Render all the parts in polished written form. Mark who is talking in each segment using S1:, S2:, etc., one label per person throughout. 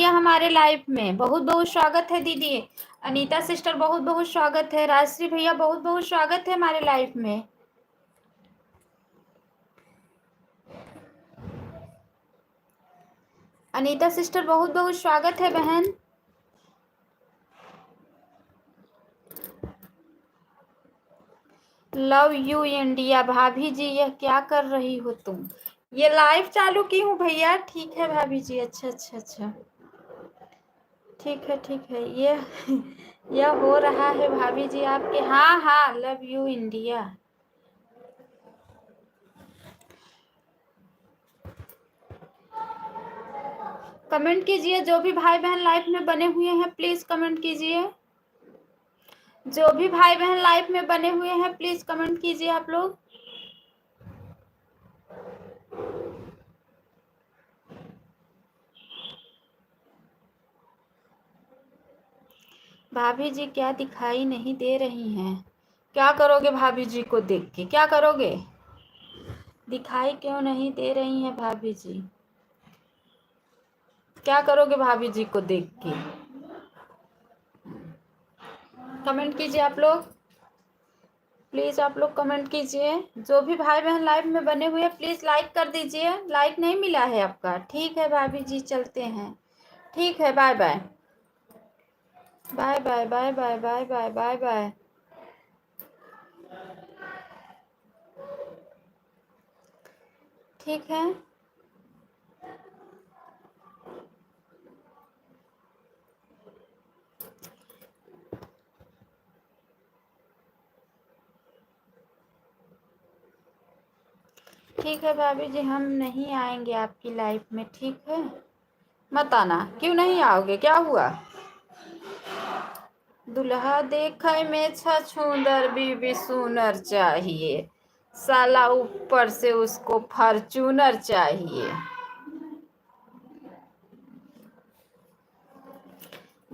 S1: भैया हमारे लाइव में बहुत बहुत स्वागत है। दीदी अनीता सिस्टर बहुत बहुत स्वागत है। राजश्री भैया बहुत बहुत स्वागत है हमारे लाइव में। अनीता सिस्टर बहुत बहुत स्वागत है बहन। Love you India. भाभी जी यह क्या कर रही हो तुम? ये लाइव चालू की हूँ भैया। ठीक है भाभी जी। अच्छा अच्छा अच्छा ठीक है। यह हो रहा है भाभी जी आपके। हाँ हाँ लव यू इंडिया। कमेंट कीजिए। जो भी भाई बहन लाइव में बने हुए हैं प्लीज कमेंट कीजिए। जो भी भाई बहन लाइव में बने हुए हैं प्लीज कमेंट कीजिए आप लोग। भाभी जी क्या दिखाई नहीं दे रही हैं? क्या करोगे भाभी जी को देख के? क्या करोगे? दिखाई क्यों नहीं दे रही हैं भाभी जी? क्या करोगे भाभी जी को देख के? कमेंट कीजिए आप लोग। प्लीज आप लोग कमेंट कीजिए। जो भी भाई बहन लाइव में बने हुए हैं प्लीज लाइक कर दीजिए। लाइक नहीं मिला है आपका। ठीक है भाभी जी चलते हैं। ठीक है bye bye bye bye bye bye bye bye bye bye. ठीक है। ठीक है भाभी जी हम नहीं आएंगे आपकी लाइफ में। ठीक है मत आना। क्यों नहीं आओगे? क्या हुआ? दुल्हा देखे में छछूंदर बीबी सुनर चाहिए। साला ऊपर से उसको फॉर्च्यूनर चाहिए।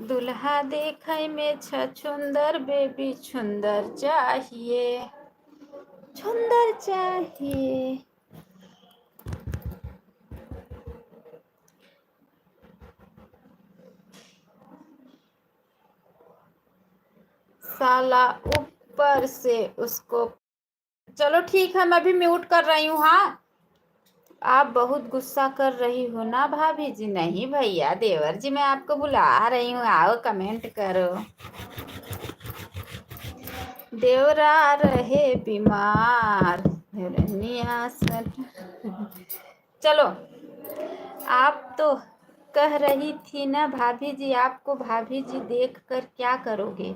S1: दुल्हा देखे में छछूंदर बेबी छुंदर चाहिए। छुंदर चाहिए। साला ऊपर से उसको। चलो ठीक है मैं भी म्यूट कर रही हूँ। हाँ आप बहुत गुस्सा कर रही हो ना भाभी जी? नहीं भैया देवर जी मैं आपको बुला रही हूँ। आओ कमेंट करो। देवरा रहे बीमार। चलो आप तो कह रही थी ना भाभी जी। आपको भाभी जी देख कर क्या करोगे?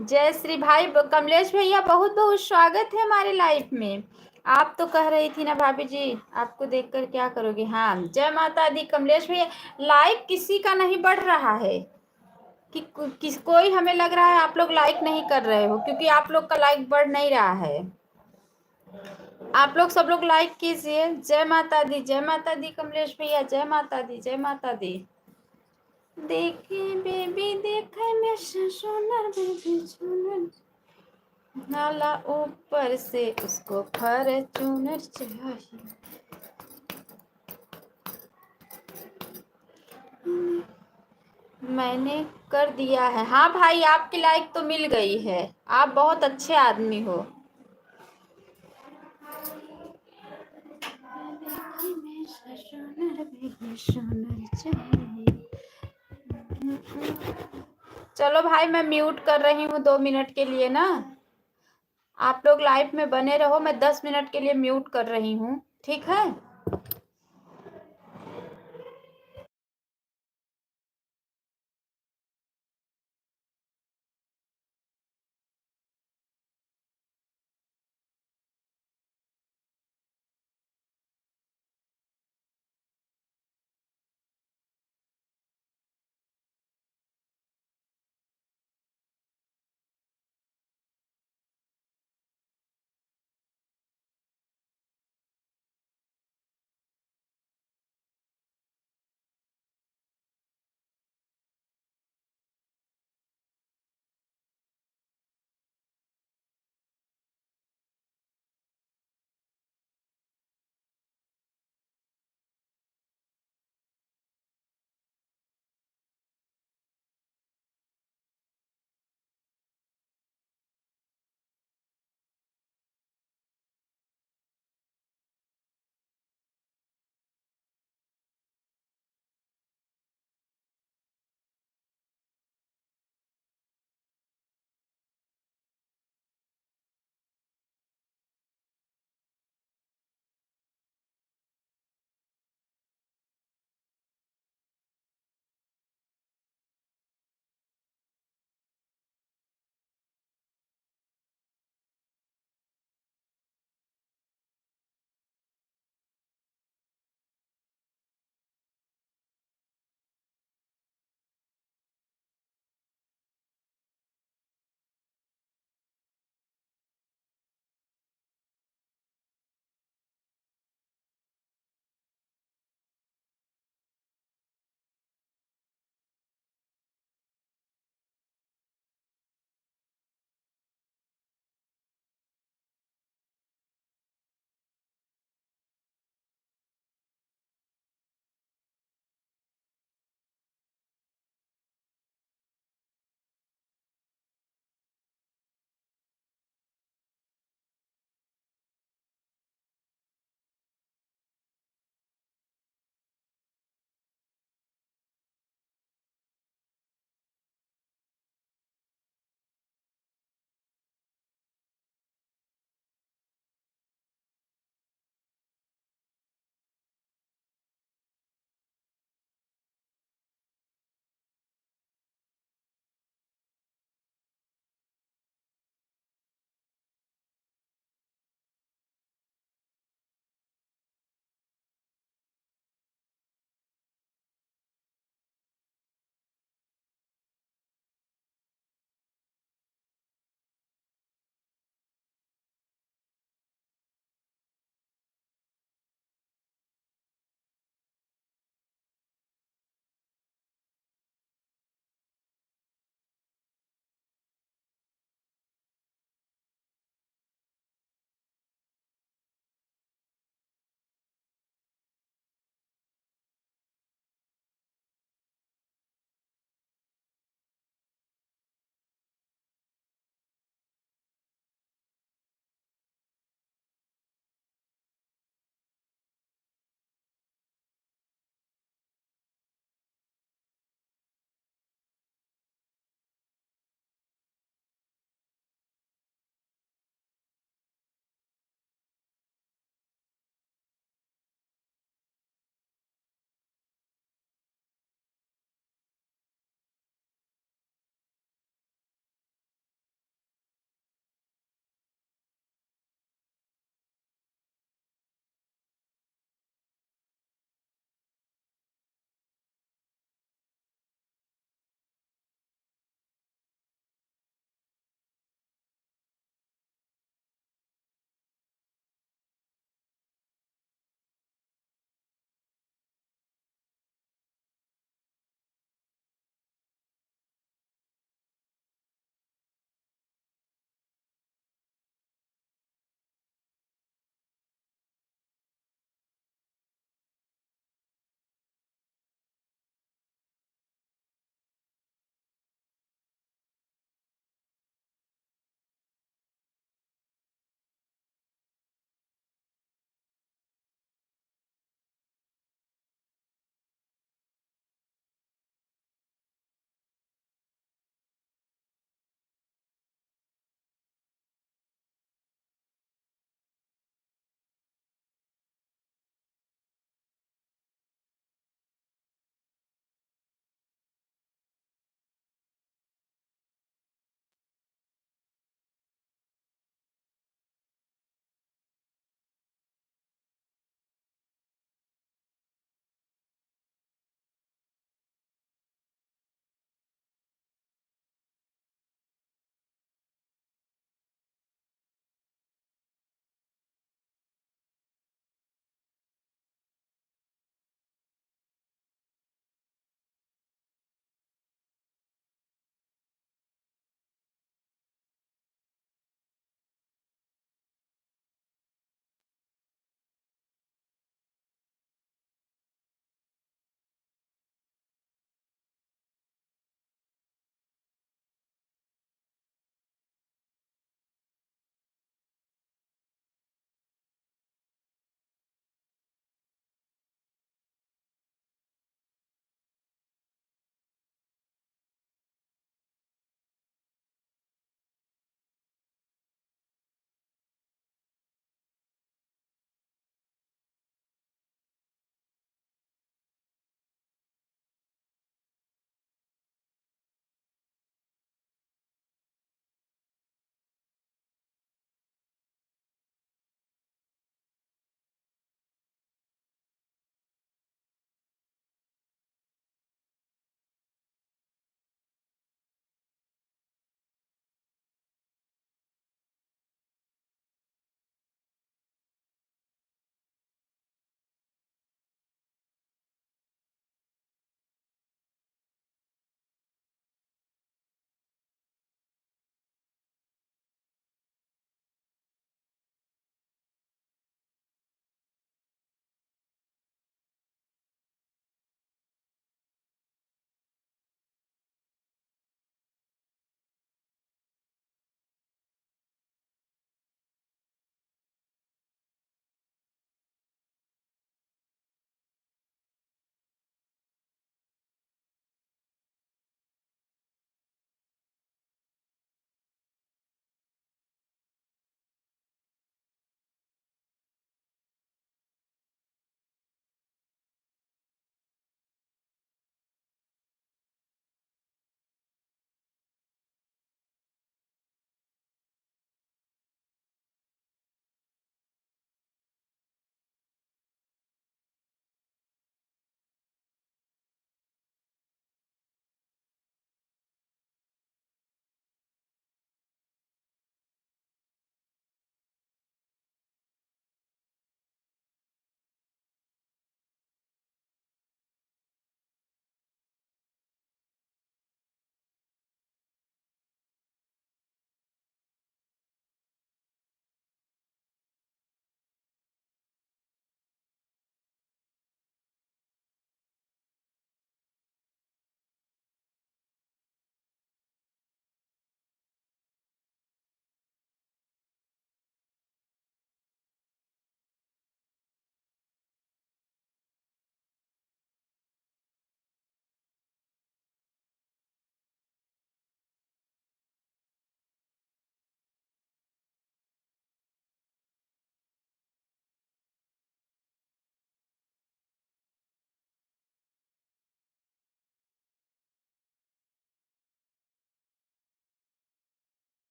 S1: जय श्री भाई कमलेश भैया बहुत बहुत स्वागत है हमारे लाइफ में। आप तो कह रही थी ना भाभी जी आपको देखकर क्या करोगे। हाँ जय माता दी कमलेश भैया। लाइक किसी का नहीं बढ़ रहा है कि कोई हमें लग रहा है आप लोग लाइक नहीं कर रहे हो क्योंकि आप लोग का लाइक बढ़ नहीं रहा है। आप लोग सब लोग लाइक कीजिए। जय माता दी कमलेश भैया। जय माता दी जय माता दी। देखे बेबी देखे मैं सोनर बेबी सोनर। नाला ऊपर से उसको फॉर्च्यूनर चाहिए। मैंने कर दिया है। हाँ भाई आपकी लाइक तो मिल गई है। आप बहुत अच्छे आदमी हो। चलो भाई मैं म्यूट कर रही हूँ 2 मिनट के लिए ना। आप लोग लाइव में बने रहो। मैं 10 मिनट के लिए म्यूट कर रही हूँ। ठीक है।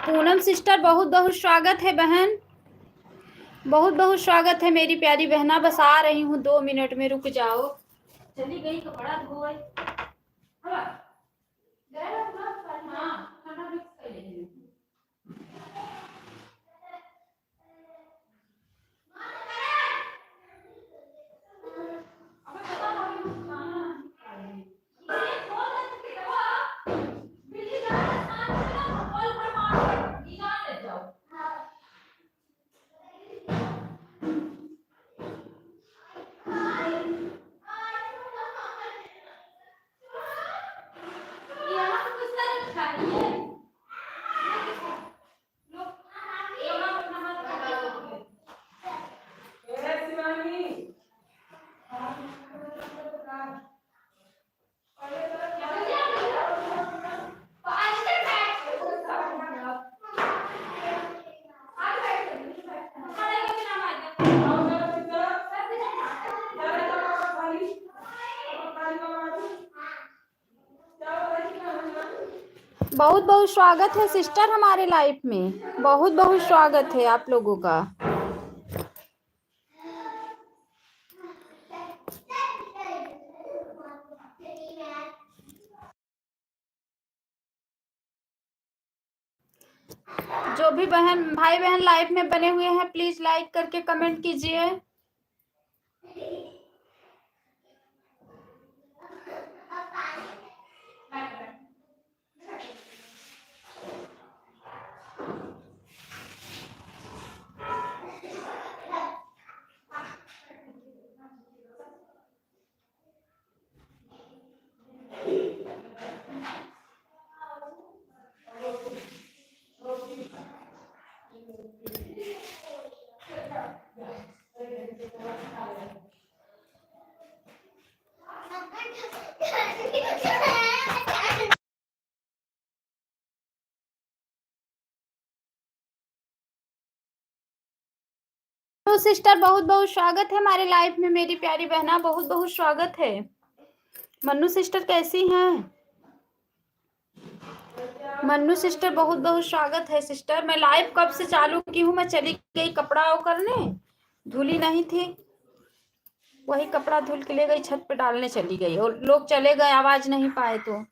S1: पूनम सिस्टर बहुत बहुत स्वागत है बहन, बहुत बहुत स्वागत है मेरी प्यारी बहना। बस आ रही हूँ 2 मिनट में, रुक जाओ। चली गई कपड़ा धोए। बहुत बहुत स्वागत है सिस्टर हमारे लाइफ में, बहुत बहुत स्वागत है आप लोगों का। जो भी बहन भाई बहन लाइव में बने हुए हैं प्लीज लाइक करके कमेंट कीजिए। तो सिस्टर बहुत बहुत स्वागत है हमारे लाइफ में मेरी प्यारी बहना, बहुत बहुत स्वागत है। मन्नू सिस्टर कैसी हैं? मन्नू सिस्टर बहुत बहुत स्वागत है सिस्टर। मैं लाइव कब से चालू की हूँ, मैं चली गई कपड़ा वो करने, धुली नहीं थी, वही कपड़ा धुल के ले गई छत पे डालने चली गई और लोग चले गए, आवाज नहीं पाए तो।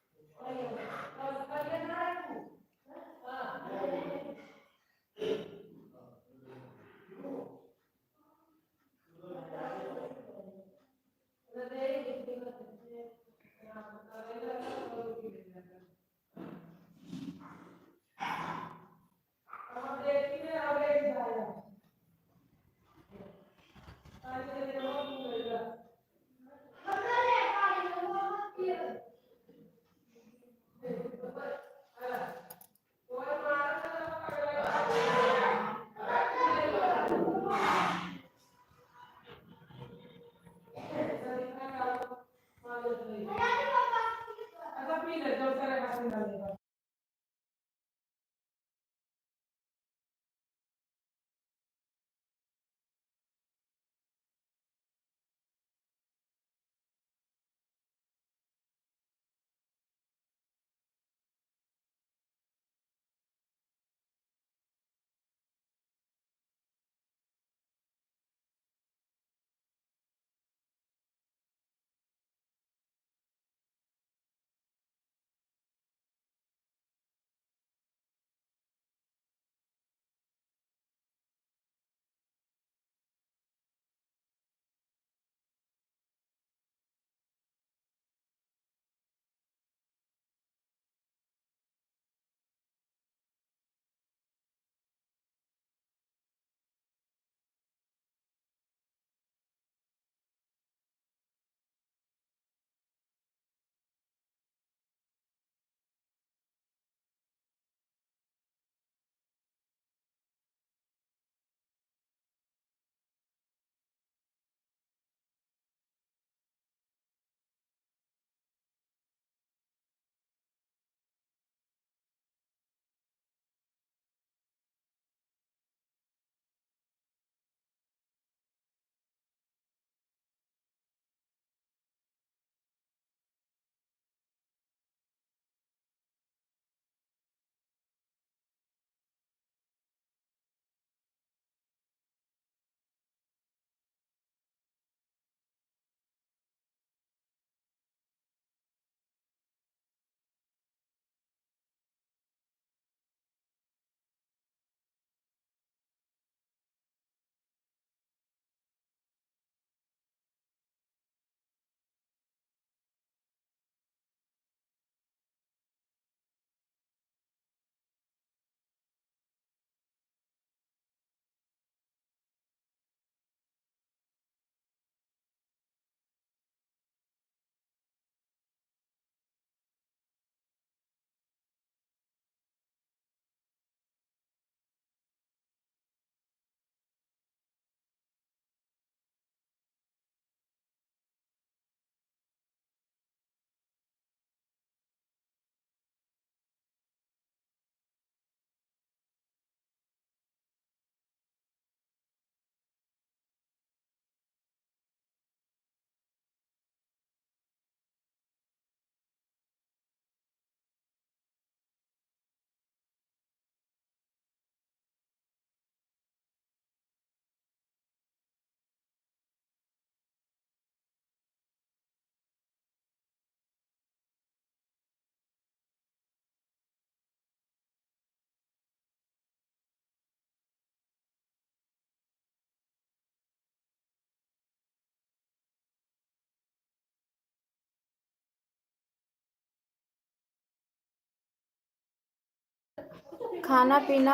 S1: खाना पीना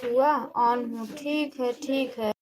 S1: हुआ ऑन हूँ। ठीक है ठीक है।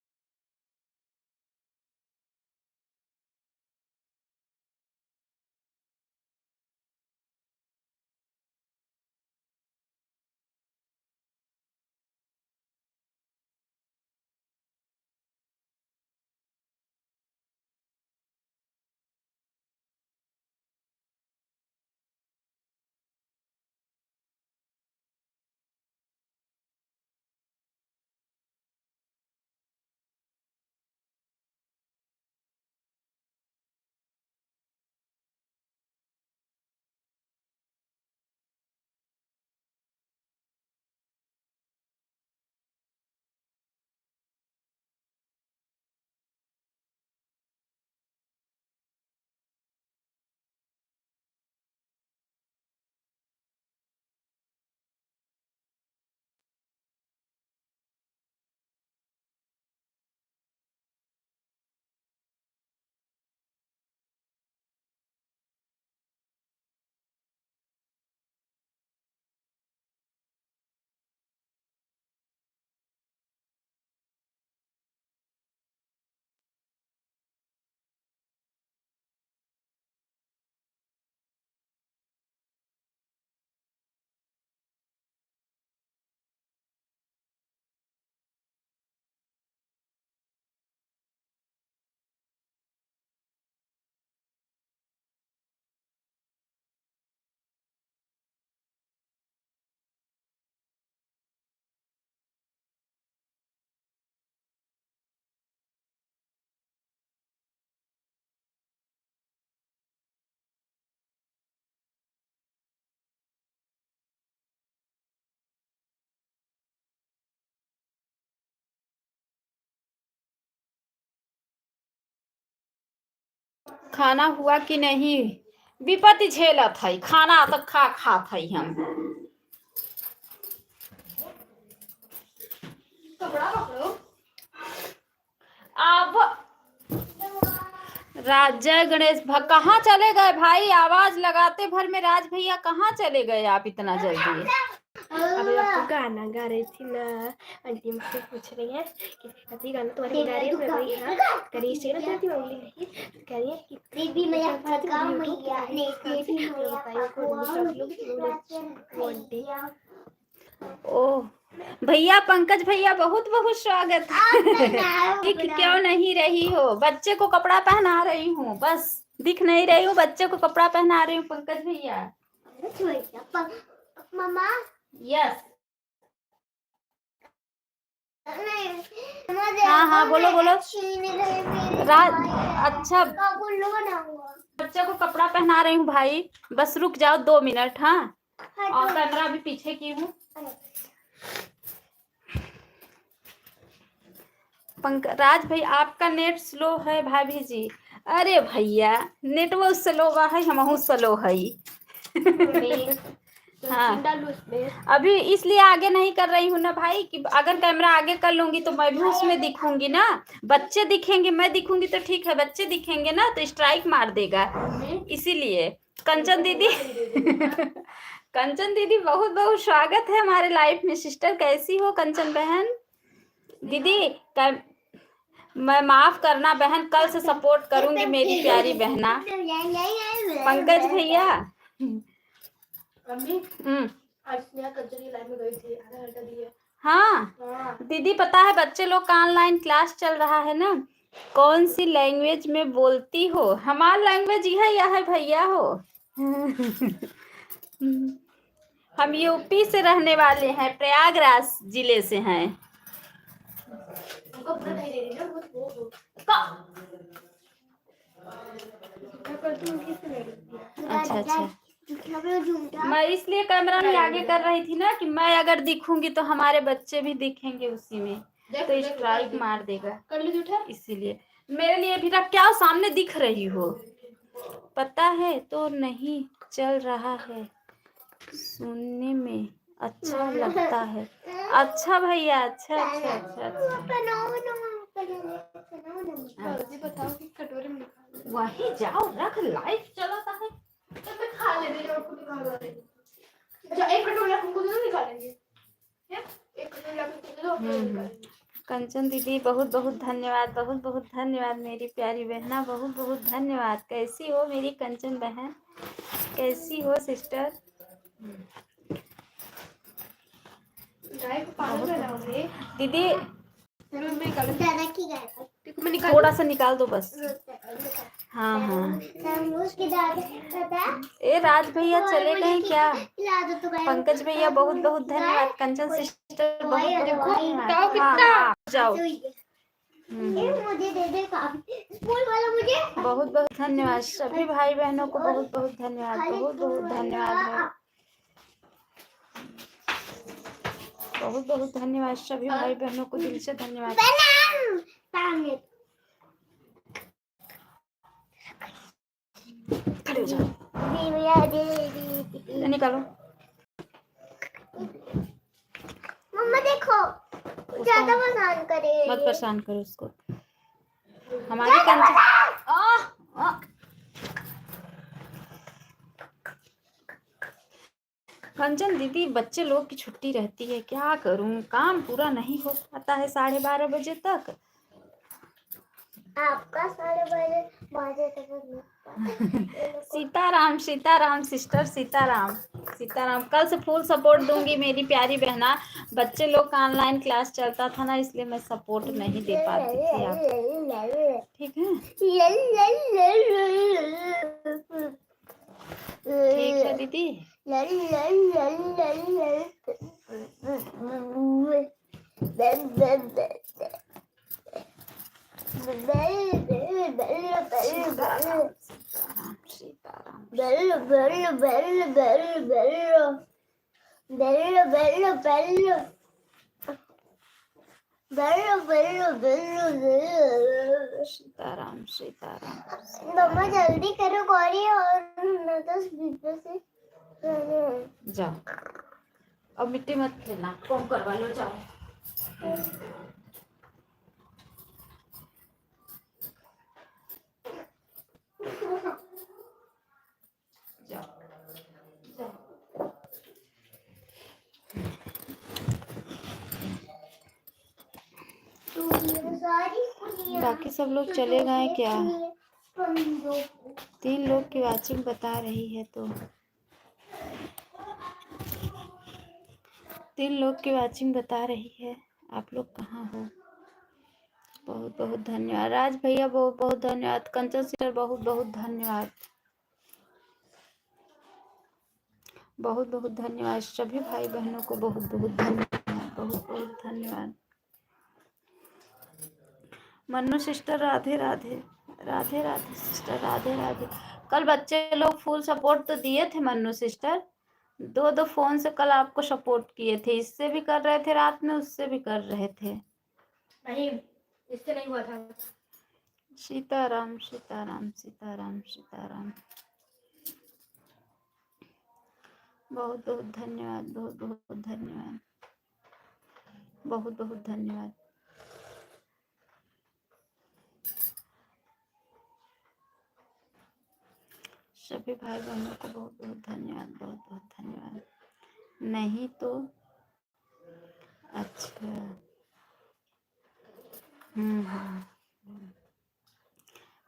S1: खाना हुआ कि नहीं? विपत्ति झेलत है, खाना तो खा खात है हम। कपड़ा पकड़ो। अब जय गणेश कहाँ चले गए भाई? आवाज लगाते भर में राज भैया कहाँ चले गए आप इतना जल्दी?
S2: अभी आपको गाना गा रही थी ना, आंटी मुझसे पूछ रही है कि कभी गाना तुम्हारे गा रही है, मैं बोली हाँ करिए से ना करती होंगी नहीं कह रही है कि दीदी मैं आपका मैया ने दीदी मैं आपको
S1: ओह भैया, पंकज भैया बहुत बहुत स्वागत है। दिख क्यों नहीं रही हो? बच्चे को कपड़ा पहना रही हूँ, बस दिख नहीं रही हूँ, बच्चे को कपड़ा पहना रही हूँ पंकज भैया।
S2: मामा
S1: यस हाँ हाँ बोलो बोलो। राज अच्छा बच्चे को कपड़ा पहना रही हूँ भाई, बस रुक जाओ 2 मिनट। हाँ और कैमरा भी पीछे की हूँ। राज भाई आपका नेट स्लो है भाभी जी। अरे भैया नेट वो स्लो है, हम स्लो है। हाँ अभी इसलिए आगे नहीं कर रही हूँ ना भाई कि अगर कैमरा आगे कर लूंगी तो मैं भी उसमें दिखूंगी ना, बच्चे दिखेंगे, मैं दिखूंगी तो ठीक है, बच्चे दिखेंगे ना तो स्ट्राइक मार देगा, इसीलिए। कंचन दीदी कंचन दीदी बहुत बहुत स्वागत है हमारे लाइफ में। सिस्टर कैसी हो कंचन बहन? दीदी मैं माफ करना बहन, कल से सपोर्ट करूंगी मेरी प्यारी बहना। पंकज भैया हाँ दीदी पता है बच्चे लोग का ऑनलाइन क्लास चल रहा है ना। कौन सी लैंग्वेज में बोलती हो? हमारा लैंग्वेज यह है भैया हो। हम यूपी से रहने वाले हैं, प्रयागराज जिले से हैं। अच्छा अच्छा मैं इसलिए कैमरा में आगे कर रही थी ना कि मैं अगर दिखूंगी तो हमारे बच्चे भी दिखेंगे उसी में, तो स्ट्राइक मार देगा, इसीलिए मेरे लिए भी रख क्या सामने दिख रही हो? पता है तो नहीं चल रहा है, सुनने में अच्छा लगता है। अच्छा भैया अच्छा अच्छा अच्छा अच्छा वही जाओ रख, लाइव चलाता है तो मैं खा लेने जाओ, एक कटोरी निकालेंगे। कंचन दीदी बहुत बहुत धन्यवाद, बहुत बहुत धन्यवाद मेरी प्यारी बहना, बहुत बहुत धन्यवाद। कैसी हो मेरी कंचन बहन, कैसी हो सिस्टर? दीदी थोड़ा सा निकाल दो बस। हाँ हाँ ए राज भैया चले गए क्या? पंकज भैया बहुत बहुत धन्यवाद, कंचन सिस्टर बहुत बहुत धन्यवाद। हाँ जाओ। मुझे दे दे स्कूल वाला मुझे बहुत बहुत धन्यवाद। सभी भाई बहनों को बहुत बहुत धन्यवाद, बहुत बहुत धन्यवाद, बहुत बहुत धन्यवाद। सभी भाई बहनों को दिल से धन्यवाद। खड़े हो जाओ, निकालो। मम्मा देखो ज्यादा परेशान करे, मत परेशान करो उसको। हमारी कंचन दीदी बच्चे लोग की छुट्टी रहती है, क्या करूं, काम पूरा नहीं हो पाता है 12:30 बजे तक। आपका 12:30 तक। सीताराम सीताराम सिस्टर, सीताराम सीताराम। कल से फुल सपोर्ट दूंगी मेरी प्यारी बहना। बच्चे लोग का ऑनलाइन क्लास चलता था ना, इसलिए मैं सपोर्ट नहीं दे पाती थी आप, ठीक है? ठीक है दीदी। सीताराम सीताराम। मम्मा जल्दी करो गौरी, और 10 से जाओ। अब मिट्टी मत लेना, कम करवा लो, जाओ। बाकी सब लोग चले गए क्या? 3 लोग की वाचिंग बता रही है, तो 3 लोग की वाचिंग बता रही है। आप लोग कहाँ हो? बहुत बहुत धन्यवाद। राज भैया बहुत बहुत धन्यवाद। कंचन सिस्टर बहुत बहुत धन्यवाद, बहुत बहुत धन्यवाद। सभी भाई बहनों को बहुत बहुत धन्यवाद, बहुत बहुत धन्यवाद। Mannu sister Radhe Radhe, Radhe Radhe sister, Radhe Radhe. कल बच्चे लोग फुल सपोर्ट तो दिए थे मन्नू सिस्टर, 2 फोन से कल आपको सपोर्ट किए थे। इससे भी कर रहे थे रात में, उससे भी कर रहे थे।
S2: नहीं, इससे नहीं हुआ था।
S1: सीताराम सीताराम सीताराम सीताराम। बहुत बहुत धन्यवाद, बहुत बहुत धन्यवाद, बहुत बहुत धन्यवाद। सभी भाई बहनों को बहुत बहुत धन्यवाद, बहुत बहुत धन्यवाद। नहीं तो अच्छा,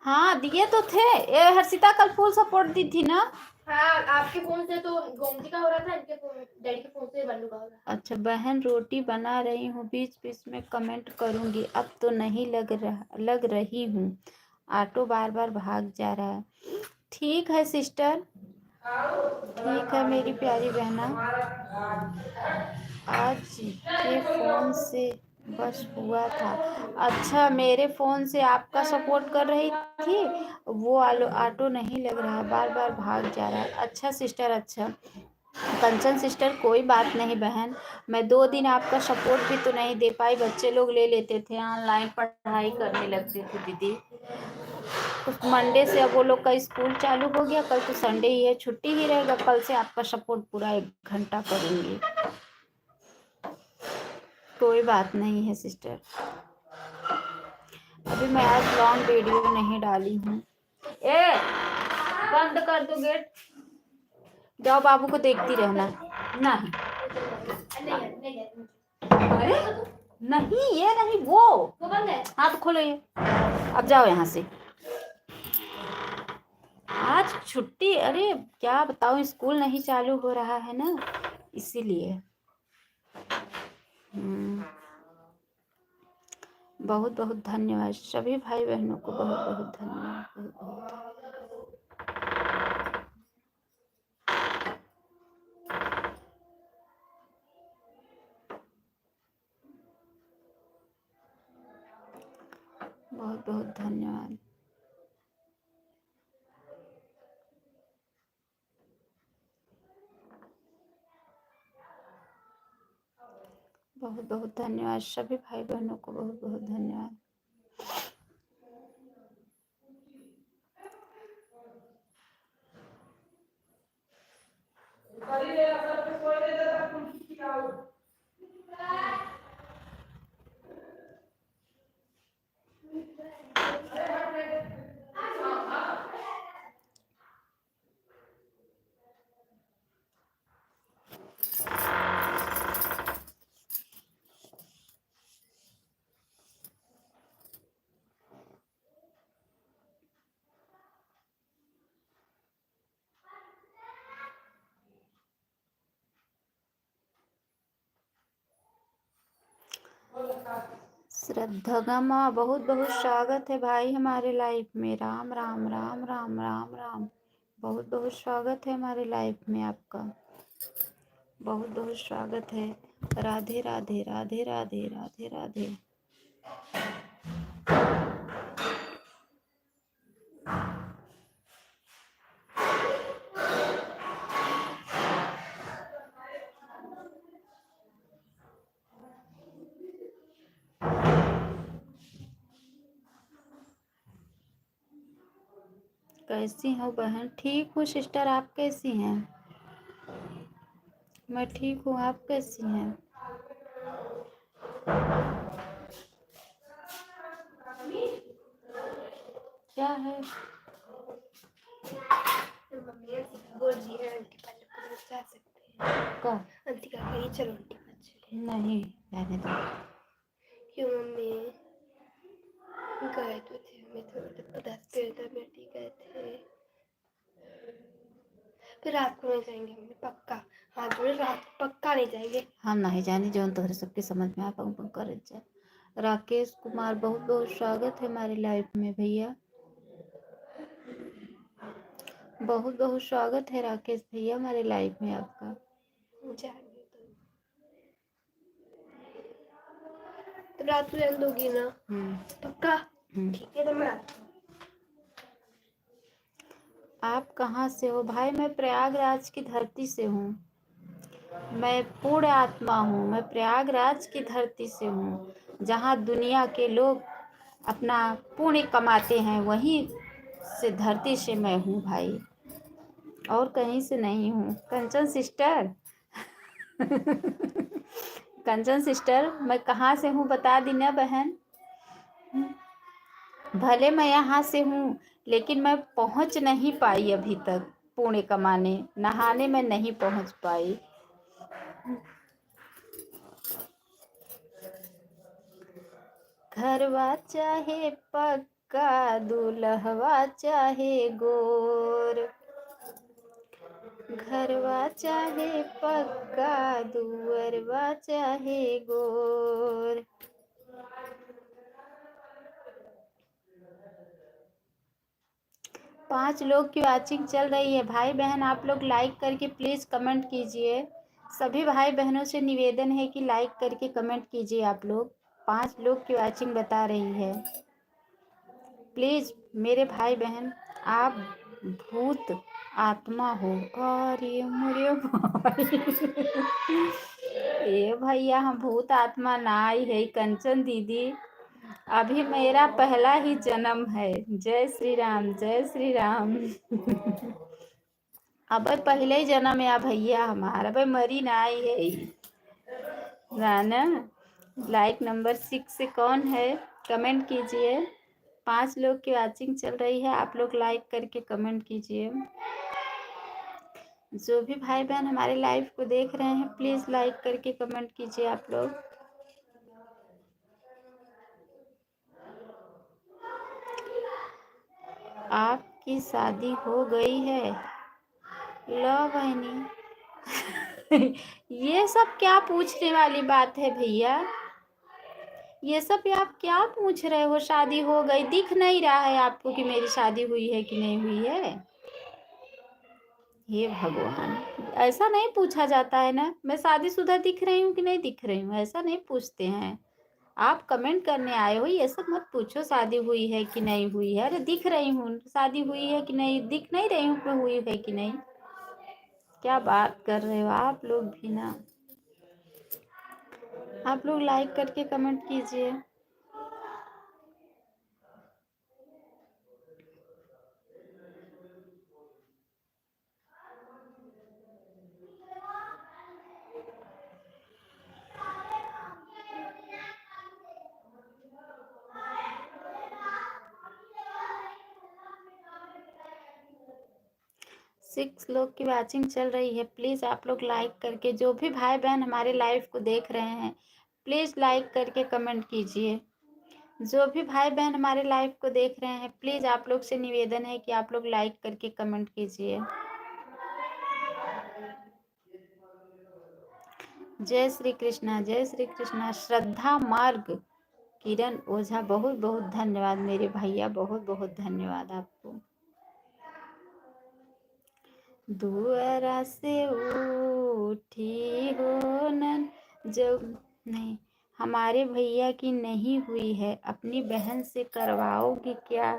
S1: हाँ दिए तो थे। ये हर्षिता कल फुल सपोर्ट दी थी ना?
S2: हाँ, आपके फोन से तो गोमती का हो रहा था, इनके डैडी के फोन से बल्लू का हो रहा था।
S1: अच्छा, बहन रोटी बना रही हूँ, बीच बीच में कमेंट करूँगी। अब तो नहीं लग रही हूँ, ऑटो बार बार भाग जा रहा है। ठीक है सिस्टर, ठीक है मेरी प्यारी बहना। आज के फ़ोन से बस हुआ था। अच्छा, मेरे फ़ोन से आपका सपोर्ट कर रही थी, वो ऑटो नहीं लग रहा, बार बार भाग जा रहा है। अच्छा सिस्टर, अच्छा कंचन सिस्टर, कोई बात नहीं बहन। मैं 2 दिन आपका सपोर्ट भी तो नहीं दे पाई, बच्चे लोग ले लेते थे, ऑनलाइन पढ़ाई करने लगते थे दीदी। कुछ मंडे से अब वो लोग का स्कूल चालू हो गया, कल तो संडे ही है, छुट्टी ही रहेगा। कल से आपका सपोर्ट पूरा 1 घंटा करूँगी, कोई बात नहीं है सिस्टर। अभी मैं आज लॉन्ग वीडियो नहीं डाली हूँ। ए बंद कर दो गेट, जाओ बाबू को देखती रहना। नहीं अरे नहीं ये नहीं, वो
S2: बंद है।
S1: हाँ तो खोलो ये, अब जाओ यहाँ से। आज छुट्टी, अरे क्या बताऊँ, स्कूल नहीं चालू हो रहा है ना, इसीलिए। बहुत बहुत धन्यवाद सभी भाई बहनों को, बहुत बहुत धन्यवाद, बहुत बहुत बहुत बहुत धन्यवाद। बहुत बहुत धन्यवाद सभी भाई बहनों को, बहुत बहुत धन्यवाद। श्रद्धागमा बहुत बहुत स्वागत है भाई हमारे लाइफ में। राम राम राम राम राम राम, बहुत बहुत स्वागत है हमारे लाइफ में आपका, बहुत बहुत स्वागत है। राधे राधे राधे राधे राधे राधे। कैसी हो बहन? ठीक हूँ सिस्टर, आप कैसी हैं? मैं ठीक हूँ, आप कैसी हैं? क्या है?
S2: मम्मी बोल रही है आंटी पार्लर को जा सकते हैं।
S1: का
S2: आंटी का कही चलो आंटी पास चले।
S1: नहीं रहने दो।
S2: क्यों मम्मी? गए तो थे, हमें तो 10-15 मिनट ही गए थे। फिर रात को नहीं जाएंगे मम्मी, पक्का। हाँ जोड़े, रात को पक्का नहीं जाएंगे।
S1: हम नहीं जाने जो तोहरे सबके समझ में आ पाऊँ कर जाए। राकेश कुमार बहुत बहुत स्वागत है हमारी लाइफ में भैया, बहुत बहुत स्वागत है राकेश भैया हमारे लाइफ में आपका।
S2: जाने तो रात को जाने दोगी ना? पक्का? ठीक है तो मैं आती हूँ।
S1: आप कहाँ से हो भाई? मैं प्रयागराज की धरती से हूँ, मैं पूर्ण आत्मा हूँ, मैं प्रयागराज की धरती से हूँ, जहाँ दुनिया के लोग अपना पुण्य कमाते हैं, वहीं से धरती से मैं हूँ भाई, और कहीं से नहीं हूँ। कंचन सिस्टर कंचन सिस्टर मैं कहाँ से हूँ बता दी ना बहन। भले मैं यहाँ से हूँ लेकिन मैं पहुँच नहीं पाई अभी तक, पुण्य कमाने नहाने में नहीं पहुँच पाई। घरवा चाहे पक्का, दूल्हवा चाहे गोर, घरवा चाहे पक्का, दुअरवा चाहे गोर। 5 लोग की वॉचिंग चल रही है। भाई बहन आप लोग लाइक करके प्लीज़ कमेंट कीजिए, सभी भाई बहनों से निवेदन है कि लाइक करके कमेंट कीजिए। आप लोग 5 लोग की वॉचिंग बता रही है, प्लीज़ मेरे भाई बहन, आप भूत आत्मा हो। अरे मेरे भाई ये भैया हम भूत आत्मा ना आई है कंचन दीदी, अभी मेरा पहला ही जन्म है। जय श्री राम जय श्री राम अब पहले ही जन्म है भैया हमारा, भाई मरी ना आई है ना। लाइक नंबर 6 से कौन है कमेंट कीजिए। 5 लोग की वॉचिंग चल रही है, आप लोग लाइक करके कमेंट कीजिए। जो भी भाई बहन हमारे लाइव को देख रहे हैं प्लीज़ लाइक करके कमेंट कीजिए आप लोग। आपकी शादी हो गई है? लो बहनी। ये सब क्या पूछने वाली बात है भैया? ये सब आप क्या पूछ रहे हो? शादी हो गई, दिख नहीं रहा है आपको कि मेरी शादी हुई है कि नहीं हुई है? हे भगवान, ऐसा नहीं पूछा जाता है ना। मैं शादीशुदा दिख रही हूँ कि नहीं दिख रही हूँ, ऐसा नहीं पूछते हैं। आप कमेंट करने आए हो, ये सब मत पूछो शादी हुई है कि नहीं हुई है। अरे दिख रही हूँ, शादी हुई है कि नहीं, दिख नहीं रही हूँ मैं हुई है कि नहीं? क्या बात कर रहे हो आप लोग भी ना। आप लोग लाइक करके कमेंट कीजिए। सिक्स लोग की वॉचिंग चल रही है। प्लीज़ आप लोग लाइक करके, जो भी भाई बहन हमारे लाइव को देख रहे हैं, प्लीज़ लाइक करके कमेंट कीजिए। जो भी भाई बहन हमारे लाइव को देख रहे हैं, प्लीज़ आप लोग से निवेदन है कि आप लोग लाइक करके कमेंट कीजिए। जय श्री कृष्णा, जय श्री कृष्णा। श्रद्धा मार्ग, किरण ओझा, बहुत बहुत धन्यवाद मेरे भैया, बहुत बहुत धन्यवाद आपको। दुआरा से उठी हो न जब नहीं, हमारे भैया की नहीं हुई है, अपनी बहन से करवाओगी क्या?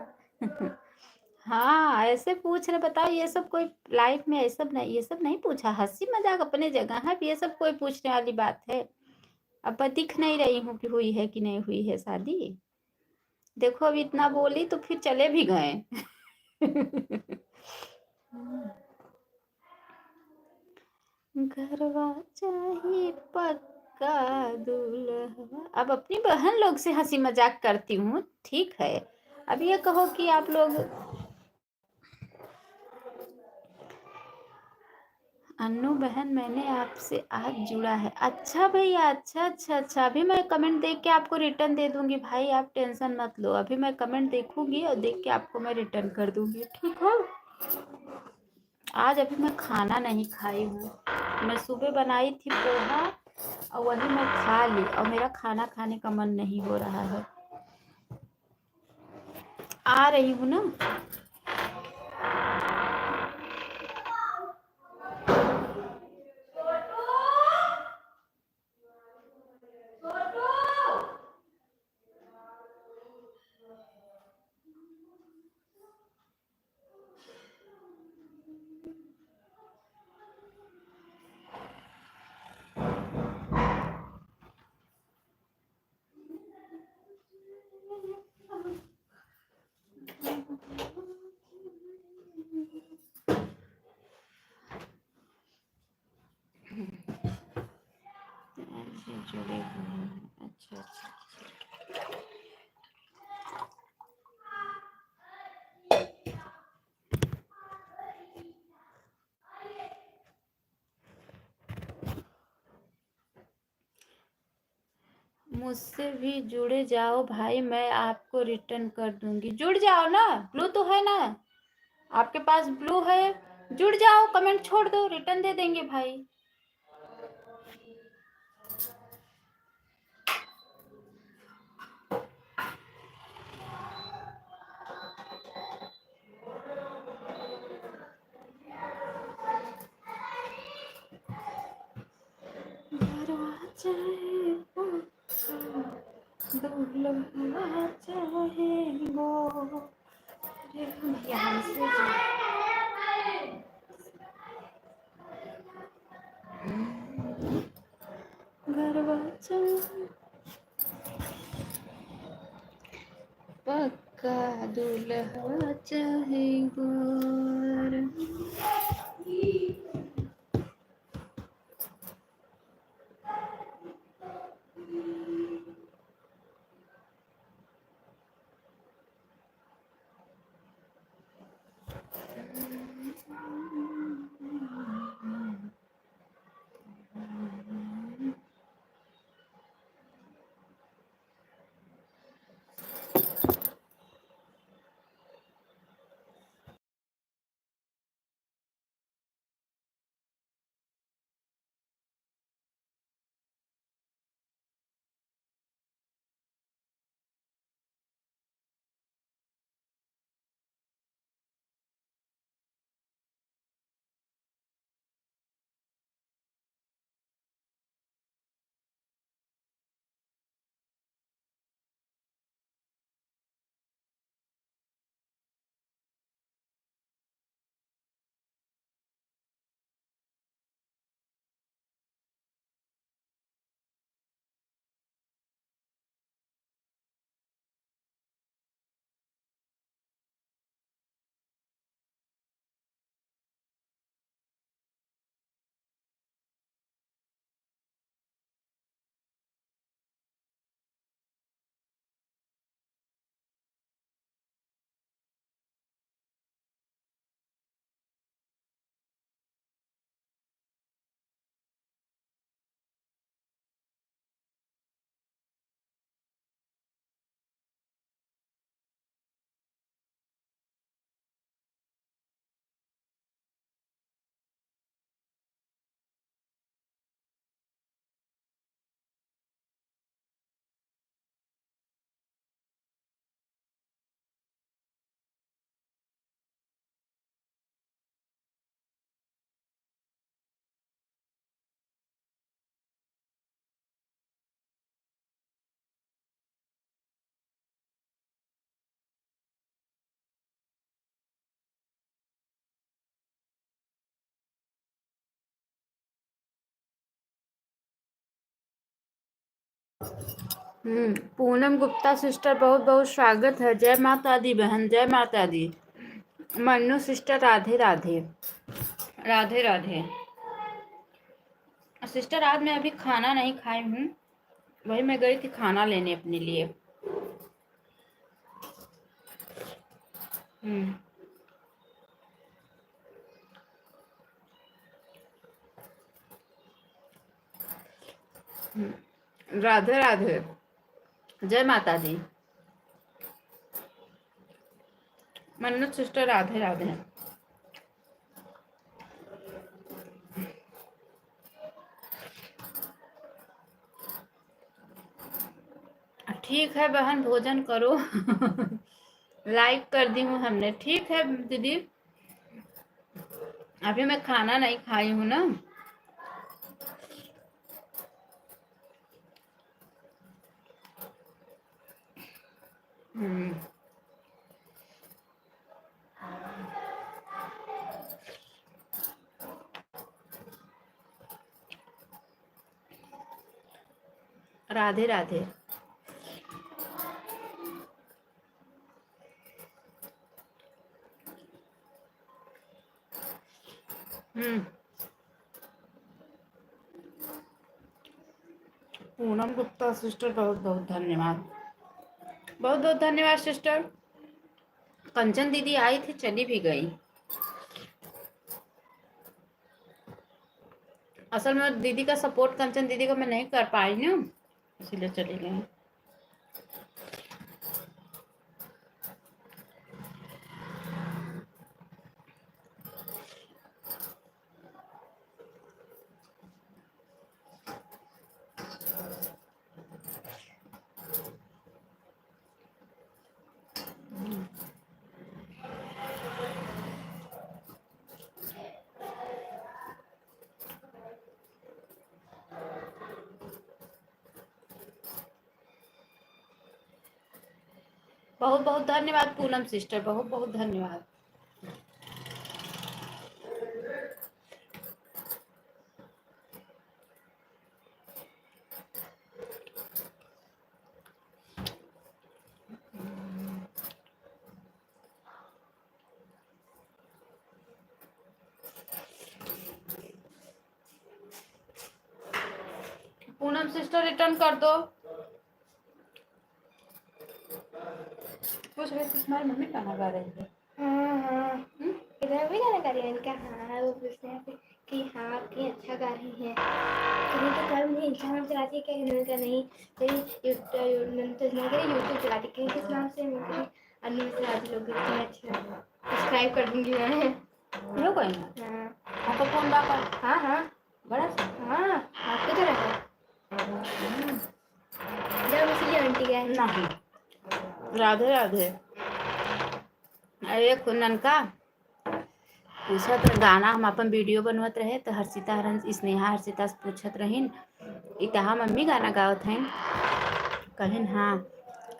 S1: हाँ, ऐसे पूछ रहे, बताओ। ये सब कोई लाइफ में ये सब नहीं पूछा। हंसी मजाक अपने जगह है, ये सब कोई पूछने वाली बात है? अब मैं दिख नहीं रही हूँ कि हुई है कि नहीं हुई है शादी? देखो अब इतना बोली तो फिर चले भी गए। घरवा चाहिए पक्का दूल्हा। अब अपनी बहन लोग से हंसी मजाक करती हूँ, ठीक है। अब ये कहो कि आप लोग, अन्नू बहन मैंने आपसे आज जुड़ा है। अच्छा भैया, अच्छा अच्छा अच्छा। अभी मैं कमेंट देख के आपको रिटर्न दे दूंगी भाई, आप टेंशन मत लो। अभी मैं कमेंट देखूंगी और देख के आपको मैं रिटर्न कर दूंगी, ठीक है। आज अभी मैं खाना नहीं खाई हूँ। मैं सुबह बनाई थी पोहा और वही मैं खा ली, और मेरा खाना खाने का मन नहीं हो रहा है। आ रही हूँ ना। ऐसे जुड़े हुए हैं, अच्छा अच्छा। मुझसे भी जुड़े जाओ भाई, मैं आपको रिटर्न कर दूंगी। जुड़ जाओ ना, ब्लू तो है ना आपके पास? ब्लू है, जुड़ जाओ, कमेंट छोड़ दो, रिटर्न दे देंगे भाई। घरवा चाहे पक्का दूल्हा चाहे वो। यहाँ से घरवा चाहे पक्का दूल्हा चाहे गोर। पूनम गुप्ता सिस्टर बहुत बहुत स्वागत है। जय माता दी बहन, जय माता दी। मन्नू सिस्टर राधे राधे, राधे राधे। सिस्टर आज मैं अभी खाना नहीं खाई हूँ, वही मैं गई थी खाना लेने अपने लिए। राधे राधे, जय माता दी। मन्नू सिस्टर राधे राधे। ठीक है बहन, भोजन करो। लाइक कर दी हूँ हमने। ठीक है दीदी, अभी मैं खाना नहीं खाई हूँ ना। राधे राधे। पूनम गुप्ता सिस्टर बहुत बहुत धन्यवाद, बहुत बहुत धन्यवाद सिस्टर। कंचन दीदी आई थी, चली भी गई। असल में दीदी का सपोर्ट कंचन दीदी को मैं नहीं कर पाई ना, इसीलिए चली गई। बहुत बहुत धन्यवाद पूनम सिस्टर, बहुत बहुत धन्यवाद। पूनम सिस्टर रिटर्न कर दो। पूछ रही थी तुम्हारी मम्मी कहाँ गा रही है।
S2: हाँ इधर भी गाना गा रही है इनका। हाँ वो पूछते हैं कि हाँ आपकी अच्छा गा रही हैं। कहीं तो कल मुझे इंस्टाग्राम चलाती है क्या, इन्होंने कहा नहीं कहीं यूट्यूब चलाती कहीं किस नाम से अन्नू मिश्रा आदि लोग देखते हैं। अच्छा सब्सक्राइब कर दूंगी मैं।
S1: लो कोई ना।
S2: हाँ
S1: आपको फोन बाकर।
S2: हाँ
S1: बड़ा सा।
S2: हाँ आपकी तरह है जब इसलिए आंटी का है।
S1: नहीं। राधे राधे। एक ननका पूछत गाना हम अपन वीडियो बनवत रहे तो हर्षिता स्नेहा हर्षिता से पूछत रहीन ई तहा मम्मी गाना गावत हैं। कहिन हाँ,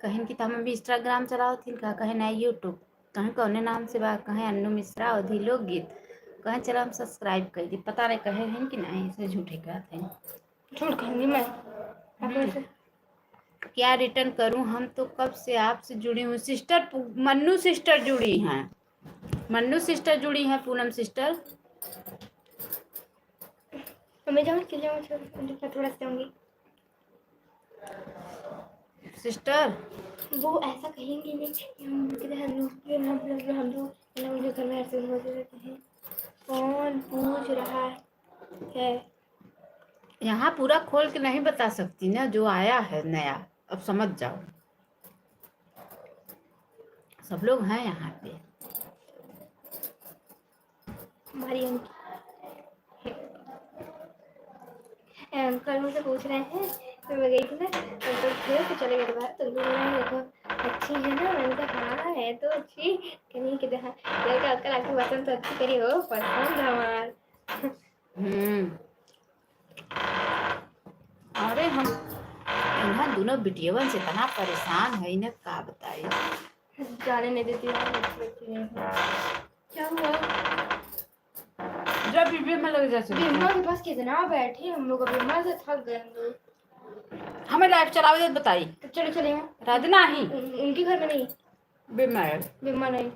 S1: कहिन कि तहा मम्मी इंस्टाग्राम चलावत थी का, कहे नहीं यूट्यूब, कहें कौने नाम से बा, कहें अन्नू मिश्रा अवधि लोकगीत, कहें चलो हम सब्सक्राइब कर दी। पता नहीं कहे हैं कि नहीं, इसे झूठे कहते हैं।
S2: झूठ कहूँगी मैं आपसे।
S1: क्या रिटर्न करूं, हम तो कब से आपसे जुड़ी हूँ। सिस्टर मन्नू सिस्टर जुड़ी हैं, मन्नू सिस्टर जुड़ी हैं पूनम सिस्टर।
S2: मैं जाऊँ चल जाऊँ थोड़ा सा जाऊँगी
S1: सिस्टर।
S2: वो ऐसा कहेंगे नहीं कि हम लोग घर में ऐसे होते रहते हैं। कौन पूछ रहा है।
S1: यहाँ पूरा खोल के नहीं बता सकती ना, जो आया है नया, अब समझ जाओ। सब लोग हैं यहाँ पे।
S2: हमारी अंकल मुझसे पूछ रहे हैं, तो मैं गई थी ना अंकल थे तो चले गए बाहर, तो बोल रहे हैं देखो अच्छी है ना। मैंने कहा हाँ है तो अच्छी, कहीं कि अंकल आपकी पसंद तो अच्छी करी हो, पसंद हमार।
S1: अरे हम यहाँ दोनों बिटियवन से इतना परेशान है, इन्हें का बताइए।
S2: जाने नहीं देती क्या हुआ।
S1: जब बीबी में लग जाए
S2: बीमा के पास कितना बैठे हम लोग, बीमा से थक गए हम लोग।
S1: हमें लाइव चलावे दे बताई
S2: तो चलो चले हैं
S1: राधे नाही
S2: उनके घर में नहीं
S1: बीमार
S2: बिम्मा नहीं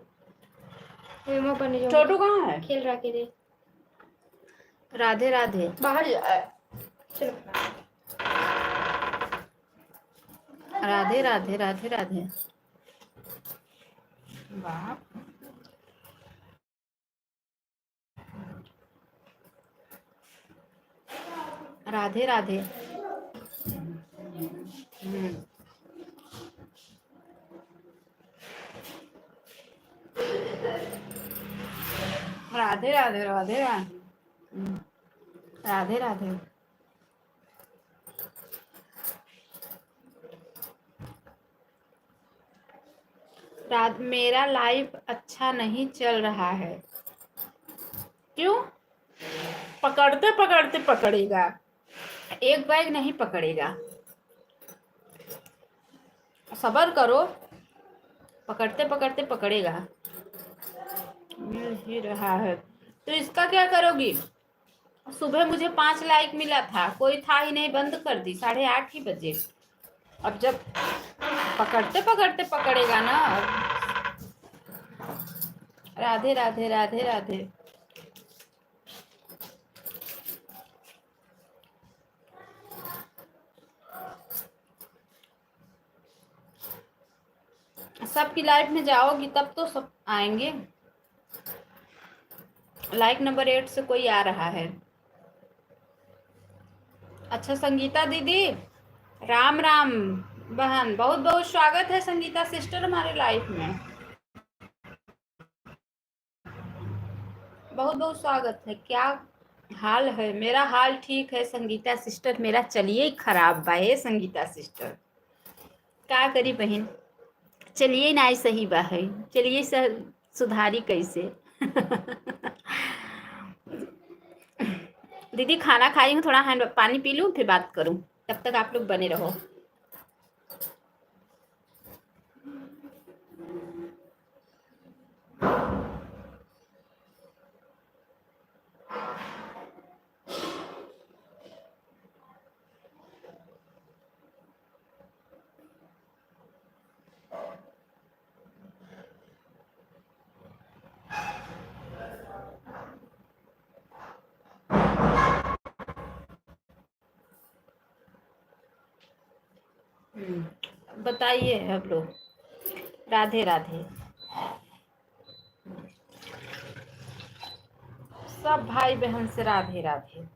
S2: बिम्मा पर नहीं
S1: छोटू कहाँ है
S2: खेल रहा के
S1: राधे राधे
S2: बाहर चलो
S1: राधे राधे राधे राधे वाह राधे राधे राधे राधे राधे राधे राधे मेरा लाइफ अच्छा नहीं चल रहा है क्यों पकड़ते पकड़ते पकड़ेगा एक बैग नहीं पकड़ेगा सब्र करो पकड़ते पकड़ते पकड़ेगा मिल ही रहा है तो इसका क्या करोगी सुबह मुझे 5 लाइक मिला था कोई था ही नहीं बंद कर दी 8:30 ही बजे अब जब पकड़ते पकड़ते पकड़ेगा ना राधे राधे राधे राधे सबकी लाइफ में जाओगी तब तो सब आएंगे लाइक नंबर 8 से कोई आ रहा है अच्छा संगीता दीदी राम राम बहन बहुत बहुत स्वागत है संगीता सिस्टर हमारे लाइफ में बहुत बहुत स्वागत है क्या हाल है मेरा हाल ठीक है संगीता सिस्टर मेरा चलिए खराब बा है संगीता सिस्टर क्या करी बहन चलिए ना सही बा है चलिए सुधारी कैसे दीदी खाना खाई हूँ थोड़ा हैंड पानी पी लूँ फिर बात करूँ तब तक आप लोग बने रहो बताइए आप लोग राधे राधे सब भाई बहन से राधे राधे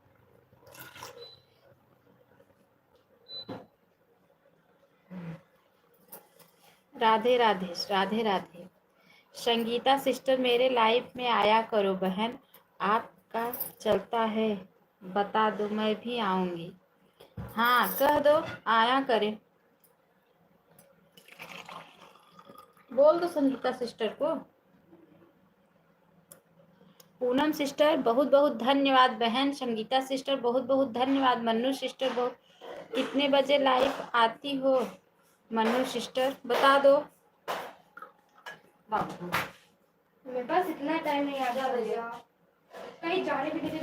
S1: राधे राधे राधे राधे संगीता सिस्टर मेरे लाइफ में आया करो बहन आपका चलता है बता दो मैं भी आऊंगी हाँ कह दो आया करे बोल दो संगीता सिस्टर को पूनम सिस्टर बहुत बहुत धन्यवाद बहन संगीता सिस्टर बहुत बहुत धन्यवाद मन्नू सिस्टर बहुत कितने बजे लाइव आती हो मन्नू सिस्टर बता दो
S2: मेरे पास इतना टाइम नहीं आ भैया कहीं जाने भी नहीं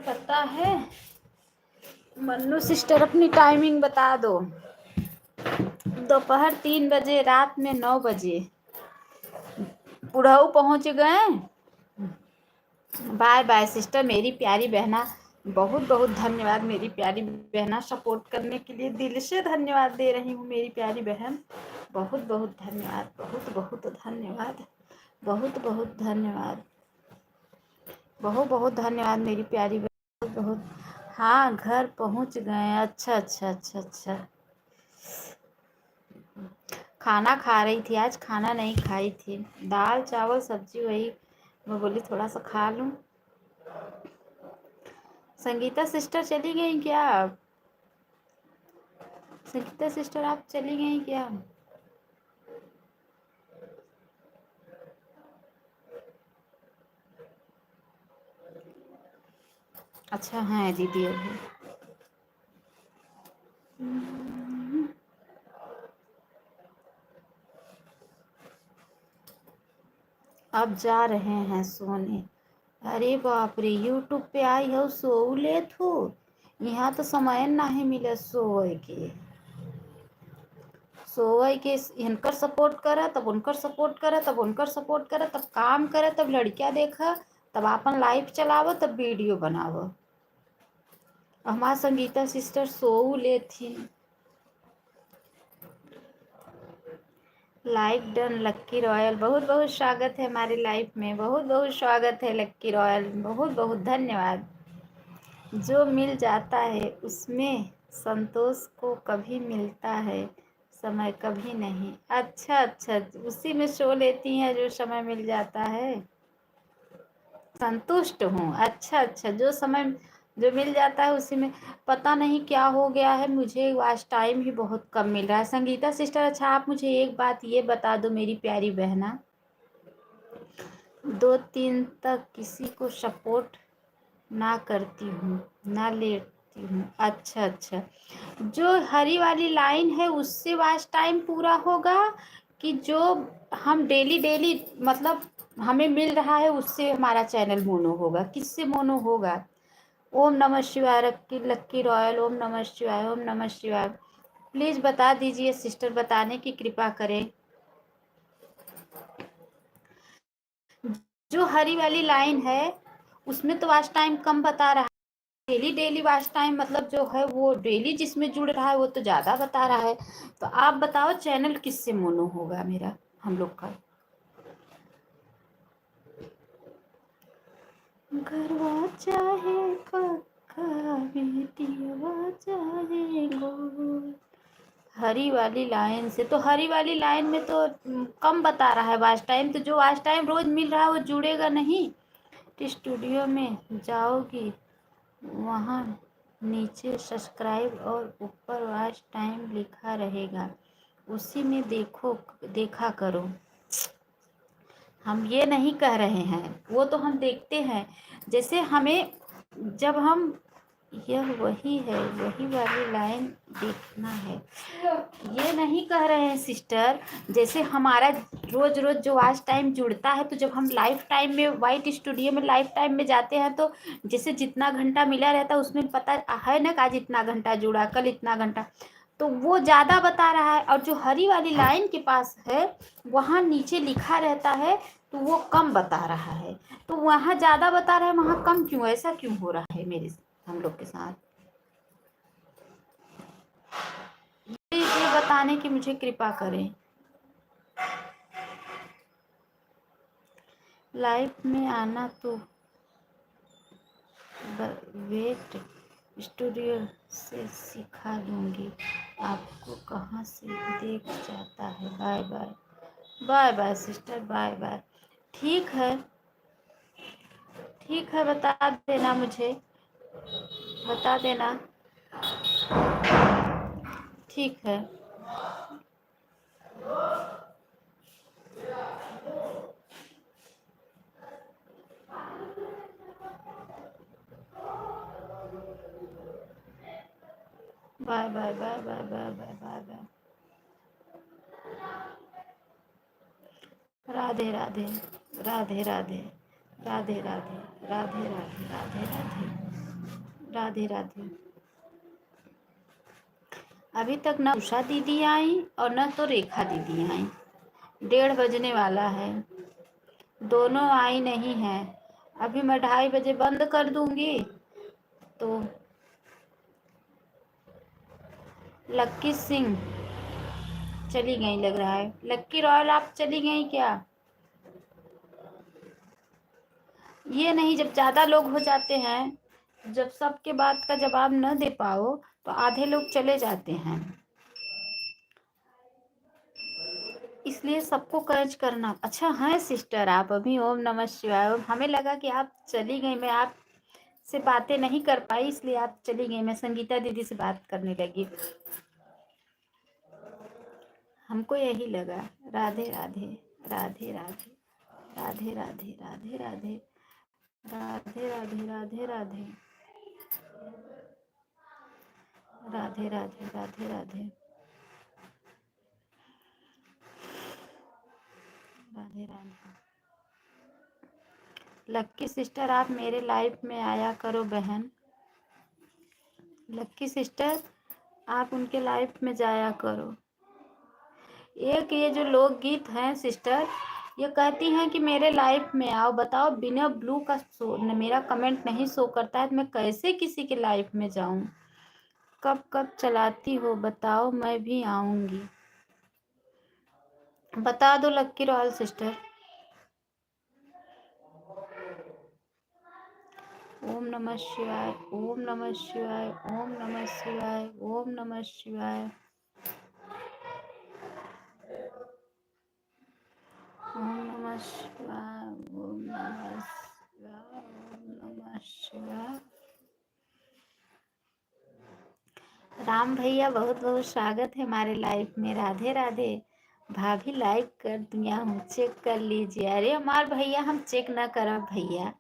S1: पता है मन्नू सिस्टर अपनी टाइमिंग बता दो दोपहर 3 बजे रात में 9 बजे बुढ़ऊ पहुंच गए बाय बाय सिस्टर मेरी प्यारी बहना बहुत बहुत धन्यवाद मेरी प्यारी बहना सपोर्ट करने के लिए दिल से धन्यवाद दे रही हूँ मेरी प्यारी बहन बहुत बहुत धन्यवाद बहुत बहुत धन्यवाद बहुत बहुत धन्यवाद बहुत बहुत धन्यवाद मेरी प्यारी बहन बहुत हाँ घर पहुँच गए अच्छा अच्छा अच्छा अच्छा खाना खा रही थी आज खाना नहीं खाई थी दाल चावल सब्जी वही मैं बोली थोड़ा सा खा लूँ संगीता सिस्टर चली गई क्या संगीता सिस्टर आप चली गई क्या अच्छा है दीदी अभी अब जा रहे हैं सोने अरे बाप रे यूट्यूब पे आई हो सो ले थो यहाँ तो समय नहीं मिले सोए के इनकर सपोर्ट करे, तब उनकर सपोर्ट करे, तब उनकर सपोर्ट करे, तब काम करे, तब लड़कियां देखा, तब अपन लाइफ चलावो, तब वीडियो बनावो। हमारा संगीता सिस्टर सो ले थी। लाइक डन लक्की रॉयल, बहुत बहुत स्वागत है हमारी लाइफ में, बहुत बहुत स्वागत है लक्की रॉयल, बहुत बहुत धन्यवाद। जो मिल जाता है उसमें संतोष को कभी मिलता है, समय कभी नहीं। अच्छा अच्छा, उसी में सो लेती हैं जो समय मिल जाता है। संतुष्ट हूँ, अच्छा अच्छा, जो समय जो मिल जाता है उसी में। पता नहीं क्या हो गया है, मुझे आज टाइम ही बहुत कम मिल रहा है। संगीता सिस्टर, अच्छा आप मुझे एक बात ये बता दो मेरी प्यारी बहना, 2-3 तक किसी को सपोर्ट ना करती हूँ, ना लेती हूँ। अच्छा अच्छा, जो हरी वाली लाइन है उससे वॉच टाइम पूरा होगा कि जो हम डेली डेली मतलब हमें मिल रहा है उससे हमारा चैनल मोनो होगा? किससे मोनो होगा? ओम नमः शिवाय लक्की लक्की रॉयल, ओम नमः शिवाय, ओम नमः शिवाय। प्लीज बता दीजिए सिस्टर, बताने की कृपा करें। जो हरी वाली लाइन है उसमें तो वॉच टाइम कम बता रहा है, डेली डेली वॉच टाइम मतलब जो है वो डेली जिसमें जुड़ रहा है वो तो ज़्यादा बता रहा है। तो आप बताओ चैनल किससे मोनो होगा मेरा, हम लोग का? घरवा चाहे पक्का, बेटिया चाहे गोल। हरी वाली लाइन से तो हरी वाली लाइन में तो कम बता रहा है वॉच टाइम, तो जो वॉच टाइम रोज मिल रहा है वो जुड़ेगा नहीं। तो स्टूडियो में जाओगी, वहाँ नीचे सब्सक्राइब और ऊपर वॉच टाइम लिखा रहेगा, उसी में देखा करो। हम ये नहीं कह रहे हैं, वो तो हम देखते हैं। जैसे हमें जब हम यह वही है, वही वाली लाइन देखना है, ये नहीं कह रहे हैं सिस्टर। जैसे हमारा रोज रोज जो वॉच टाइम जुड़ता है, तो जब हम लाइफ टाइम में वाइट स्टूडियो में लाइफ टाइम में जाते हैं तो जैसे जितना घंटा मिला रहता है उसमें पता है ना, आज इतना घंटा जुड़ा, कल इतना घंटा, तो वो ज़्यादा बता रहा है। और जो हरी वाली लाइन के पास है वहाँ नीचे लिखा रहता है तो वो कम बता रहा है। तो वहाँ ज़्यादा बता रहा है, वहाँ कम क्यों? ऐसा क्यों हो रहा है मेरे हम लोग के साथ? ये बताने की मुझे कृपा करें। लाइफ में आना तो वेट स्टूडियो से सिखा दूंगी, आपको कहाँ से देख जाता है। Bye bye, bye bye sister, bye bye. ठीक है, ठीक है, बता देना मुझे, बता देना। ठीक है, bye bye bye bye bye bye bye bye. Radhe Radhe, Radhe Radhe, Radhe Radhe, Radhe Radhe, Radhe Radhe, Radhe Radhe. अभी तक न उषा दीदी आई और न तो रेखा दीदी आई। 1:30 बजने वाला है, दोनों आई नहीं है। अभी मैं 2:30 बजे बंद कर दूंगी। तो लक्की सिंह चली गई लग रहा है। लक्की रॉयल आप चली गई क्या? ये नहीं, जब ज़्यादा लोग हो जाते हैं, जब सबके बात का जवाब न दे पाओ तो आधे लोग चले जाते हैं, इसलिए सबको कर्ज करना। अच्छा है सिस्टर, आप अभी ओम नमः शिवाय, हमें लगा कि आप चली गई, मैं आप से बातें नहीं कर पाई इसलिए आप चली गई। मैं संगीता दीदी से बात करने लगी, हमको यही लगा। राधे राधे, राधे राधे, राधे राधे, राधे राधे, राधे राधे, राधे राधे, राधे राधे, राधे राधे, राधे राधे। लक्की सिस्टर आप मेरे लाइफ में आया करो बहन। लक्की सिस्टर आप उनके लाइफ में जाया करो। एक ये जो लोकगीत हैं सिस्टर, ये कहती हैं कि मेरे लाइफ में आओ। बताओ बिना ब्लू का मेरा कमेंट नहीं शो करता है तो मैं कैसे किसी के लाइफ में जाऊं। कब कब चलाती हो बताओ, मैं भी आऊंगी। बता दो लक्की रॉयल सिस्टर। ओम नमः शिवाय, ओम नमः शिवाय, ओम नमः शिवाय, ओम नमः शिवाय, ओम नमः शिवाय, ओम नमः शिवाय, ओम नमः शिवाय। राम भैया बहुत बहुत स्वागत है हमारे लाइफ में। राधे राधे। भाभी लाइक कर दिया हूँ, चेक कर लीजिए। अरे हमार भैया हम चेक ना करब भैया,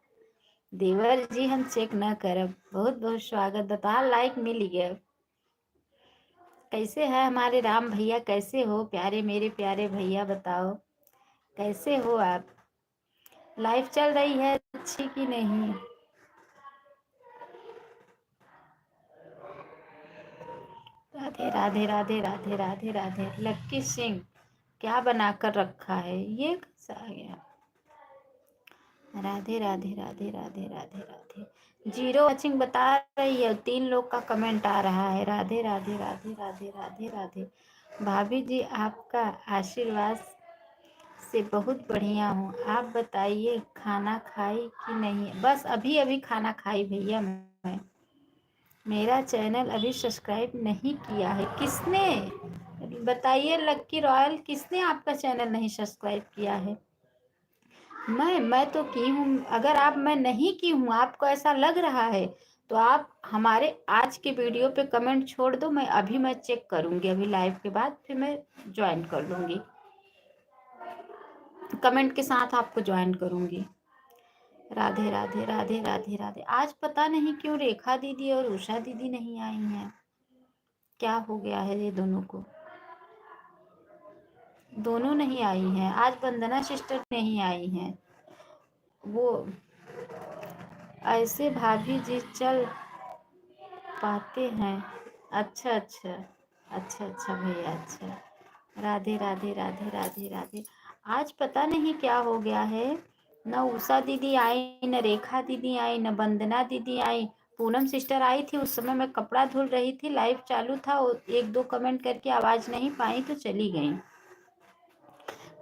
S1: देवर जी हम चेक ना करब। बहुत बहुत स्वागत, बता लाइक मिल गया। कैसे है हमारे राम भैया, कैसे हो प्यारे मेरे प्यारे भैया, बताओ कैसे हो आप। लाइफ चल रही है अच्छी कि नहीं। राधे राधे राधे राधे राधे राधे। लक्की सिंह क्या बनाकर रखा है, ये कैसा आ गया। राधे राधे राधे राधे राधे राधे। जीरो वॉचिंग बता रही है, 3 लोग का कमेंट आ रहा है। राधे राधे राधे राधे राधे राधे। भाभी जी आपका आशीर्वाद से बहुत बढ़िया हूँ। आप बताइए खाना खाई कि नहीं। बस अभी अभी खाना खाई भैया मैं। मेरा चैनल अभी सब्सक्राइब नहीं किया है। किसने बताइए लक्की रॉयल, किसने आपका चैनल नहीं सब्सक्राइब किया है। मैं तो की हूँ। अगर आप मैं नहीं की हूँ, आपको ऐसा लग रहा है तो आप हमारे आज के वीडियो पे कमेंट छोड़ दो। मैं चेक करूँगी, अभी लाइव के बाद फिर मैं ज्वाइन कर लूँगी। कमेंट के साथ आपको ज्वाइन करूँगी। राधे राधे राधे राधे राधे। आज पता नहीं क्यों रेखा दीदी और उषा दीदी नहीं आई हैं, क्या हो गया है ये दोनों को। दोनों नहीं आई हैं आज, वंदना सिस्टर नहीं आई हैं। वो ऐसे भाभी जी चल पाते हैं। अच्छा अच्छा अच्छा अच्छा भैया अच्छा। राधे राधे राधे राधे राधे। आज पता नहीं क्या हो गया है, न उषा दीदी आई, न रेखा दीदी आई, न वंदना दीदी आई। पूनम सिस्टर आई थी, उस समय मैं कपड़ा धुल रही थी, लाइव चालू था, एक दो कमेंट करके आवाज़ नहीं पाई तो चली गई।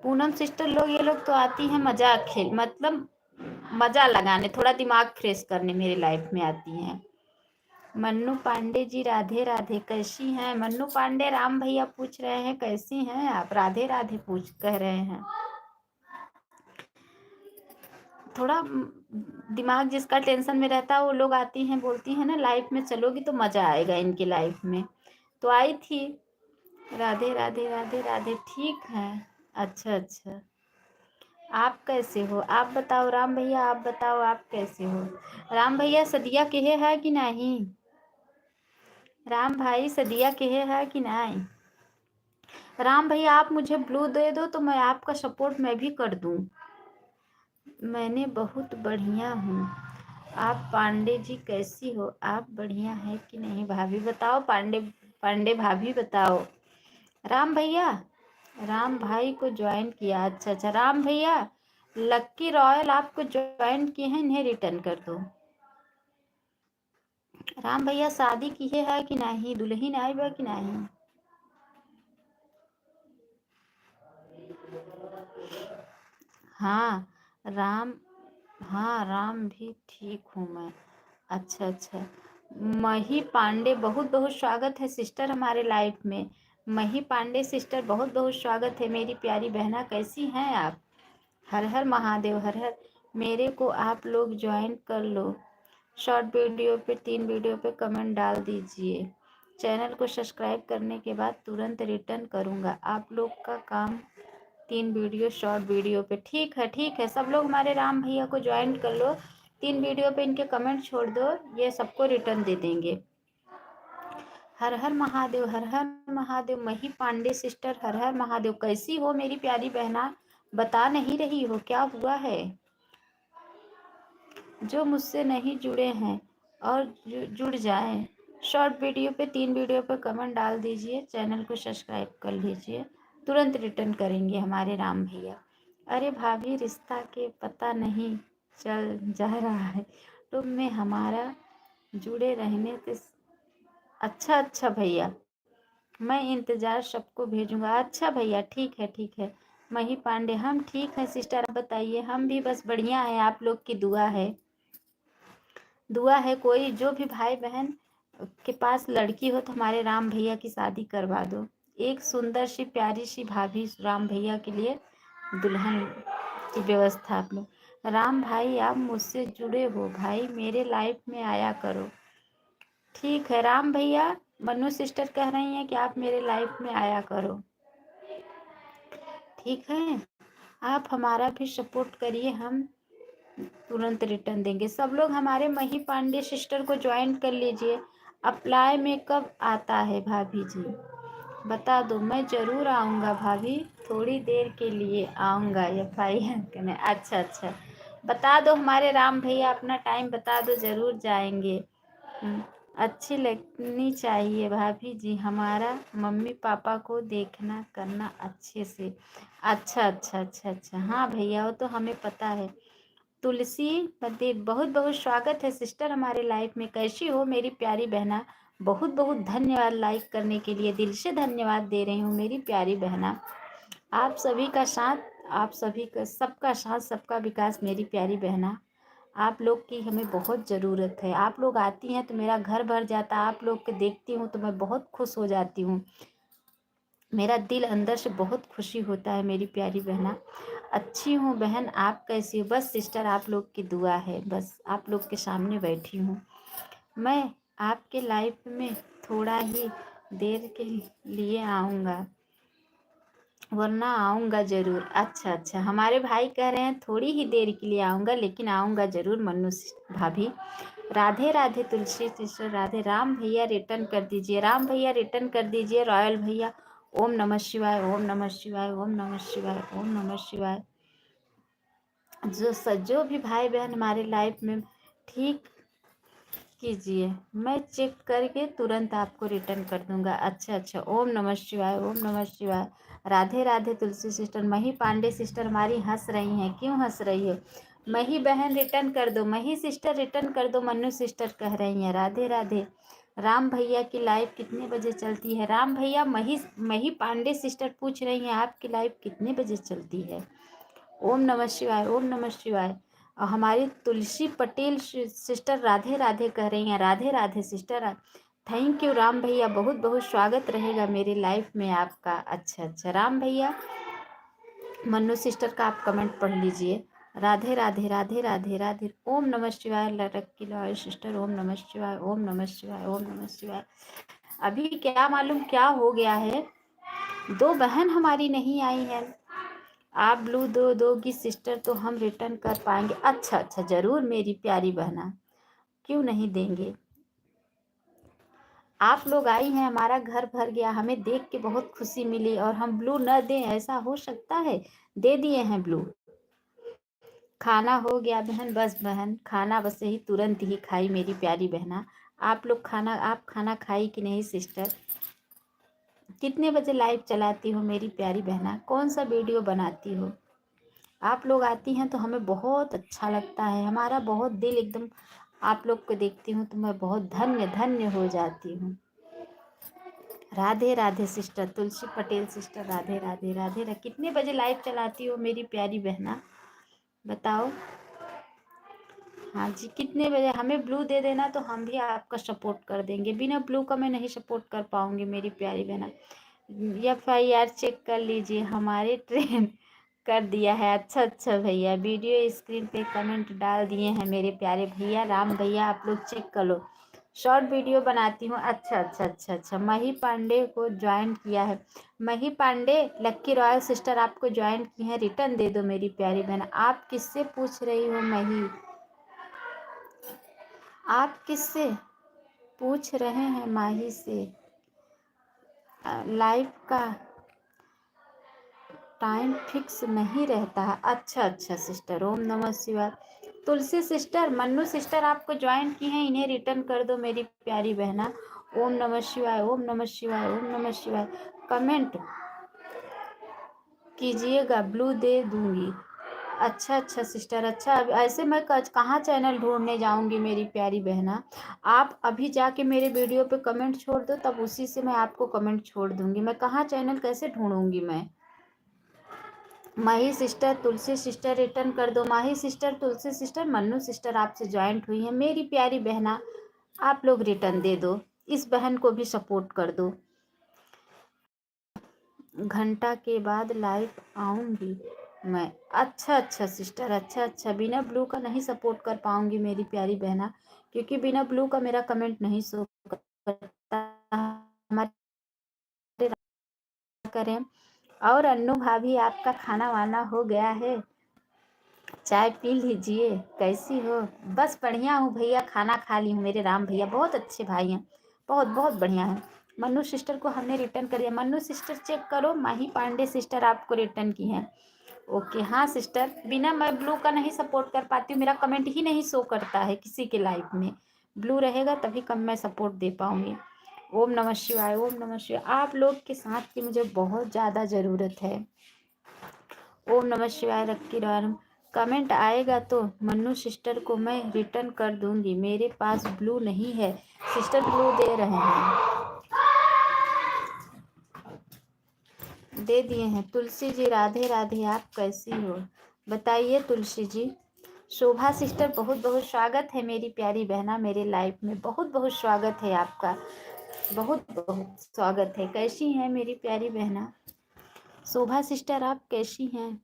S1: पूनम सिस्टर लोग ये लोग तो आती हैं मजाक खेल, मतलब मज़ा लगाने, थोड़ा दिमाग फ्रेश करने मेरे लाइफ में आती हैं। मन्नू पांडे जी राधे राधे, कैसी हैं मन्नू पांडे। राम भैया पूछ रहे हैं कैसी हैं आप, राधे राधे पूछ कह रहे हैं। थोड़ा दिमाग जिसका टेंशन में रहता है वो लोग आती हैं, बोलती हैं ना लाइफ में चलोगी तो मज़ा आएगा इनकी लाइफ में, तो आई थी। राधे राधे राधे राधे। ठीक है, अच्छा अच्छा। आप कैसे हो आप बताओ राम भैया, आप बताओ आप कैसे हो। राम भैया सदिया केहे है कि नहीं। राम भाई सदिया केहे है कि नहीं। राम भैया आप मुझे ब्लू दे दो तो मैं आपका सपोर्ट मैं भी कर दूं। मैंने बहुत बढ़िया हूँ। आप पांडे जी कैसी हो, आप बढ़िया है कि नहीं। भाभी बताओ, पांडे पांडे भाभी बताओ। राम भैया, राम भाई को ज्वाइन किया, अच्छा अच्छा। राम भैया लक्की रॉयल आपको ज्वाइन किए हैं, इन्हें रिटर्न कर दो। राम भैया शादी की है कि नहीं, दुल्हन आई बा कि नहीं। हाँ राम, हाँ राम भी ठीक हूँ मैं। अच्छा अच्छा। मही पांडे बहुत बहुत स्वागत है सिस्टर हमारे लाइफ में। मही पांडे सिस्टर बहुत बहुत स्वागत है मेरी प्यारी बहना, कैसी हैं आप। हर हर महादेव, हर हर। मेरे को आप लोग ज्वाइन कर लो। शॉर्ट वीडियो पे 3 वीडियो पे कमेंट डाल दीजिए। चैनल को सब्सक्राइब करने के बाद तुरंत रिटर्न करूँगा। आप लोग का काम 3 वीडियो शॉर्ट वीडियो पे। ठीक है ठीक है, सब लोग हमारे राम भैया को ज्वाइन कर लो। 3 वीडियो पे इनके कमेंट छोड़ दो, ये सबको रिटर्न दे देंगे। हर हर महादेव, हर हर महादेव। मही पांडे सिस्टर हर हर महादेव, कैसी हो मेरी प्यारी बहना, बता नहीं रही हो क्या हुआ है। जो मुझसे नहीं जुड़े हैं और जुड़ जाएं, शॉर्ट वीडियो पे 3 वीडियो पे कमेंट डाल दीजिए, चैनल को सब्सक्राइब कर लीजिए। तुरंत रिटर्न करेंगे हमारे राम भैया। अरे भाभी रिश्ता के पता नहीं चल जा रहा है, तुम में हमारा जुड़े रहने से अच्छा अच्छा भैया, मैं इंतज़ार सबको भेजूंगा। अच्छा भैया ठीक है ठीक है। मही पांडे हम ठीक हैं सिस्टर, आप बताइए। हम भी बस बढ़िया है, आप लोग की दुआ है। दुआ है कोई जो भी भाई बहन के पास लड़की हो तो हमारे राम भैया की शादी करवा दो। एक सुंदर सी प्यारी सी भाभी राम भैया के लिए दुल्हन की व्यवस्था आप लोग। राम भाई आप मुझसे जुड़े हो भाई, मेरे लाइफ में आया करो। ठीक है राम भैया, मनु सिस्टर कह रही हैं कि आप मेरे लाइफ में आया करो। ठीक है, आप हमारा भी सपोर्ट करिए, हम तुरंत रिटर्न देंगे। सब लोग हमारे मही पांडे सिस्टर को ज्वाइन कर लीजिए। अप्लाई में कब आता है भाभी जी, बता दो, मैं ज़रूर आऊँगा भाभी, थोड़ी देर के लिए आऊँगा। FIR करने, अच्छा अच्छा, बता दो हमारे राम भैया, अपना टाइम बता दो, ज़रूर जाएंगे। अच्छी लगनी चाहिए भाभी जी, हमारा मम्मी पापा को देखना करना अच्छे से। अच्छा अच्छा अच्छा अच्छा, हाँ भैया वो तो हमें पता है। तुलसी पति बहुत बहुत स्वागत है सिस्टर हमारे लाइफ में। कैसी हो मेरी प्यारी बहना, बहुत बहुत धन्यवाद लाइक करने के लिए, दिल से धन्यवाद दे रही हूँ मेरी प्यारी बहना। आप सभी का साथ, आप सभी का, सबका साथ सबका विकास मेरी प्यारी बहना। आप लोग की हमें बहुत ज़रूरत है। आप लोग आती हैं तो मेरा घर भर जाता है, आप लोग को देखती हूँ तो मैं बहुत खुश हो जाती हूँ, मेरा दिल अंदर से बहुत खुशी होता है मेरी प्यारी बहना। अच्छी हूँ बहन, आप कैसी हो? बस सिस्टर आप लोग की दुआ है, बस आप लोग के सामने बैठी हूँ। मैं आपके लाइफ में थोड़ा ही देर के लिए आऊँगा, वरना आऊँगा ज़रूर। अच्छा अच्छा, हमारे भाई कह रहे हैं थोड़ी ही देर के लिए आऊँगा, लेकिन आऊँगा ज़रूर। मनु भाभी राधे राधे, तुलसी सिस्टर राधे। राम भैया रिटर्न कर दीजिए, राम भैया रिटर्न कर दीजिए। रॉयल भैया ओम नमः शिवाय, ओम नमः शिवाय, ओम नमः शिवाय, ओम नमः शिवाय। जो भी भाई बहन हमारे लाइफ में, ठीक कीजिए, मैं चेक करके तुरंत आपको रिटर्न कर दूंगा। अच्छा अच्छा, ओम नमः शिवाय, ओम नमः शिवाय। राधे राधे तुलसी सिस्टर। मही पांडे सिस्टर हमारी हंस रही हैं, क्यों हंस रही हो? मही बहन रिटर्न कर दो, मही सिस्टर रिटर्न कर दो, मन्नू सिस्टर कह रही हैं राधे राधे। राम भैया की लाइव कितने बजे चलती है? राम भैया मही मही पांडे सिस्टर पूछ रही हैं आपकी लाइव कितने बजे चलती है? ओम नमः शिवाय, ओम नमः शिवाय। और हमारी तुलसी पटेल सिस्टर राधे राधे कह रही हैं, Radhe Radhe sister. Thank you Ram भैया, बहुत बहुत स्वागत रहेगा मेरी लाइफ में आपका। अच्छा अच्छा राम भैया, मन्नू सिस्टर का आप कमेंट पढ़ लीजिए। राधे राधे राधे राधे राधे। ओम नमः शिवाय लड़की लॉयल सिस्टर, ओम नमः शिवाय, ओम नमः शिवाय, ओम नमः शिवाय। अभी क्या मालूम क्या हो गया है, 2 बहन हमारी नहीं आई है। आप ब्लू दोगी सिस्टर तो हम रिटर्न कर पाएंगे। अच्छा अच्छा, ज़रूर मेरी प्यारी बहना, क्यों नहीं देंगे। आप लोग आई हैं, हमारा घर भर गया, हमें देख के बहुत खुशी मिली, और हम ब्लू न दें ऐसा हो सकता है? दे दिए हैं ब्लू। खाना हो गया बहन, बस बहन खाना बस यही तुरंत ही खाई मेरी प्यारी बहना। आप लोग खाना, आप खाना खाई कि नहीं सिस्टर? कितने बजे लाइव चलाती हो मेरी प्यारी बहना? कौन सा वीडियो बनाती हो? आप लोग आती हैं तो हमें बहुत अच्छा लगता है, हमारा बहुत दिल एकदम, आप लोग को देखती हूँ तो मैं बहुत धन्य धन्य हो जाती हूँ। राधे राधे सिस्टर तुलसी पटेल सिस्टर, राधे राधे राधे राधे। कितने बजे लाइव चलाती हो मेरी प्यारी बहना, बताओ। हाँ जी, कितने बजे? हमें ब्लू दे देना तो हम भी आपका सपोर्ट कर देंगे, बिना ब्लू का मैं नहीं सपोर्ट कर पाऊँगी मेरी प्यारी बहना। FIR चेक कर लीजिए, हमारे ट्रेन कर दिया है। अच्छा अच्छा भैया, वीडियो स्क्रीन पे कमेंट डाल दिए हैं मेरे प्यारे भैया राम भैया, आप लोग चेक कर लो। शॉर्ट वीडियो बनाती हूँ। अच्छा अच्छा अच्छा अच्छा, मही पांडे को ज्वाइन किया है। मही पांडे लक्की रॉयल सिस्टर आपको ज्वाइन की है, रिटर्न दे दो मेरी प्यारी बहन। आप किससे पूछ रही हो मही? आप किससे पूछ रहे हैं? माही से। लाइव का टाइम फिक्स नहीं रहता है। अच्छा अच्छा सिस्टर, ओम नमः शिवाय। तुलसी सिस्टर, मन्नू सिस्टर आपको ज्वाइन की हैं, इन्हें रिटर्न कर दो मेरी प्यारी बहना। ओम नमः शिवाय, ओम नमः शिवाय, ओम नमः शिवाय। कमेंट कीजिएगा, ब्लू दे दूंगी। अच्छा अच्छा सिस्टर, अच्छा अब ऐसे मैं कहाँ चैनल ढूंढने जाऊंगी मेरी प्यारी बहना। आप अभी जाके मेरे वीडियो पे कमेंट छोड़ दो, तब उसी से मैं आपको कमेंट छोड़ दूंगी। मैं कहाँ चैनल कैसे ढूंढूंगी मैं। माही सिस्टर, तुलसी सिस्टर रिटर्न कर दो। माही सिस्टर, तुलसी सिस्टर, मन्नू सिस्टर आपसे ज्वाइंट हुई है मेरी प्यारी बहना, आप लोग रिटर्न दे दो, इस बहन को भी सपोर्ट कर दो। घंटा के बाद लाइव आऊंगी मैं। अच्छा अच्छा सिस्टर, अच्छा अच्छा। बिना ब्लू का नहीं सपोर्ट कर पाऊंगी मेरी प्यारी बहना, क्योंकि बिना ब्लू का मेरा कमेंट नहीं शो करता। हमारे करें। और अन्नू भाभी, आपका खाना वाना हो गया है? चाय पी लीजिए। कैसी हो? बस बढ़िया हूँ भैया, खाना खा ली हूँ। मेरे राम भैया बहुत अच्छे भाई हैं, बहुत बहुत बढ़िया है। मन्नू सिस्टर को हमने रिटर्न कर दिया। मन्नू सिस्टर चेक करो, माही पांडे सिस्टर आपको रिटर्न की हैं। ओके हाँ सिस्टर, बिना मैं ब्लू का नहीं सपोर्ट कर पाती हूँ, मेरा कमेंट ही नहीं शो करता है किसी के लाइफ में। ब्लू रहेगा तभी कम मैं सपोर्ट दे पाऊँगी। ओम नमः शिवाय, ओम नमः शिवाय। आप लोग के साथ की मुझे बहुत ज़्यादा ज़रूरत है। ओम नमः शिवाय। रखी रहा कमेंट आएगा तो मन्नू सिस्टर को मैं रिटर्न कर दूंगी। मेरे पास ब्लू नहीं है सिस्टर, ब्लू दे रहे हैं, दे दिए हैं। तुलसी जी राधे राधे, आप कैसी हो बताइए तुलसी जी। शोभा सिस्टर, बहुत बहुत स्वागत है मेरी प्यारी बहना मेरे लाइफ में, बहुत बहुत स्वागत है आपका, बहुत बहुत स्वागत है। कैसी हैं मेरी प्यारी बहना? शोभा सिस्टर आप कैसी हैं?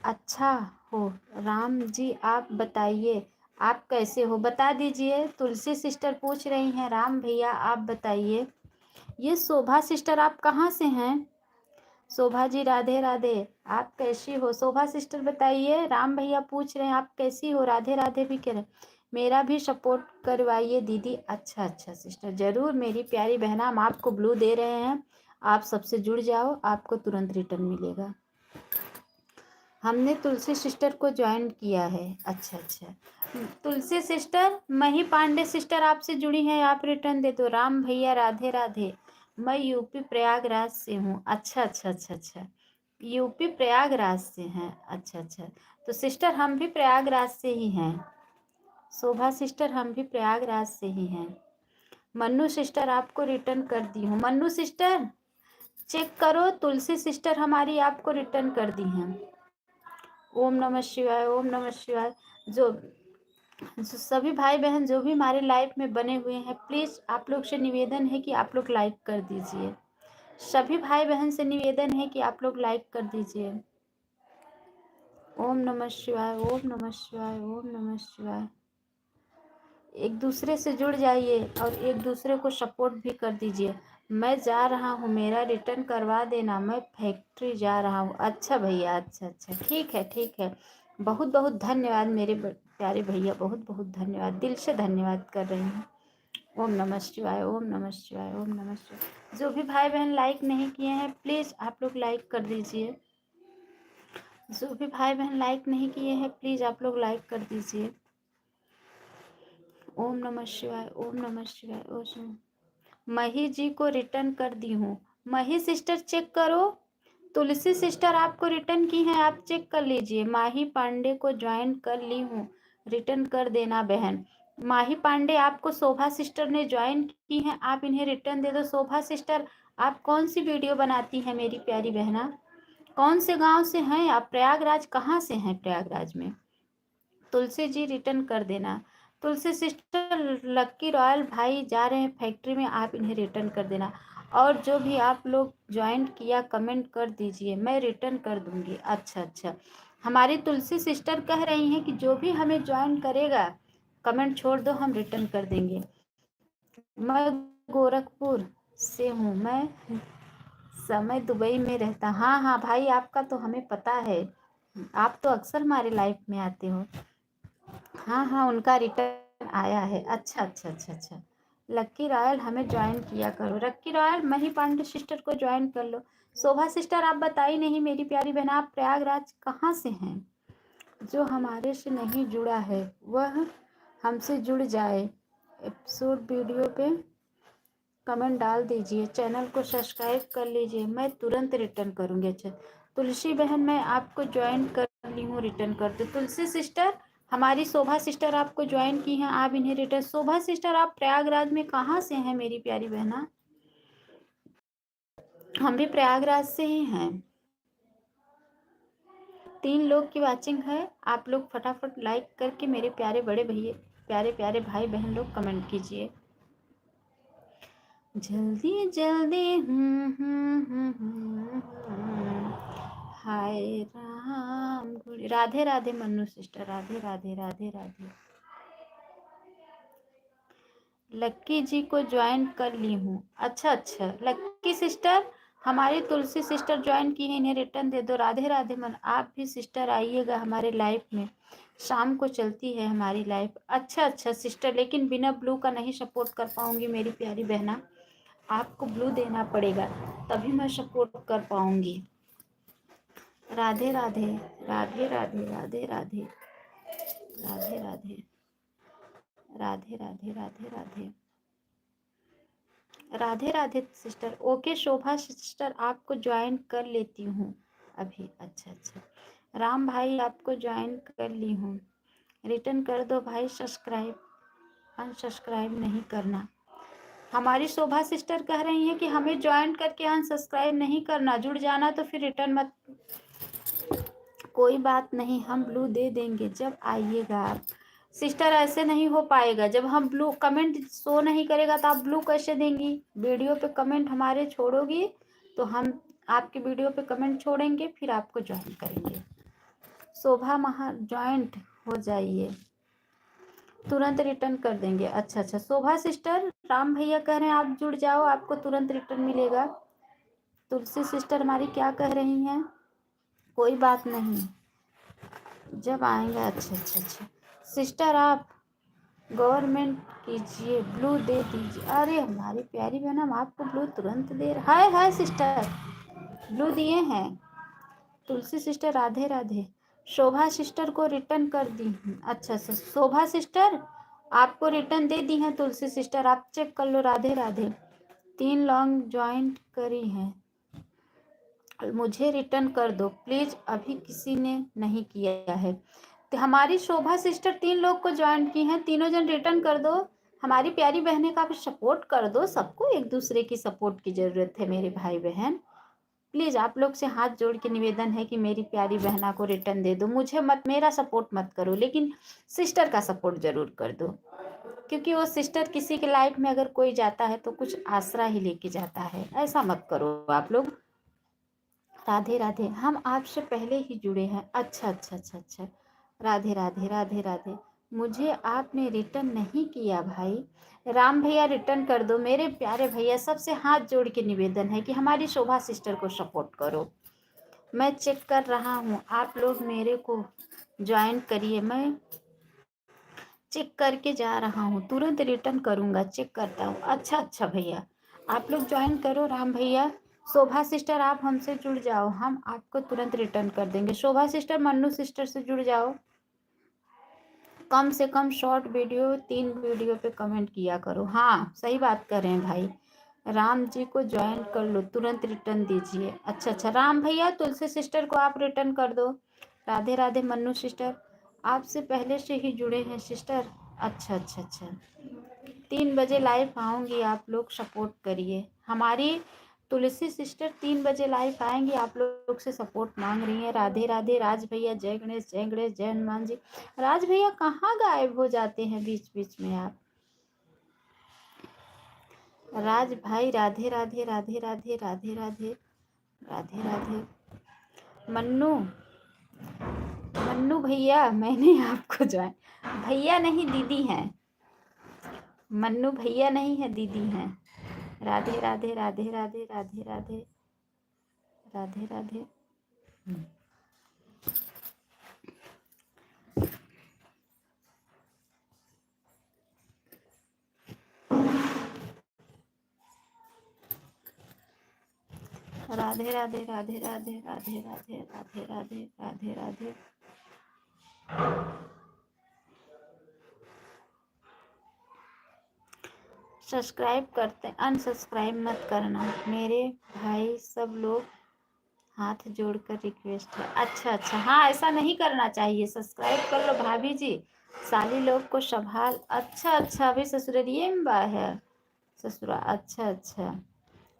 S1: अच्छा हो राम जी, आप बताइए आप कैसे हो, बता दीजिए। तुलसी सिस्टर पूछ रही हैं राम भैया आप बताइए। ये शोभा सिस्टर आप कहाँ से हैं? शोभा जी राधे राधे, आप कैसी हो? शोभा सिस्टर बताइए। राम भैया पूछ रहे हैं आप कैसी हो, राधे राधे भी कह रहे हैं। मेरा भी सपोर्ट करवाइए दीदी। अच्छा अच्छा सिस्टर, ज़रूर मेरी प्यारी बहना, हम आपको ब्लू दे रहे हैं, आप सबसे जुड़ जाओ, आपको तुरंत रिटर्न मिलेगा। हमने तुलसी सिस्टर को ज्वाइन किया है। अच्छा अच्छा तुलसी सिस्टर, मही पांडे सिस्टर आपसे जुड़ी हैं, आप रिटर्न दे दो। राम भैया राधे राधे, मैं यूपी प्रयागराज से हूँ। अच्छा अच्छा अच्छा अच्छा, यूपी प्रयागराज से हैं। अच्छा अच्छा, तो सिस्टर हम भी प्रयागराज से ही हैं। शोभा सिस्टर, हम भी प्रयागराज से ही हैं। मन्नू सिस्टर आपको रिटर्न कर दी हूँ। मन्नू सिस्टर चेक करो, तुलसी सिस्टर हमारी आपको रिटर्न कर दी हैं। ओम नमः शिवाय, ओम नमः शिवाय। जो सभी भाई बहन जो भी हमारे लाइफ में बने हुए हैं, प्लीज़ आप लोग से निवेदन है कि आप लोग लाइक कर दीजिए। सभी भाई बहन से निवेदन है कि आप लोग लाइक कर दीजिए। ओम नमः शिवाय, ओम नमः शिवाय, ओम नमः शिवाय। एक दूसरे से जुड़ जाइए और एक दूसरे को सपोर्ट भी कर दीजिए। मैं जा रहा हूँ, मेरा रिटर्न करवा देना, मैं फैक्ट्री जा रहा हूँ। अच्छा भैया, अच्छा अच्छा, ठीक है ठीक है। बहुत बहुत धन्यवाद मेरे प्यारे भैया, बहुत बहुत धन्यवाद, दिल से धन्यवाद कर रही हूँ। ओम नमः शिवाय, ओम नमः शिवाय, ओम नमः शिवाय। जो भी भाई बहन लाइक नहीं किए हैं, प्लीज़ आप लोग लाइक कर दीजिए। जो भी भाई बहन लाइक नहीं किए हैं, प्लीज़ आप लोग लाइक कर दीजिए। ओम नमः शिवाय, ओम नमः शिवाय, ओम। मही जी को रिटर्न कर दी हूँ। मही सिस्टर चेक करो, तुलसी सिस्टर आपको रिटर्न की हैं, आप चेक कर लीजिए। माही पांडे को ज्वाइन कर ली हूँ, रिटर्न कर देना बहन। माही पांडे आपको शोभा सिस्टर ने ज्वाइन की हैं, आप इन्हें रिटर्न दे दो। शोभा सिस्टर आप कौन सी वीडियो बनाती हैं मेरी प्यारी बहना? कौन से गांव से हैं आप? प्रयागराज कहाँ से हैं प्रयागराज में? तुलसी जी रिटर्न कर देना। तुलसी सिस्टर, लक्की रॉयल भाई जा रहे हैं फैक्ट्री में, आप इन्हें रिटर्न कर देना। और जो भी आप लोग ज्वाइन किया कमेंट कर दीजिए, मैं रिटर्न कर दूंगी। अच्छा अच्छा, हमारी तुलसी सिस्टर कह रही हैं कि जो भी हमें ज्वाइन करेगा कमेंट छोड़ दो, हम रिटर्न कर देंगे। मैं गोरखपुर से हूँ, मैं समय दुबई में रहता। हाँ हाँ भाई, आपका तो हमें पता है, आप तो अक्सर हमारे लाइफ में आते हो। हाँ हाँ, उनका रिटर्न आया है। अच्छा अच्छा अच्छा अच्छा, लक्की रॉयल हमें ज्वाइन किया करो। लक्की रॉयल, मही पांडे सिस्टर को ज्वाइन कर लो। शोभा सिस्टर आप बताई नहीं मेरी प्यारी बहन, आप प्रयागराज कहाँ से हैं? जो हमारे से नहीं जुड़ा है वह हमसे जुड़ जाए। एपिसोड वीडियो पे कमेंट डाल दीजिए, चैनल को सब्सक्राइब कर लीजिए, मैं तुरंत रिटर्न करूँगी। अच्छा तुलसी बहन मैं आपको ज्वाइन कर ली हूँ, रिटर्न कर दो। तुलसी सिस्टर, हमारी शोभा सिस्टर आपको ज्वाइन की हैं, आप इन्हें रिटर्न। शोभा सिस्टर आप प्रयागराज में कहाँ से हैं मेरी प्यारी बहना? हम भी प्रयागराज से ही हैं। 3 लोग की वाचिंग है, आप लोग फटाफट लाइक करके मेरे प्यारे बड़े भैया, प्यारे प्यारे भाई बहन लोग कमेंट कीजिए जल्दी जल्दी। हाय राम गुड़ी। राधे राधे मन्नू सिस्टर, राधे राधे राधे राधे। लक्की जी को ज्वाइन कर ली हूँ। अच्छा अच्छा लक्की सिस्टर, हमारी तुलसी सिस्टर ज्वाइन की है, इन्हें रिटर्न दे दो। राधे राधे मन, आप भी सिस्टर आइएगा हमारे लाइफ में, शाम को चलती है हमारी लाइफ। अच्छा अच्छा सिस्टर, लेकिन बिना ब्लू का नहीं सपोर्ट कर पाऊंगी मेरी प्यारी बहना, आपको ब्लू देना पड़ेगा तभी मैं सपोर्ट कर पाऊंगी। राधे राधे राधे राधे राधे राधे राधे राधे राधे राधे राधे राधे राधे राधे सिस्टर। ओके शोभा सिस्टर, आपको ज्वाइन कर लेती हूँ अभी। अच्छा अच्छा राम भाई आपको ज्वाइन कर ली हूँ, रिटर्न कर दो भाई। सब्सक्राइब अनसब्सक्राइब नहीं करना। हमारी शोभा सिस्टर कह रही हैं कि हमें ज्वाइन करके अनसब्सक्राइब नहीं करना, जुड़ जाना तो फिर रिटर्न मत। कोई बात नहीं, हम ब्लू दे देंगे जब आइएगा आप। सिस्टर ऐसे नहीं हो पाएगा, जब हम ब्लू कमेंट शो नहीं करेगा तो आप ब्लू कैसे देंगी? वीडियो पे कमेंट हमारे छोड़ोगी तो हम आपके वीडियो पे कमेंट छोड़ेंगे, फिर आपको ज्वाइन करेंगे। शोभा महा ज्वाइंट हो जाइए, तुरंत रिटर्न कर देंगे। अच्छा अच्छा शोभा सिस्टर, राम भैया कह रहे हैं आप जुड़ जाओ, आपको तुरंत रिटर्न मिलेगा। तुलसी सिस्टर हमारी क्या कह रही हैं? कोई बात नहीं, जब आएंगे। अच्छा अच्छा अच्छा सिस्टर आप गवर्नमेंट कीजिए, ब्लू दे दीजिए। अरे हमारी प्यारी बहन, हम आपको ब्लू तुरंत दे रहे। हाय सिस्टर, ब्लू दिए हैं। तुलसी सिस्टर राधे राधे। शोभा सिस्टर को रिटर्न कर दी हूँ। अच्छा अच्छा शोभा सिस्टर आपको रिटर्न दे दी हैं। तुलसी सिस्टर आप चेक कर लो। राधे राधे। 3 लॉन्ग ज्वाइन करी हैं, मुझे रिटर्न कर दो प्लीज़, अभी किसी ने नहीं किया है। तो हमारी शोभा सिस्टर 3 लोग को ज्वाइन की हैं, तीनों जन रिटर्न कर दो। हमारी प्यारी बहनें का भी सपोर्ट कर दो, सबको एक दूसरे की सपोर्ट की ज़रूरत है मेरे भाई बहन। प्लीज़ आप लोग से हाथ जोड़ के निवेदन है कि मेरी प्यारी बहना को रिटर्न दे दो। मुझे मत, मेरा सपोर्ट मत करो, लेकिन सिस्टर का सपोर्ट ज़रूर कर दो, क्योंकि वो सिस्टर किसी के लाइफ में अगर कोई जाता है तो कुछ आसरा ही लेके जाता है। ऐसा मत करो आप लोग। राधे राधे, हम आपसे पहले ही जुड़े हैं। अच्छा अच्छा अच्छा अच्छा राधे राधे राधे राधे। मुझे आपने रिटर्न नहीं किया भाई। राम भैया रिटर्न कर दो मेरे प्यारे भैया, सबसे हाथ जोड़ के निवेदन है कि हमारी शोभा सिस्टर को सपोर्ट करो। मैं चेक कर रहा हूँ, आप लोग मेरे को ज्वाइन करिए, मैं चेक करके जा रहा हूँ, तुरंत रिटर्न करूँगा, चेक करता हूँ। अच्छा अच्छा भैया आप लोग ज्वाइन करो। राम भैया, शोभा सिस्टर आप हमसे जुड़ जाओ, हम आपको तुरंत रिटर्न कर देंगे। शोभा सिस्टर मन्नू सिस्टर से जुड़ जाओ। कम से कम शॉर्ट वीडियो 3 वीडियो पे कमेंट किया करो। हाँ सही बात कर रहे हैं भाई। राम जी को ज्वाइन कर लो, तुरंत रिटर्न दीजिए। अच्छा अच्छा राम भैया, तुलसी सिस्टर को आप रिटर्न कर दो। राधे राधे मन्नू सिस्टर, आपसे पहले से ही जुड़े हैं सिस्टर। अच्छा अच्छा अच्छा 3 बजे लाइव आऊँगी, आप लोग सपोर्ट करिए। हमारी तुलसी सिस्टर 3 बजे लाइव आएंगी, आप लोग से सपोर्ट मांग रही हैं। राधे राधे। राज भैया जय गणेश जय गणेश, जय हनुमान जी। राज भैया कहाँ गायब हो जाते हैं बीच बीच में आप? राज भाई राधे राधे राधे राधे राधे राधे राधे राधे। मन्नू मन्नू भैया, मैंने आपको ज्वाइन, भैया नहीं दीदी हैं, मन्नू भैया नहीं है दीदी हैं। राधे राधे राधे राधे राधे राधे राधे राधे। राधे राधे राधे राधे राधे राधे राधे राधे राधे राधे। सब्सक्राइब करते, अनसब्सक्राइब मत करना मेरे भाई, सब लोग हाथ जोड़कर रिक्वेस्ट है। अच्छा अच्छा, हाँ ऐसा नहीं करना चाहिए, सब्सक्राइब कर लो भाभी जी, साली लोग को संभाल। अच्छा अच्छा, अभी ससुररिये में बा है ससुरा। अच्छा अच्छा,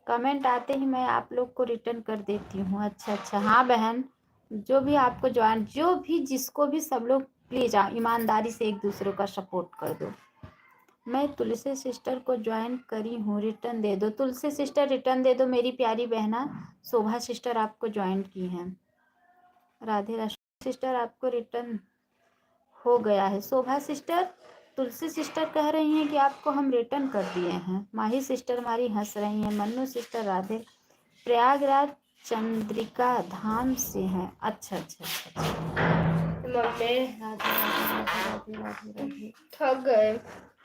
S1: कमेंट आते ही मैं आप लोग को रिटर्न कर देती हूँ। अच्छा अच्छा, हाँ बहन, जो भी आपको ज्वाइन, जो भी जिसको भी, सब लोग प्लीज़ ईमानदारी से एक दूसरे का सपोर्ट कर दो। मैं तुलसी सिस्टर को ज्वाइन करी हूँ, रिटर्न दे दो। तुलसी सिस्टर रिटर्न दे दो मेरी प्यारी बहना। शोभा सिस्टर आपको ज्वाइन की हैं। राधे राधे सिस्टर, आपको रिटर्न हो गया है। शोभा सिस्टर, तुलसी सिस्टर कह रही हैं कि आपको हम रिटर्न कर दिए हैं। माही सिस्टर हमारी हंस रही हैं। मन्नू सिस्टर राधे, प्रयागराज चंद्रिका धाम से हैं। अच्छा अच्छा अच्छा अच्छा,
S2: मम्मी
S1: राधे राधे राधे राधे राधे
S2: थक गए।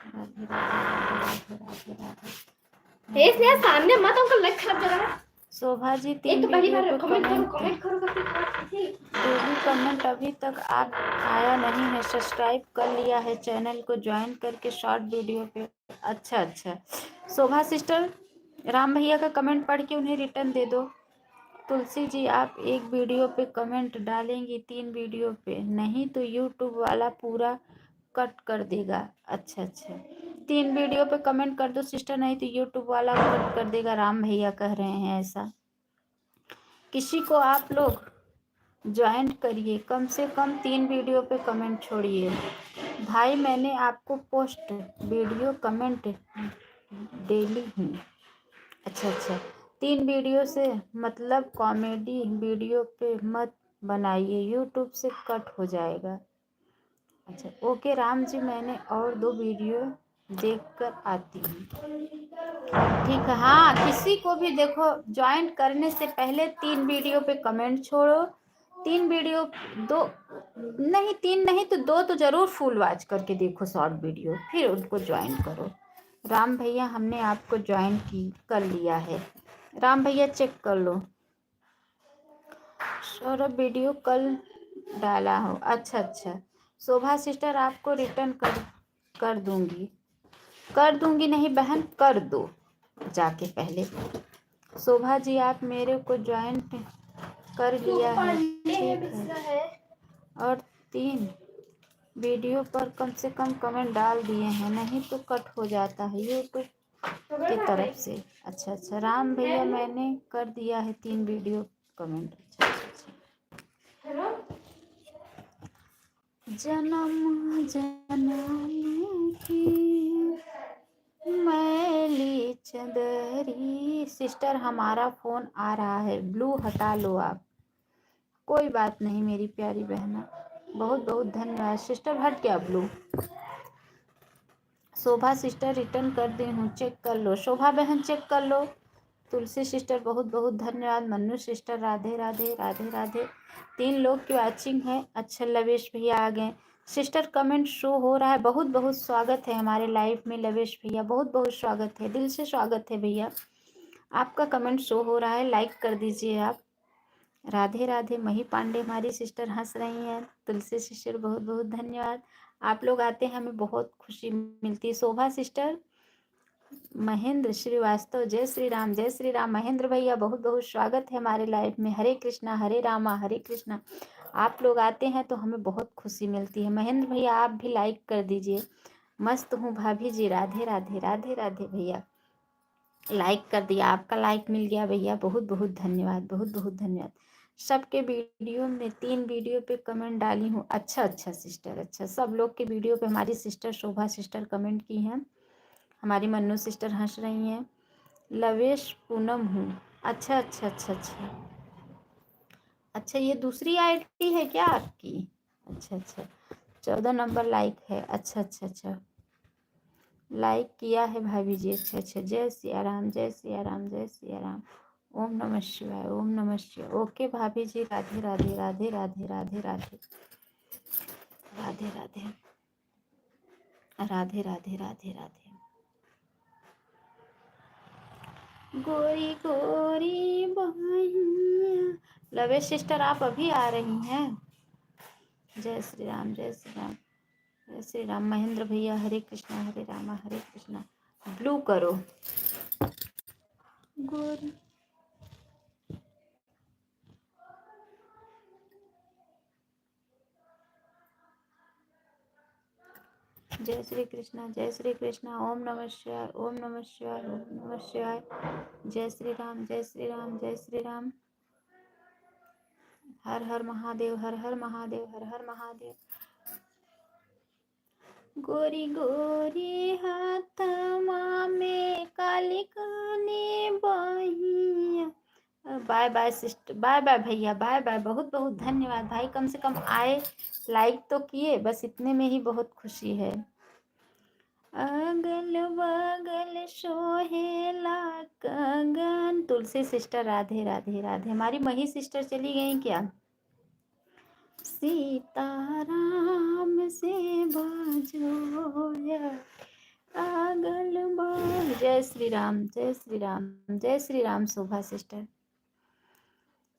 S1: राधे राधे राधे राधे।
S2: हे स्नेहा सामने मत, हमको लाइक खराब जगह है।
S1: शोभा जी,
S2: एक
S1: 3
S2: तो पहली
S1: वीडियो
S2: बार
S1: पे
S2: कमेंट करो
S1: कमेंट,
S2: करके
S1: जो भी कमेंट अभी तक आप आया नहीं है, सब्सक्राइब कर लिया है चैनल को, ज्वाइन करके शॉर्ट वीडियो पे। अच्छा अच्छा, शोभा सिस्टर, राम भैया का कमेंट पढ़ के उन्हें रिटर्न दे दो। तुलसी जी, आप एक वीडियो पे कमेंट डालेंगी, 3 वीडियो पे नहीं तो यूट्यूब वाला पूरा कट कर देगा। अच्छा अच्छा, 3 वीडियो पे कमेंट कर दो सिस्टर, नहीं तो यूट्यूब वाला कट कर देगा। राम भैया कह रहे हैं ऐसा। किसी को आप लोग ज्वाइन करिए, कम से कम 3 वीडियो पे कमेंट छोड़िए। भाई मैंने आपको पोस्ट वीडियो कमेंट डेली हूँ। अच्छा अच्छा, 3 वीडियो से मतलब कॉमेडी वीडियो पे मत बनाइए, यूट्यूब से कट हो जाएगा। अच्छा ओके राम जी, मैंने और 2 वीडियो देख कर आती हूँ। ठीक है, हाँ किसी को भी देखो, ज्वाइन करने से पहले 3 वीडियो पे कमेंट छोड़ो। 3 वीडियो, 2 नहीं, 3 नहीं तो 2 तो ज़रूर फुल वॉच करके देखो शॉर्ट वीडियो, फिर उनको ज्वाइन करो। राम भैया, हमने आपको ज्वाइन कर लिया है। राम भैया चेक कर लो, सौरभ वीडियो कल डाला हो। अच्छा अच्छा, शोभा सिस्टर आपको रिटर्न कर दूंगी नहीं बहन, कर दो जाके पहले। शोभा जी, आप मेरे को ज्वाइन कर लिया है, ठीक है, और 3 वीडियो पर कम से कम कमेंट डाल दिए हैं, नहीं तो कट हो जाता है यूट्यूब की तरफ से। अच्छा अच्छा, राम भैया मैंने कर दिया है 3 वीडियो कमेंट। अच्छा अच्छा, जन्म जन्म की मैली चंदरी। सिस्टर हमारा फ़ोन आ रहा है, ब्लू हटा लो आप। कोई बात नहीं मेरी प्यारी बहना, बहुत बहुत धन्यवाद। सिस्टर हट गया ब्लू। शोभा सिस्टर रिटर्न कर दी हूँ, चेक कर लो। शोभा बहन चेक कर लो। तुलसी सिस्टर बहुत बहुत धन्यवाद। मन्नू सिस्टर राधे राधे राधे राधे। 3 लोग की वॉचिंग है। अच्छा, लवेश भैया आ गए। सिस्टर कमेंट शो हो रहा है, बहुत बहुत स्वागत है हमारे लाइव में लवेश भैया, बहुत बहुत स्वागत है, दिल से स्वागत है भैया। आपका कमेंट शो हो रहा है, लाइक कर दीजिए आप। राधे राधे। मही पांडे हमारी सिस्टर हंस रही हैं। तुलसी सिस्टर बहुत बहुत धन्यवाद। आप लोग आते हैं हमें बहुत खुशी मिलती है। शोभा सिस्टर, महेंद्र श्रीवास्तव, जय श्री राम जय श्री राम। महेंद्र भैया बहुत बहुत स्वागत है हमारे लाइफ में। हरे कृष्णा हरे रामा हरे कृष्णा। आप लोग आते हैं तो हमें बहुत खुशी मिलती है। महेंद्र भैया आप भी लाइक कर दीजिए। मस्त हूँ भाभी जी, राधे राधे राधे राधे। भैया लाइक कर दिया, आपका लाइक मिल गया भैया, बहुत बहुत धन्यवाद, बहुत बहुत धन्यवाद। सबके वीडियो में 3 वीडियो पे कमेंट डाली हूँ। अच्छा अच्छा सिस्टर, अच्छा सब लोग के वीडियो पे हमारी सिस्टर शोभा सिस्टर कमेंट की हैं। हमारी मन्नू सिस्टर हंस रही हैं। लवेश पूनम हूँ। अच्छा अच्छा अच्छा अच्छा अच्छा, ये दूसरी आईडी है क्या आपकी? अच्छा अच्छा, 14 नंबर लाइक है। अच्छा अच्छा अच्छा, लाइक किया है भाभी जी। अच्छा अच्छा, जय सिया राम जय सिया राम जय सिया राम। ओम नमः शिवाय ओम नमः शिवाय। ओके भाभी जी, राधे राधे राधे राधे राधे राधे राधे राधे राधे राधे राधे राधे। गोरी गोरी बाइयाँ। लवेश सिस्टर आप अभी आ रही हैं? जय श्री राम, जय श्री राम, जय श्री राम। महेंद्र भैया हरे कृष्णा हरे कृष्णा। ब्लू करो गोरी। जय श्री कृष्णा, जय श्री कृष्णा। ओम नमः शिवाय, ओम नमः शिवाय, ओम नमः शिवाय। जय श्री राम, जय श्री राम, जय श्री राम। हर हर महादेव, हर हर महादेव, हर हर महादेव। गोरी गोरी हाथमा में काली काली बहिया। बाय बाय सिस्टर, बाय बाय भैया, बाय बाय। बहुत बहुत धन्यवाद भाई, कम से कम आए, लाइक तो किए, बस इतने में ही बहुत खुशी है। अगल बगल सोहेला कंगन। तुलसी सिस्टर राधे राधे राधे। हमारी मही सिस्टर चली गई क्या? सीताराम से बाजोया अगल बगल। जय श्री राम, जय श्री राम, जय श्री राम। शोभा सिस्टर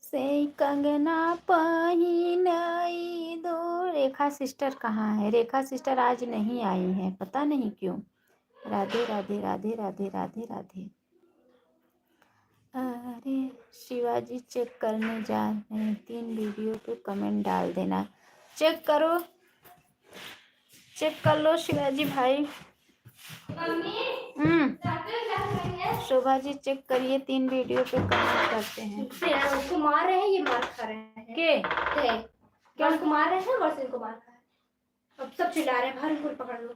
S1: से कंगना पहिनाई दो। रेखा सिस्टर कहाँ है? रेखा सिस्टर आज नहीं आई है, पता नहीं क्यों। राधे राधे राधे राधे राधे राधे। अरे शिवाजी चेक करने जा रहे हैं, 3 वीडियो पे कमेंट डाल देना। चेक करो, चेक कर लो शिवाजी भाई। शोभा जी चेक करिए, 3 वीडियो पे कमेंट करते हैं।
S2: उसको मार रहे हैं, ये मार खा रहे हैं। क्या उसको मार रहे हैं? वर्ष इनको मार खा है। अब सब चिल्ला रहे हैं, बाहर इनको पकड़ लो,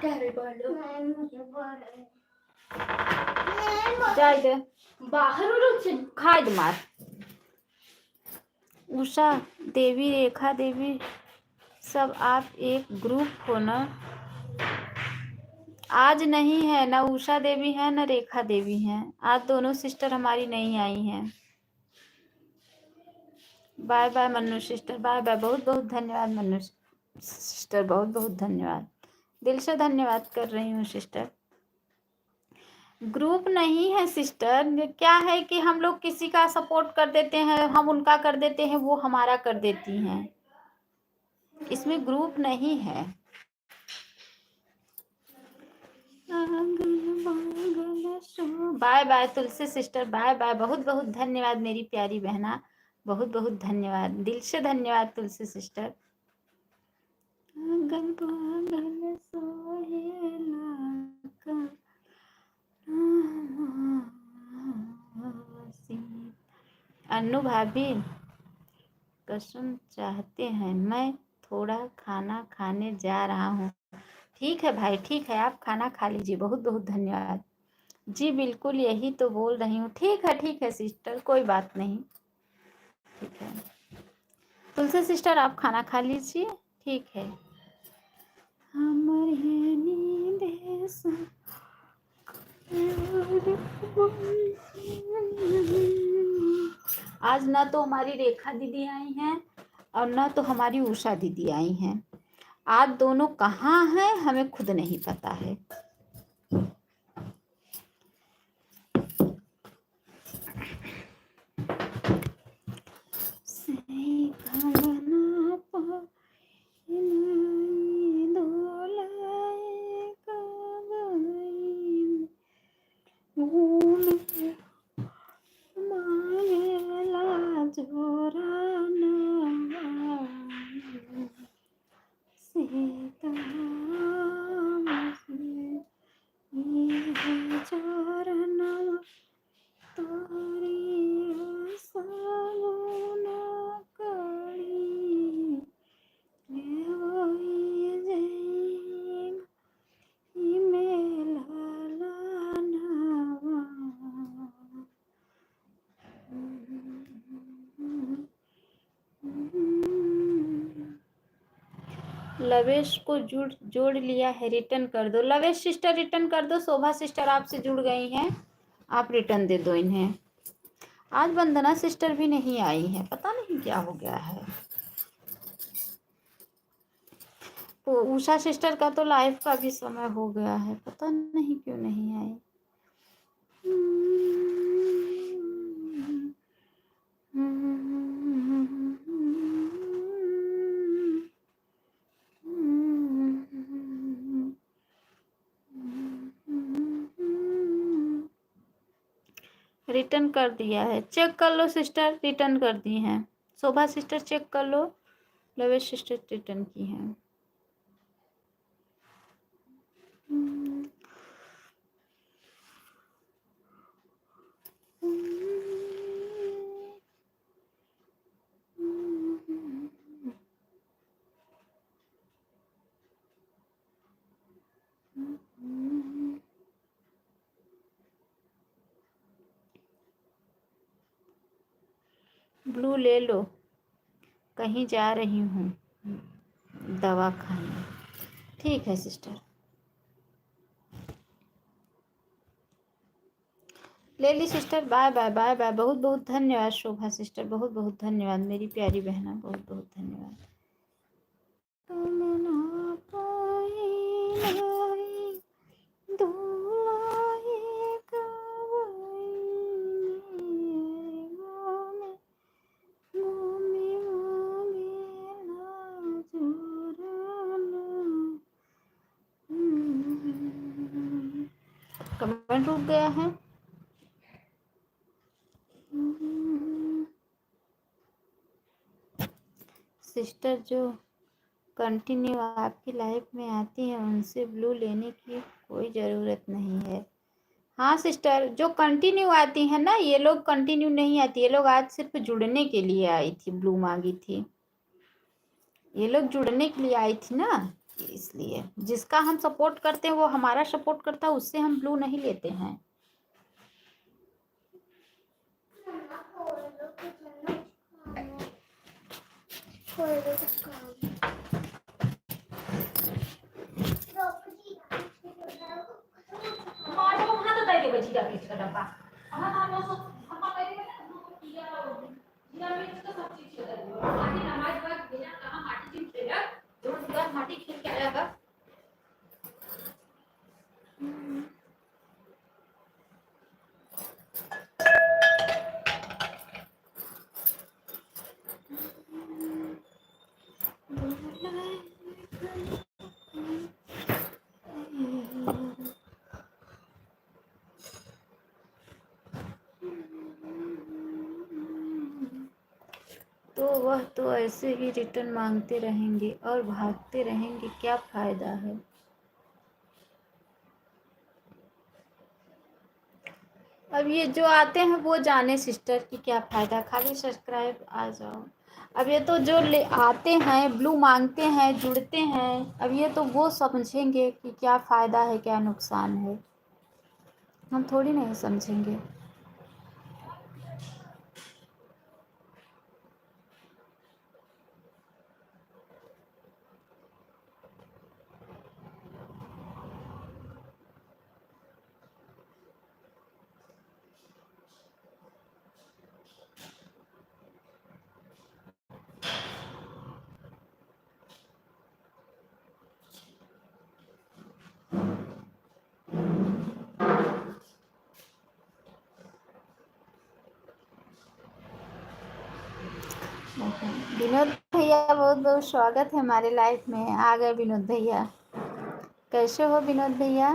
S2: कह रहे पकड़ लो।
S1: जाए दे
S2: बाहर
S1: खाए दे मार। उषा देवी, रेखा देवी, सब आप एक ग्रुप हो ना? आज नहीं है ना, उषा देवी है ना रेखा देवी हैं। आज दोनों सिस्टर हमारी नहीं आई हैं। Bye bye Mannu sister, bye bye. बहुत बहुत धन्यवाद मन्नू सिस्टर, बहुत बहुत धन्यवाद। दिल से धन्यवाद कर रही हूँ सिस्टर। ग्रुप नहीं है सिस्टर, क्या है कि हम लोग किसी का सपोर्ट कर देते हैं, हम उनका कर देते हैं, वो हमारा कर देती हैं। इसमें ग्रुप नहीं है। बाय बाय तुलसी सिस्टर, बाय बाय। बहुत बहुत धन्यवाद मेरी प्यारी बहना, बहुत बहुत धन्यवाद, दिल से धन्यवाद तुलसी सिस्टर। अन्नू भाभी कसम चाहते हैं, मैं थोड़ा खाना खाने जा रहा हूँ। ठीक है भाई, ठीक है, आप खाना खा लीजिए। बहुत बहुत धन्यवाद जी। बिल्कुल यही तो बोल रही हूँ। ठीक है सिस्टर, कोई बात नहीं। ठीक है तुलसी सिस्टर, आप खाना खा लीजिए। ठीक है। आज ना तो हमारी रेखा दीदी आई हैं और ना तो हमारी उषा दीदी आई हैं। आज दोनों कहाँ हैं हमें खुद नहीं पता है। लवेश को जोड़ लिया है, रिटर्न कर दो। लवेश सिस्टर रिटर्न कर दो। शोभा सिस्टर आपसे जुड़ गई हैं, आप रिटर्न दे दो इन्हें। आज वंदना सिस्टर भी नहीं आई है, पता नहीं क्या हो गया है। तो उषा सिस्टर का तो लाइफ का भी समय हो गया है, पता नहीं क्यों नहीं आई। रिटर्न कर दिया है, चेक कर लो सिस्टर, रिटर्न कर दी हैं। शोभा सिस्टर चेक कर लो, लवेश सिस्टर रिटर्न की हैं। ब्लू ले लो, कहीं जा रही हूँ दवा खाने। ठीक है सिस्टर, ले ली sister. Bye bye bye bye. बहुत बहुत धन्यवाद शोभा सिस्टर, बहुत बहुत धन्यवाद मेरी प्यारी बहना, बहुत बहुत धन्यवाद। तुम ना पाई लाई दुआएं गवाई घूमे घूमे घूमे ना जुराना। कमेंट रुक गया है। सिस्टर जो कंटिन्यू आपकी लाइफ में आती हैं उनसे ब्लू लेने की कोई ज़रूरत नहीं है। हाँ सिस्टर, जो कंटिन्यू आती हैं ना, ये लोग कंटिन्यू नहीं आती, ये लोग आज सिर्फ जुड़ने के लिए आई थी, ब्लू मांगी थी। ये लोग जुड़ने के लिए आई थी ना, इसलिए जिसका हम सपोर्ट करते हैं वो हमारा सपोर्ट करता है, उससे हम ब्लू नहीं लेते हैं। तो वह तो ऐसे ही रिटर्न मांगते रहेंगे और भागते रहेंगे, क्या फ़ायदा है। अब ये जो आते हैं वो जाने सिस्टर कि क्या फ़ायदा, खाली सब्सक्राइब आ जाओ। अब ये तो जो ले आते हैं ब्लू मांगते हैं, जुड़ते हैं, अब ये तो वो समझेंगे कि क्या फ़ायदा है क्या नुकसान है, हम थोड़ी नहीं समझेंगे। विनोद भैया बहुत बहुत स्वागत है हमारे लाइफ में, आ गए विनोद भैया। कैसे हो विनोद भैया?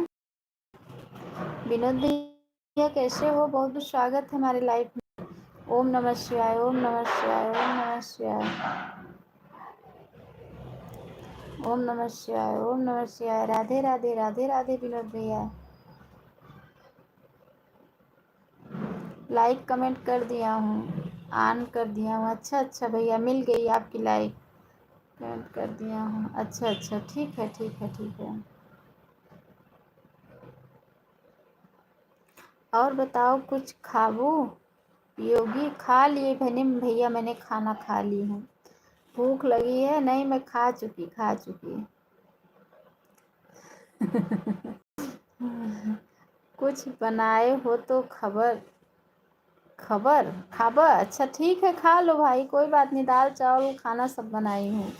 S1: विनोद भैया कैसे हो? बहुत बहुत स्वागत है हमारे लाइफ में। ओम नमः शिवाय, ओम नमः शिवाय, ओम नमः शिवाय, ओम नमः शिवाय, ओम नमः शिवाय। राधे राधे राधे राधे विनोद भैया। लाइक कमेंट कर दिया हूँ, ऑन कर दिया हूँ। अच्छा अच्छा भैया, मिल गई आपकी लाइक, कमेंट कर दिया हूँ। अच्छा अच्छा, ठीक है ठीक है ठीक है। और बताओ, कुछ खाबू योगी? खा लिए बहने भैया, मैंने खाना खा ली हूँ। भूख लगी है? नहीं, मैं खा चुकी। कुछ बनाए हो तो खबर खाबा? अच्छा ठीक है, खा लो भाई, कोई बात नहीं। दाल चावल खाना सब बनाई हूँ।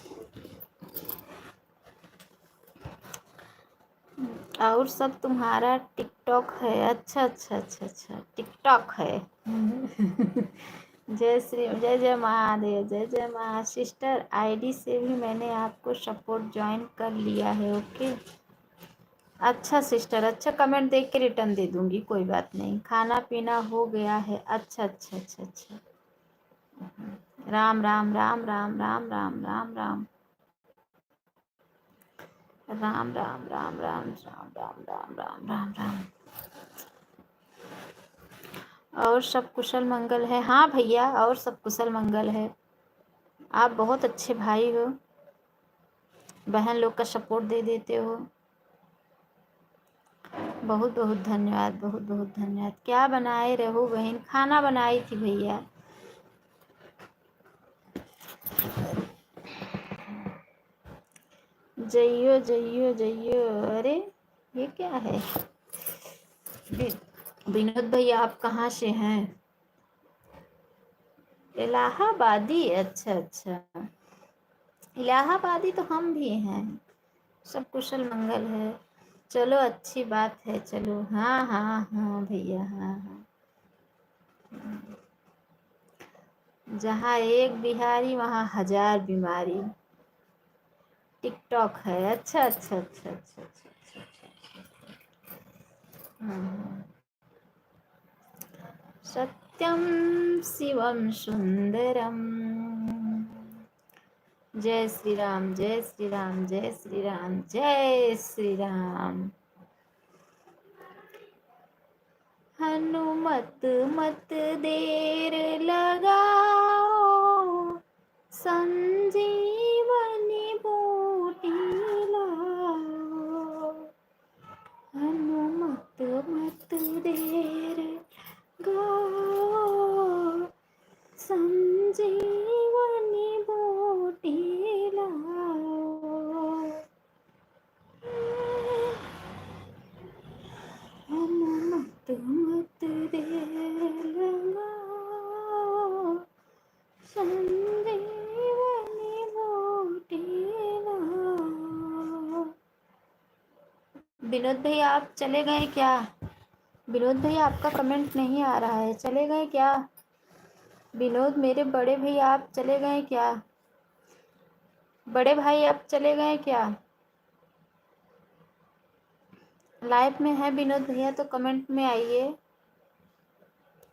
S1: और सब तुम्हारा टिकटॉक है? अच्छा अच्छा अच्छा अच्छा, टिकटॉक है। जय जय महादेव, जय जय महा। सिस्टर आईडी से भी मैंने आपको सपोर्ट ज्वाइन कर लिया है, ओके। अच्छा सिस्टर, अच्छा कमेंट देख के रिटर्न दे दूंगी, कोई बात नहीं। खाना पीना हो गया है? अच्छा अच्छा अच्छा अच्छा। राम राम राम राम राम राम राम राम राम राम राम राम राम राम राम राम राम राम। और सब कुशल मंगल है? हाँ भैया, और सब कुशल मंगल है। आप बहुत अच्छे भाई हो, बहन लोग का सपोर्ट दे देते हो। बहुत बहुत धन्यवाद, बहुत बहुत धन्यवाद। क्या बनाए रहो बहन? खाना बनाई थी भैया। जइयो जइयो जइयो। अरे ये क्या है? विनोद भैया आप कहाँ से हैं? इलाहाबादी? अच्छा अच्छा, इलाहाबादी तो हम भी हैं। सब कुशल मंगल है। चलो अच्छी बात है, चलो। हाँ हाँ हाँ भैया, हाँ हाँ। जहाँ एक बिहारी वहाँ हजार बीमारी। टिकटॉक है? अच्छा अच्छा अच्छा अच्छा अच्छा अच्छा अच्छा। हाँ। सत्यम शिवम सुंदरम। जय श्री राम, जय श्री राम, जय श्री राम, जय श्री राम। हनुमत मत देर लगाओ, संजीवनी बूटी लाओ। हनुमत मत देर लगाओ, संजीवनी बूटी लाओ। हनुमत मत देर लगाओ, संजीवनी बूटी लाओ। विनोद भैया आप चले गए क्या? विनोद भैया आपका कमेंट नहीं आ रहा है, चले गए क्या? विनोद मेरे बड़े भैया आप चले गए क्या? बड़े भाई आप चले गए क्या? लाइव में है विनोद भैया तो कमेंट में आइए।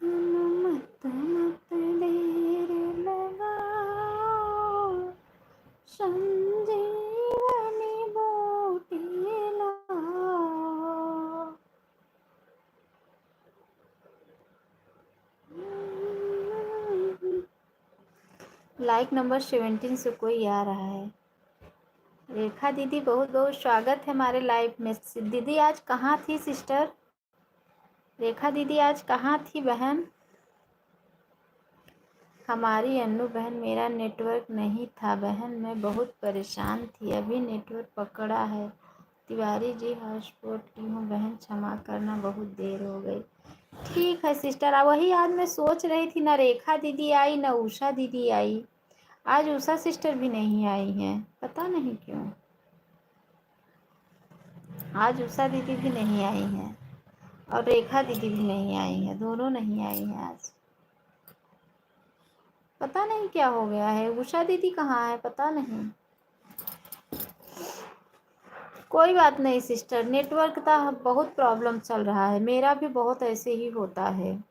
S1: मत मत देर लगाओ, संजीवनी बूटी लाओ। लाइक नंबर 17 से कोई आ रहा है। रेखा दीदी बहुत बहुत स्वागत है हमारे लाइव में। दीदी आज कहाँ थी सिस्टर? रेखा दीदी आज कहाँ थी बहन? हमारी अन्नू बहन, मेरा नेटवर्क नहीं था बहन, मैं बहुत परेशान थी, अभी नेटवर्क पकड़ा है। तिवारी जी हॉटस्पॉट की हूँ बहन, क्षमा करना बहुत देर हो गई। ठीक है सिस्टर, वही आज मैं सोच रही थी, ना रेखा दीदी आई ना उषा दीदी आई। आज उषा सिस्टर भी नहीं आई हैं, पता नहीं क्यों। आज उषा दीदी भी नहीं आई हैं और रेखा दीदी भी नहीं आई हैं, दोनों नहीं आई हैं आज। पता नहीं क्या हो गया है। उषा दीदी कहाँ है पता नहीं। कोई बात नहीं सिस्टर, नेटवर्क का बहुत प्रॉब्लम चल रहा है, मेरा भी बहुत ऐसे ही होता है।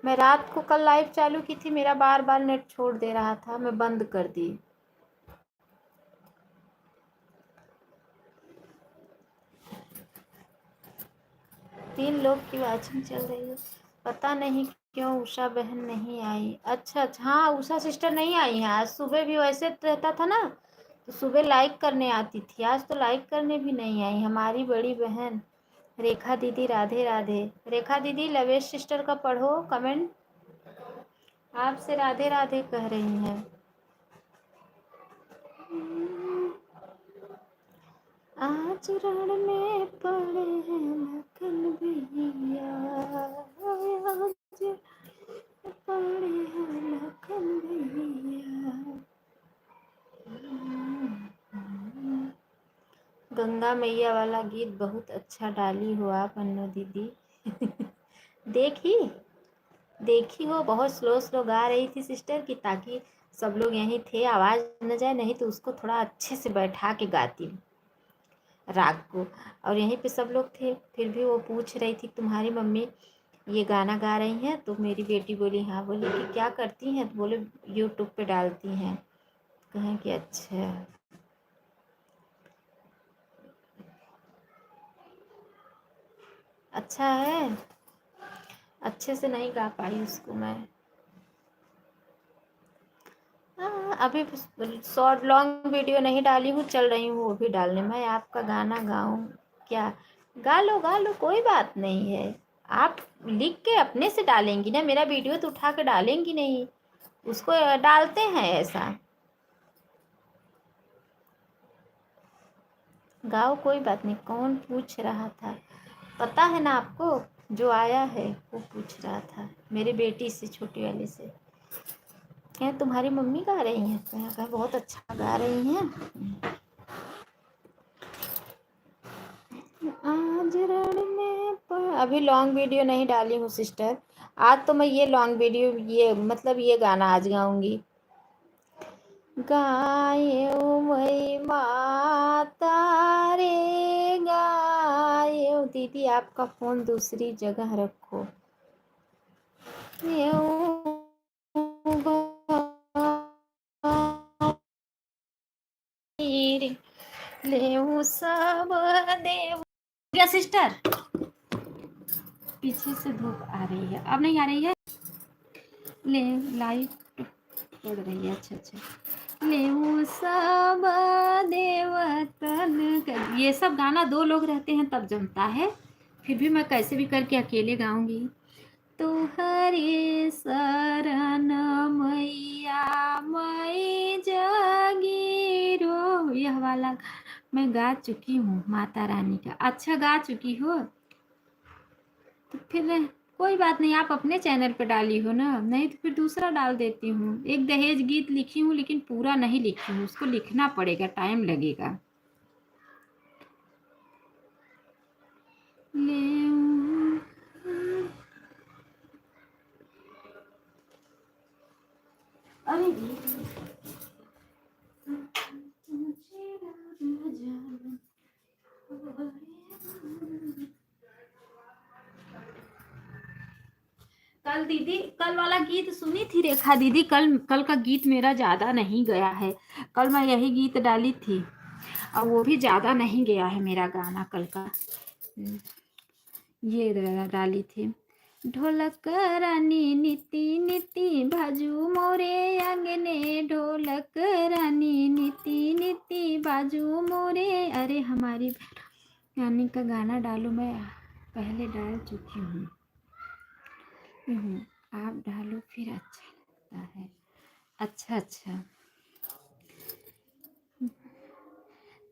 S1: मैं रात को कल लाइव चालू की थी, मेरा बार बार नेट छोड़ दे रहा था, मैं बंद कर दी। तीन लोग की वाचिंग चल रही है, पता नहीं क्यों उषा बहन नहीं आई। अच्छा अच्छा, हाँ उषा सिस्टर नहीं आई हैं आज। सुबह भी वैसे रहता था ना, तो सुबह लाइक करने आती थी, आज तो लाइक करने भी नहीं आई हमारी बड़ी बहन रेखा दीदी। राधे राधे। रेखा दीदी लवेश सिस्टर का पढ़ो कमेंट, आपसे राधे राधे कह रही हैं। आज रण में पड़े हैं लखन भैया, आज पड़े हैं लखन भैया। गंगा मैया वाला गीत बहुत अच्छा डाली हो आप अन्नू दीदी। देखी देखी हो, बहुत स्लो स्लो गा रही थी सिस्टर की, ताकि सब लोग यहीं थे आवाज़ न जाए, नहीं तो उसको थोड़ा अच्छे से बैठा के गाती। राग को। और यहीं पे सब लोग थे, फिर भी वो पूछ रही थी तुम्हारी मम्मी ये गाना गा रही हैं? तो मेरी बेटी बोली हाँ। बोली कि क्या करती हैं? तो बोले यूट्यूब पे डालती हैं। कहें कि अच्छा। अच्छा है, अच्छे से नहीं गा पाई उसको मैं। हाँ, अभी शॉर्ट लॉन्ग वीडियो नहीं डाली हूँ, चल रही हूँ वो भी डालने। मैं आपका गाना गाऊँ क्या? गा लो, कोई बात नहीं है। आप लिख के अपने से डालेंगी ना, मेरा वीडियो तो उठा के डालेंगी नहीं, उसको डालते हैं ऐसा। गाओ, कोई बात नहीं। कौन पूछ रहा था? पता है ना आपको, जो आया है वो पूछ रहा था मेरी बेटी से, छोटी वाली से। क्या तुम्हारी मम्मी गा रही हैं? तो कहा बहुत अच्छा गा रही हैं। आज रण में अभी लॉन्ग वीडियो नहीं डाली हूँ सिस्टर। आज तो मैं ये लॉन्ग वीडियो, ये मतलब ये गाना आज गाऊंगी। गायो मई माता रे गायो। दीदी आपका फोन दूसरी जगह रखो। ले सब देव क्या सिस्टर? पीछे से धूप आ रही है, अब नहीं आ रही है? ले लाइट पड़ रही है। अच्छा। ले सब देवतन कर, ये सब गाना दो लोग रहते हैं तब जमता है, फिर भी मैं कैसे भी करके अकेले गाऊंगी। तो हरे शरण मैया मई जगीरो, यह वाला मैं गा चुकी हूँ माता रानी का। अच्छा गा चुकी हो तो फिर कोई बात नहीं, आप अपने चैनल पे डाली हो ना, नहीं तो फिर दूसरा डाल देती हूँ। एक दहेज गीत लिखी हूँ लेकिन पूरा नहीं लिखी हूँ, उसको लिखना पड़ेगा, टाइम लगेगा। ले अरे कल दीदी, कल वाला गीत सुनी थी रेखा दीदी? कल कल का गीत मेरा ज़्यादा नहीं गया है। कल मैं यही गीत डाली थी और वो भी ज़्यादा नहीं गया है मेरा गाना कल का। ये डाली थी। ढोलक रानी नीति नीति बाजू मोरे अंगने, ढोलक रानी नीति नीति बाजू मोरे। अरे हमारी रानी का गाना डालो, मैं पहले डाल चुकी हूँ। आप डालो फिर अच्छा लगता है। अच्छा।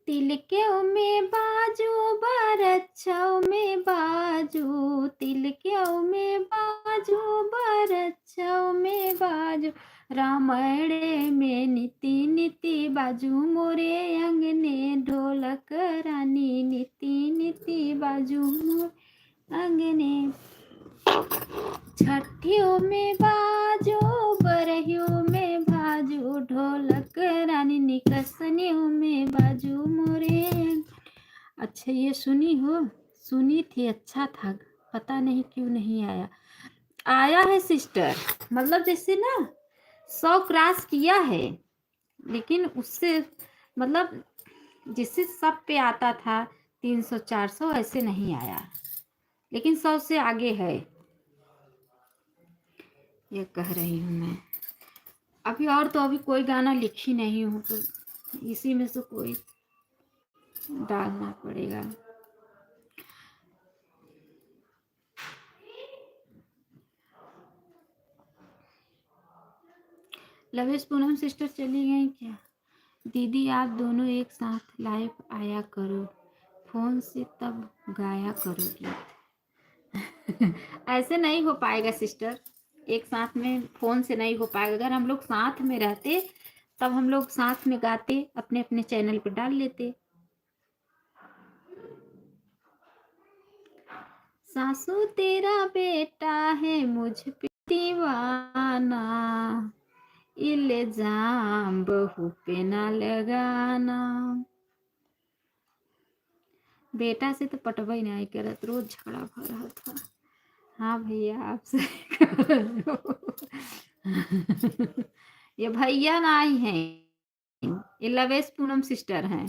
S1: तिलक्यों में बाजू बरच्छों में बाजू, तिलक्यों में बाजू बरच्छों में बाजू, रामायण में नीति नीति बाजू मोरे अंगने, ढोलक रानी नीति नीति बाजू मोरे अंगने। छठियों में बाजो बरहियों में बाजू, ढोलक रानी निकसनियों में बाजू मोरे। अच्छा ये सुनी हो? सुनी थी, अच्छा था, पता नहीं क्यों नहीं आया। आया है सिस्टर, मतलब जैसे ना 100 क्रॉस किया है, लेकिन उससे मतलब जिससे सब पे आता था 300 400 ऐसे नहीं आया, लेकिन 100 से आगे है, ये कह रही हूँ मैं। अभी और तो अभी कोई गाना लिखी नहीं हूँ, तो इसी में से कोई डालना पड़ेगा। लवेश पूनम सिस्टर चली गई क्या? दीदी आप दोनों एक साथ लाइव आया करो फोन से, तब गाया करोगी। ऐसे नहीं हो पाएगा सिस्टर, एक साथ में फोन से नहीं हो पाएगा। अगर हम लोग साथ में रहते तब हम लोग साथ में गाते, अपने अपने चैनल पर डाल लेते। सासू तेरा बेटा है मुझ पे दीवाना, इल्जाम बहू पे ना लगाना। बेटा से तो पटवा ही नहीं करत, रोज झगड़ा भर रहा था। हाँ भैया आप सही कह रहे हो। ये भैया नहीं हैं, ये लवेश पूनम सिस्टर हैं।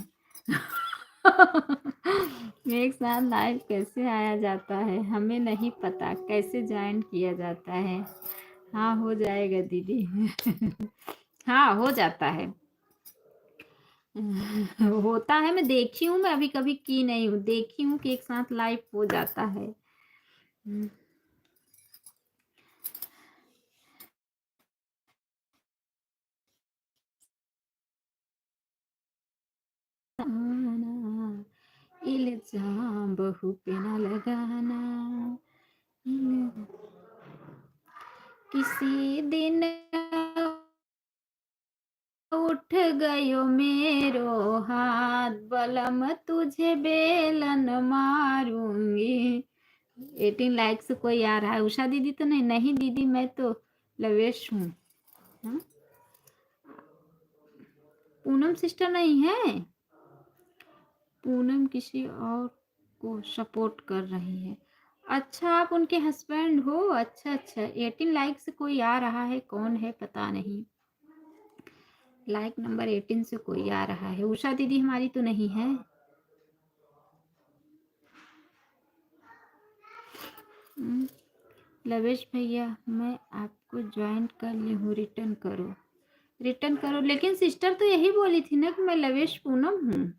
S1: एक साथ लाइव कैसे आया जाता है, हमें नहीं पता कैसे ज्वाइन किया जाता है। हाँ हो जाएगा दीदी। हाँ हो जाता है। होता है, मैं देखी हूँ, मैं अभी कभी की नहीं हूँ, देखी हूँ कि एक साथ लाइव हो जाता है। इल्जाम बहू पे न लगाना, किसी दिन उठ गयो मेरो हाथ, बलम तुझे बेलन मारूंगी। 18 लाइक से कोई आ रहा है। उषा दीदी तो नहीं, नहीं दीदी मैं तो लवेश हूँ। पूनम सिस्टर नहीं है, पूनम किसी और को सपोर्ट कर रही है। अच्छा आप उनके हस्बैंड हो? अच्छा अच्छा, 18 लाइक से कोई आ रहा है, कौन है पता नहीं। लाइक नंबर 18 से कोई आ रहा है। उषा दीदी हमारी तो नहीं है। लवेश भैया मैं आपको ज्वाइन कर ली हूँ, रिटर्न करो, रिटर्न करो। लेकिन सिस्टर तो यही बोली थी ना कि मैं लवेश पूनम हूँ।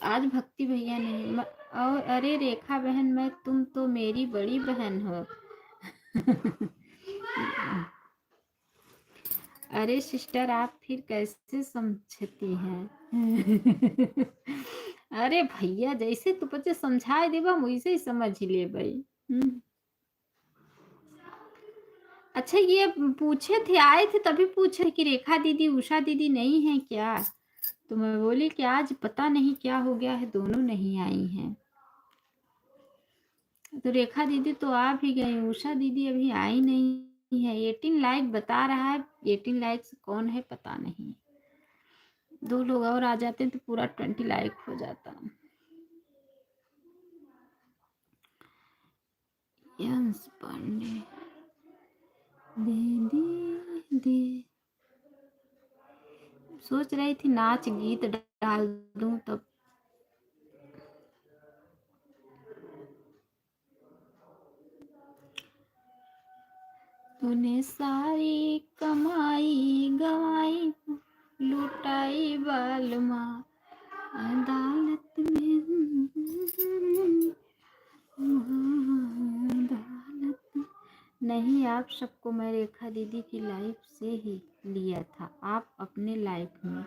S1: आज भक्ति भैया नहीं और अरे रेखा बहन, मैं तुम तो मेरी बड़ी बहन हो। अरे सिस्टर आप फिर कैसे समझती हैं? अरे भैया जैसे तू बच्चे समझाए देबा हम वैसे ही समझ ले भाई। अच्छा ये पूछे थे, आए थे तभी पूछे कि रेखा दीदी उषा दीदी नहीं है क्या, तो मैं बोली कि आज पता नहीं क्या हो गया है, दोनों नहीं आई हैं। तो रेखा दीदी तो आ भी गई, उषा दीदी अभी आई नहीं है। 18 लाइक बता रहा है, 18 लाइक से कौन है पता नहीं। 2 लोग और आ जाते तो पूरा 20 लाइक हो जाता। यंस पांडे दे दे, सोच रही थी नाच गीत डाल दूं तब। तूने सारी कमाई गवाई, लुटाई बालमा अदालत में, अदालत नहीं। आप सबको मैं रेखा दीदी की लाइफ से ही लिया था, आप अपने लाइफ में।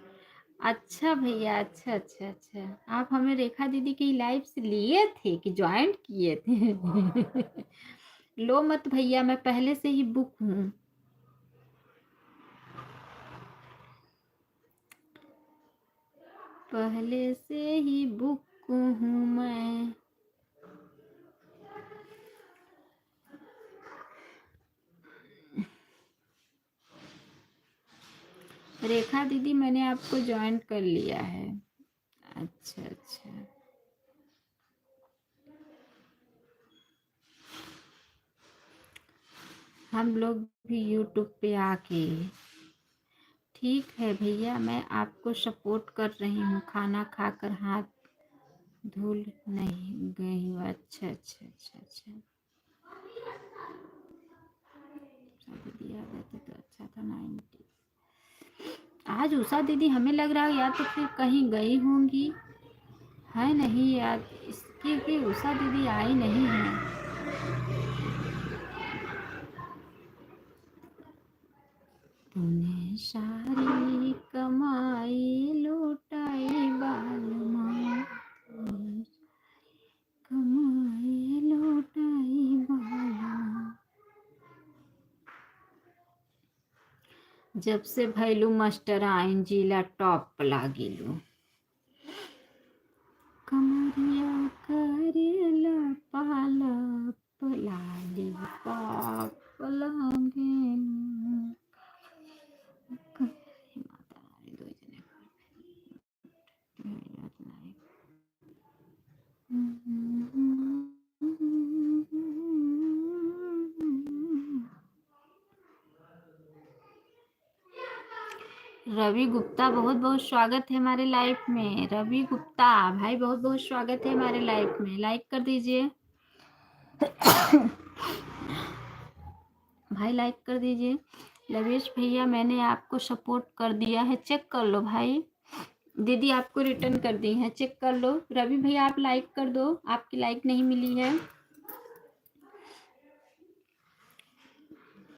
S1: अच्छा भैया, अच्छा अच्छा अच्छा, आप हमें रेखा दीदी की लाइफ से लिए थे कि ज्वाइन किए थे? लो मत भैया, मैं पहले से ही बुक हूँ। पहले से ही बुक हूँ मैं। रेखा दीदी मैंने आपको ज्वाइन कर लिया है। अच्छा अच्छा, हम लोग भी यूट्यूब पे आके। ठीक है भैया, मैं आपको सपोर्ट कर रही हूँ, खाना खाकर हाथ धुल नहीं गई हूँ। अच्छा अच्छा अच्छा अच्छा, शादी दिया गया तो अच्छा था 90। आज उषा दीदी हमें लग रहा है या तो फिर कहीं गई होंगी, है नहीं याद इसकी कि उषा दीदी आई नहीं है। तूने सारी कमाई लुटाई बालमा, कमाई लुटाई बालमा। जब से भैलू मास्टर आइन जिला टॉप लागिलू, कमरिया करेला पालप लाली पाप लागे माता रानी दो जने रवि गुप्ता बहुत बहुत स्वागत है हमारे लाइफ में। रवि गुप्ता भाई बहुत बहुत स्वागत है हमारे लाइफ में। लाइक कर दीजिए भाई, लाइक कर दीजिए। लवेश भैया मैंने आपको सपोर्ट कर दिया है, चेक कर लो भाई। दीदी आपको रिटर्न कर दी है, चेक कर लो। रवि भैया आप लाइक कर दो, आपकी लाइक नहीं मिली है,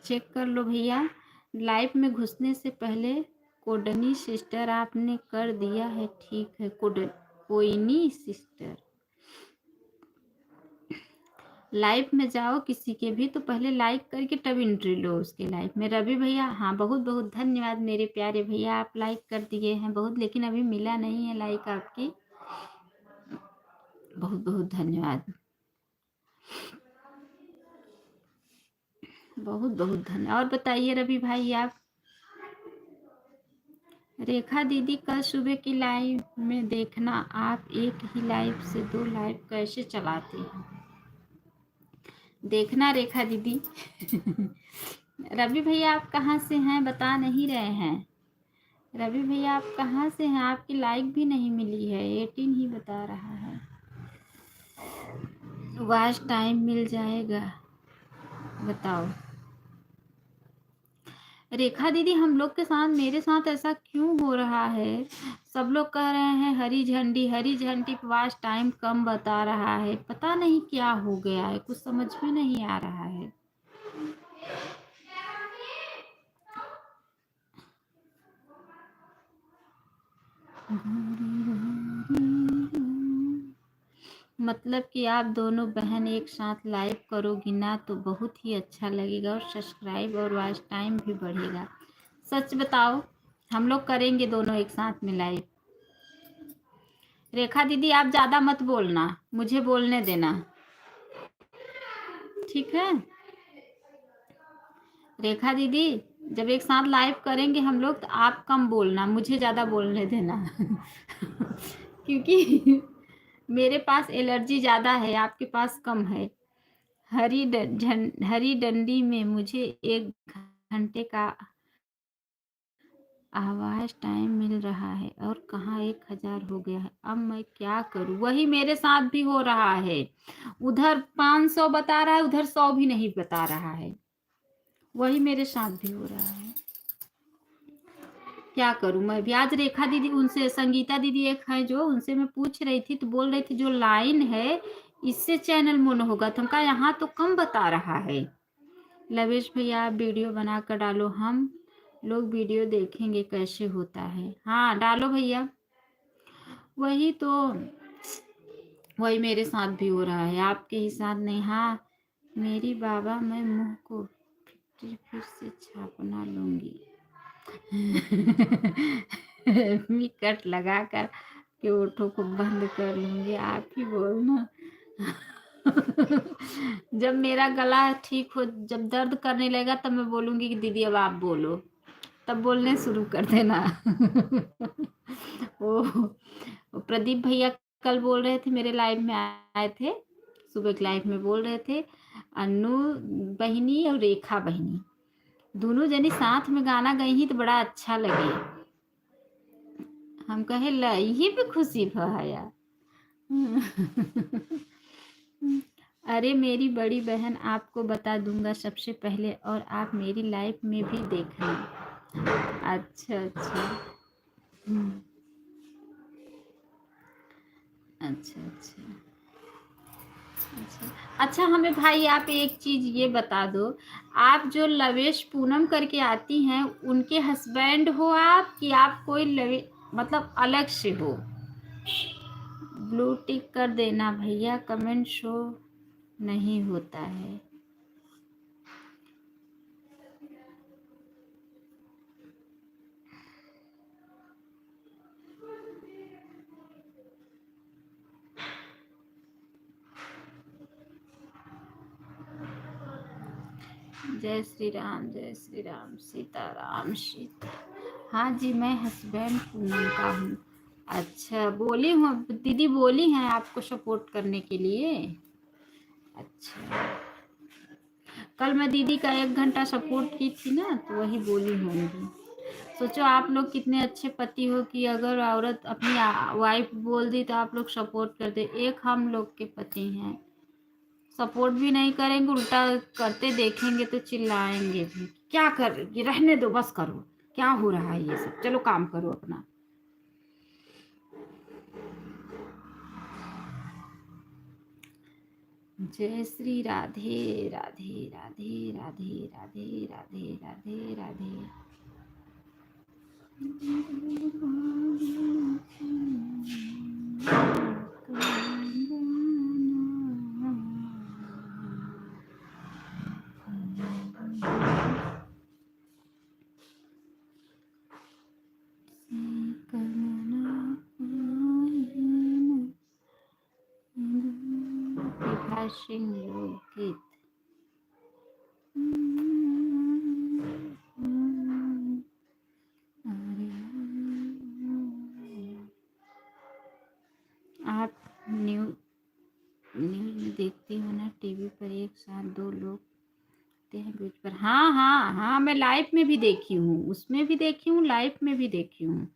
S1: चेक कर लो भैया। लाइव में घुसने से पहले कोडनी सिस्टर आपने कर दिया है, ठीक है कोइनी सिस्टर। लाइव में जाओ किसी के भी तो पहले लाइक करके तब एंट्री लो उसके लाइव में। रवि भैया हाँ बहुत बहुत धन्यवाद मेरे प्यारे भैया, आप लाइक कर दिए हैं बहुत, लेकिन अभी मिला नहीं है लाइक आपकी, बहुत बहुत धन्यवाद, बहुत बहुत धन्यवाद। और बताइए रवि भाई आप। रेखा दीदी कल सुबह की लाइव में देखना, आप एक ही लाइव से 2 लाइव कैसे चलाते हैं, देखना रेखा दीदी। रवि भैया आप कहाँ से हैं बता नहीं रहे हैं। रवि भैया आप कहाँ से हैं, आपकी लाइक भी नहीं मिली है, 18 ही बता रहा है। वॉच टाइम मिल जाएगा बताओ। रेखा दीदी हम लोग के साथ, मेरे साथ ऐसा क्यों हो रहा है? सब लोग कह रहे हैं हरी झंडी पे वॉच टाइम कम बता रहा है, पता नहीं क्या हो गया है, कुछ समझ में नहीं आ रहा है। मतलब कि आप दोनों बहन एक साथ लाइव करोगी ना तो बहुत ही अच्छा लगेगा, और सब्सक्राइब और वॉच टाइम भी बढ़ेगा। सच बताओ, हम लोग करेंगे दोनों एक साथ में लाइव। रेखा दीदी आप ज़्यादा मत बोलना, मुझे बोलने देना, ठीक है। रेखा दीदी जब एक साथ लाइव करेंगे हम लोग तो आप कम बोलना, मुझे ज़्यादा बोलने देना। क्योंकि मेरे पास एलर्जी ज़्यादा है, आपके पास कम है। हरी डंडी में मुझे 1 घंटे का आवाज़ टाइम मिल रहा है और कहाँ 1000 हो गया है, अब मैं क्या करूँ? वही मेरे साथ भी हो रहा है, उधर 500 बता रहा है, उधर 100 भी नहीं बता रहा है, वही मेरे साथ भी हो रहा है, क्या करूँ मैं भी। आज रेखा दीदी उनसे, संगीता दीदी एक है जो, उनसे मैं पूछ रही थी तो बोल रही थी जो लाइन है इससे चैनल मोनो होगा, तो हमका यहाँ तो कम बता रहा है। लवेश भैया आप वीडियो बना कर डालो, हम लोग वीडियो देखेंगे कैसे होता है। हाँ डालो भैया, वही तो, वही मेरे साथ भी हो रहा है, आपके ही साथ नहीं। हाँ मेरी बाबा मैं मुंह को फिर से छापना लूंगी। मी कट लगा कर के ओठों को बंद कर लूंगी, आप ही बोलना। जब मेरा गला ठीक हो, जब दर्द करने लगेगा तब मैं बोलूंगी कि दीदी अब आप बोलो, तब बोलने शुरू कर देना। वो प्रदीप भैया कल बोल रहे थे, मेरे लाइव में आए थे, सुबह के लाइव में बोल रहे थे अनु बहिनी और रेखा बहिनी दोनों जनी साथ में गाना गई ही तो बड़ा अच्छा लगे। हम कहे ला ये भी खुशी भया। अरे मेरी बड़ी बहन आपको बता दूंगा सबसे पहले, और आप मेरी लाइफ में भी देखना। अच्छा अच्छा अच्छा अच्छा अच्छा अच्छा। हमें भाई आप एक चीज़ ये बता दो, आप जो लवेश पूनम करके आती हैं उनके हस्बैंड हो आप, कि आप कोई लवे मतलब अलग से हो? ब्लू टिक कर देना भैया, कमेंट शो नहीं होता है। जय श्री राम, जय श्री राम, सीताराम सीता। हाँ जी, मैं हस्बैंड पूनम का हूँ। अच्छा, बोली हूँ दीदी, बोली हैं आपको सपोर्ट करने के लिए। अच्छा, कल मैं दीदी का 1 घंटा सपोर्ट की थी ना, तो वही बोली होंगी। सोचो आप लोग कितने अच्छे पति हो कि अगर औरत अपनी वाइफ बोल दी तो आप लोग सपोर्ट कर दे। एक हम लोग के पति हैं, सपोर्ट भी नहीं करेंगे, उल्टा करते देखेंगे तो चिल्लाएंगे भी। क्या कर, रहने दो, बस करो, क्या हो रहा है ये सब, चलो काम करो अपना। जय श्री राधे राधे राधे राधे राधे राधे राधे राधे। सिंह लोकगीत। आप न्यूज में देखती हो ना, टीवी पर एक साथ 2 लोग होते हैं ब्रिज पर। हाँ हाँ हाँ, मैं लाइव में भी देखी हूँ, उसमें भी देखी हूँ, लाइव में भी देखी हूँ।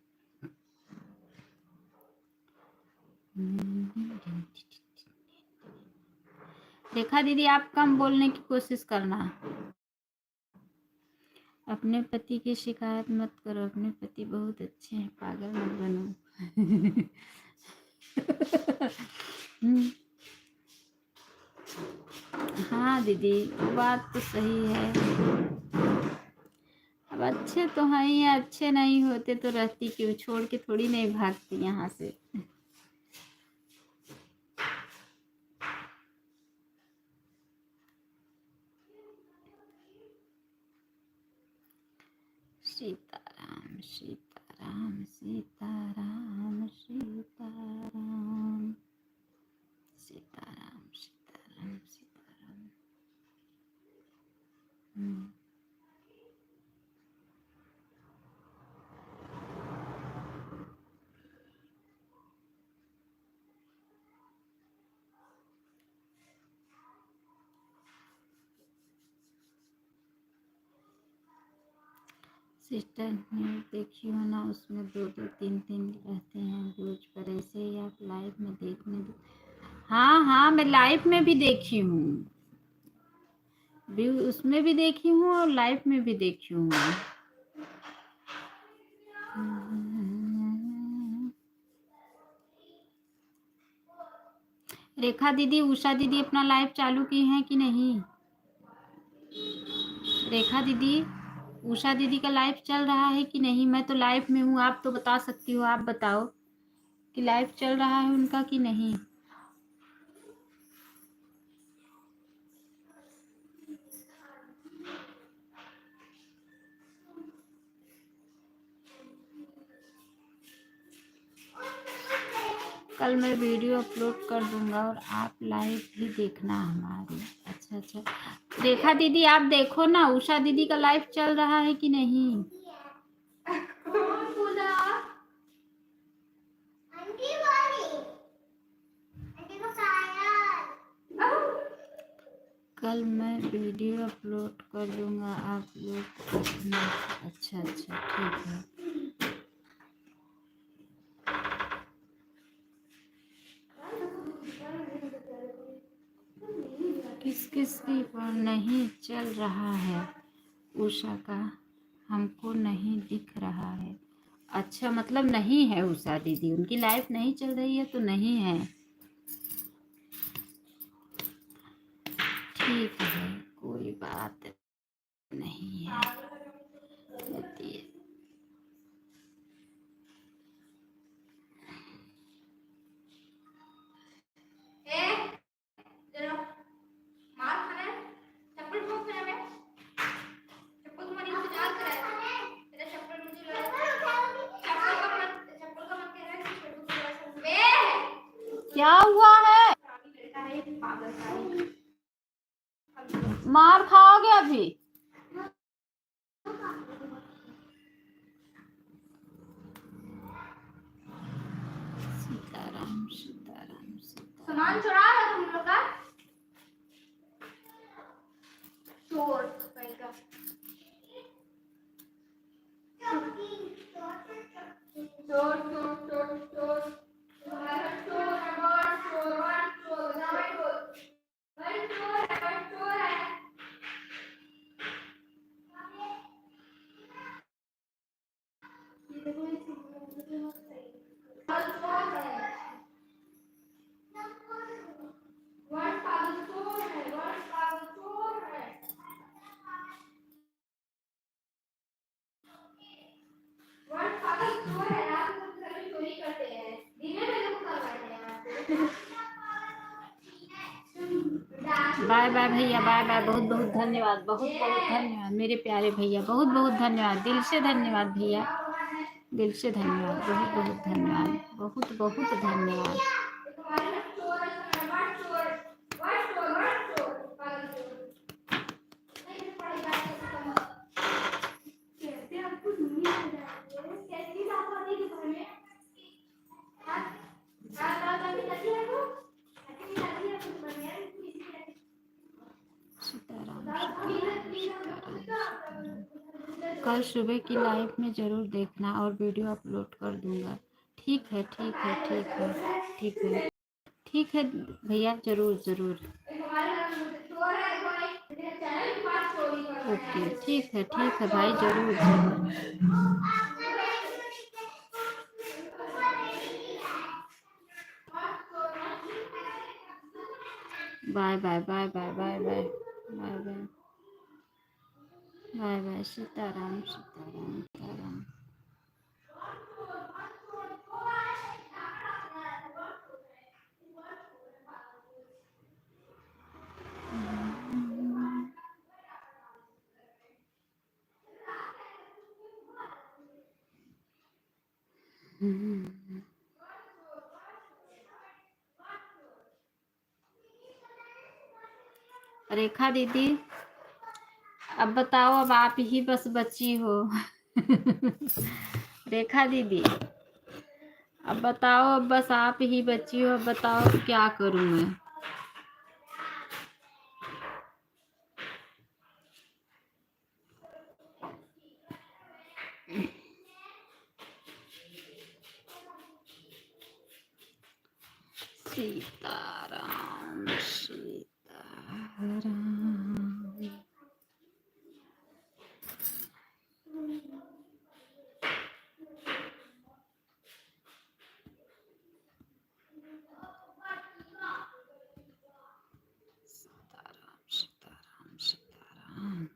S1: देखा दीदी, आप कम बोलने की कोशिश करना। अपने पति की शिकायत मत करो, अपने पति बहुत अच्छे हैं, पागल मत बनो। हाँ दीदी, बात तो सही है। अब अच्छे तो हैं ही, अच्छे नहीं होते तो रहती क्यों, छोड़ के थोड़ी नहीं भागती यहाँ से। सीताराम सीताराम सीताराम सीताराम सीताराम सीताराम सीताराम। सिस्टर न्यूज देखी हो ना, उसमें 2-2 3-3 रहते हैं रोज पर, ऐसे ही आप लाइव में देखने दो। हाँ हाँ, मैं लाइव में भी देखी हूँ, उसमें भी देखी हूँ और लाइव में भी देखी हूँ। रेखा दीदी, उषा दीदी अपना लाइव चालू की हैं कि नहीं? रेखा दीदी, उषा दीदी का लाइव चल रहा है कि नहीं? मैं तो लाइव में हूँ, आप तो बता सकती हो, आप बताओ कि लाइव चल रहा है उनका कि नहीं। कल मैं वीडियो अपलोड कर दूंगा और आप लाइव भी देखना हमारी। अच्छा अच्छा, रेखा दीदी आप देखो ना, उषा दीदी का लाइव चल रहा है कि नहीं? कल मैं वीडियो अपलोड कर दूंगा, आप लोग देखना। अच्छा अच्छा, ठीक है। किस किस की पर नहीं चल रहा है? उषा का हमको नहीं दिख रहा है। अच्छा, मतलब नहीं है उषा दीदी, उनकी लाइफ नहीं चल रही है तो नहीं है। ठीक है, कोई बात नहीं है, होती है। क्या हुआ है? मार खाओगे अभी? सामान चुरा है तुम लोग का। चोर कहीं का। चोर चोर चोर चोर तुम्हारा चोर है, बड़ चोर, बड़ चोर, बड़ चोर, बड़ चोर है, बड़ चोर है। बड़ चोर है, बड़ पागल चोर है, बड़ पागल चोर है। बड़ पागल चोर है, रात को घर में चोरी करते हैं, दिन में लोग करवाते हैं आपको। बाय बाय भैया, बाय बाय। बहुत बहुत धन्यवाद, बहुत बहुत धन्यवाद मेरे प्यारे भैया, बहुत बहुत धन्यवाद, दिल से धन्यवाद भैया, दिल से धन्यवाद, बहुत बहुत धन्यवाद, बहुत बहुत धन्यवाद। कल सुबह की लाइव में ज़रूर देखना और वीडियो अपलोड कर दूंगा। ठीक है, ठीक है, ठीक है, ठीक है, ठीक है भैया, ज़रूर ज़रूर। ओके, ठीक है भाई, ज़रूर ज़रूर। Bye bye bye bye bye bye bye bye bye bye. Sitaram Sitaram Sitaram. Rekha दीदी, अब बताओ, अब आप ही बस बची हो। रेखा दीदी, अब बताओ, अब बस आप ही बची हो, अब बताओ क्या करूं मैं। सीताराम सीताराम। सीताराम सीताराम सीताराम।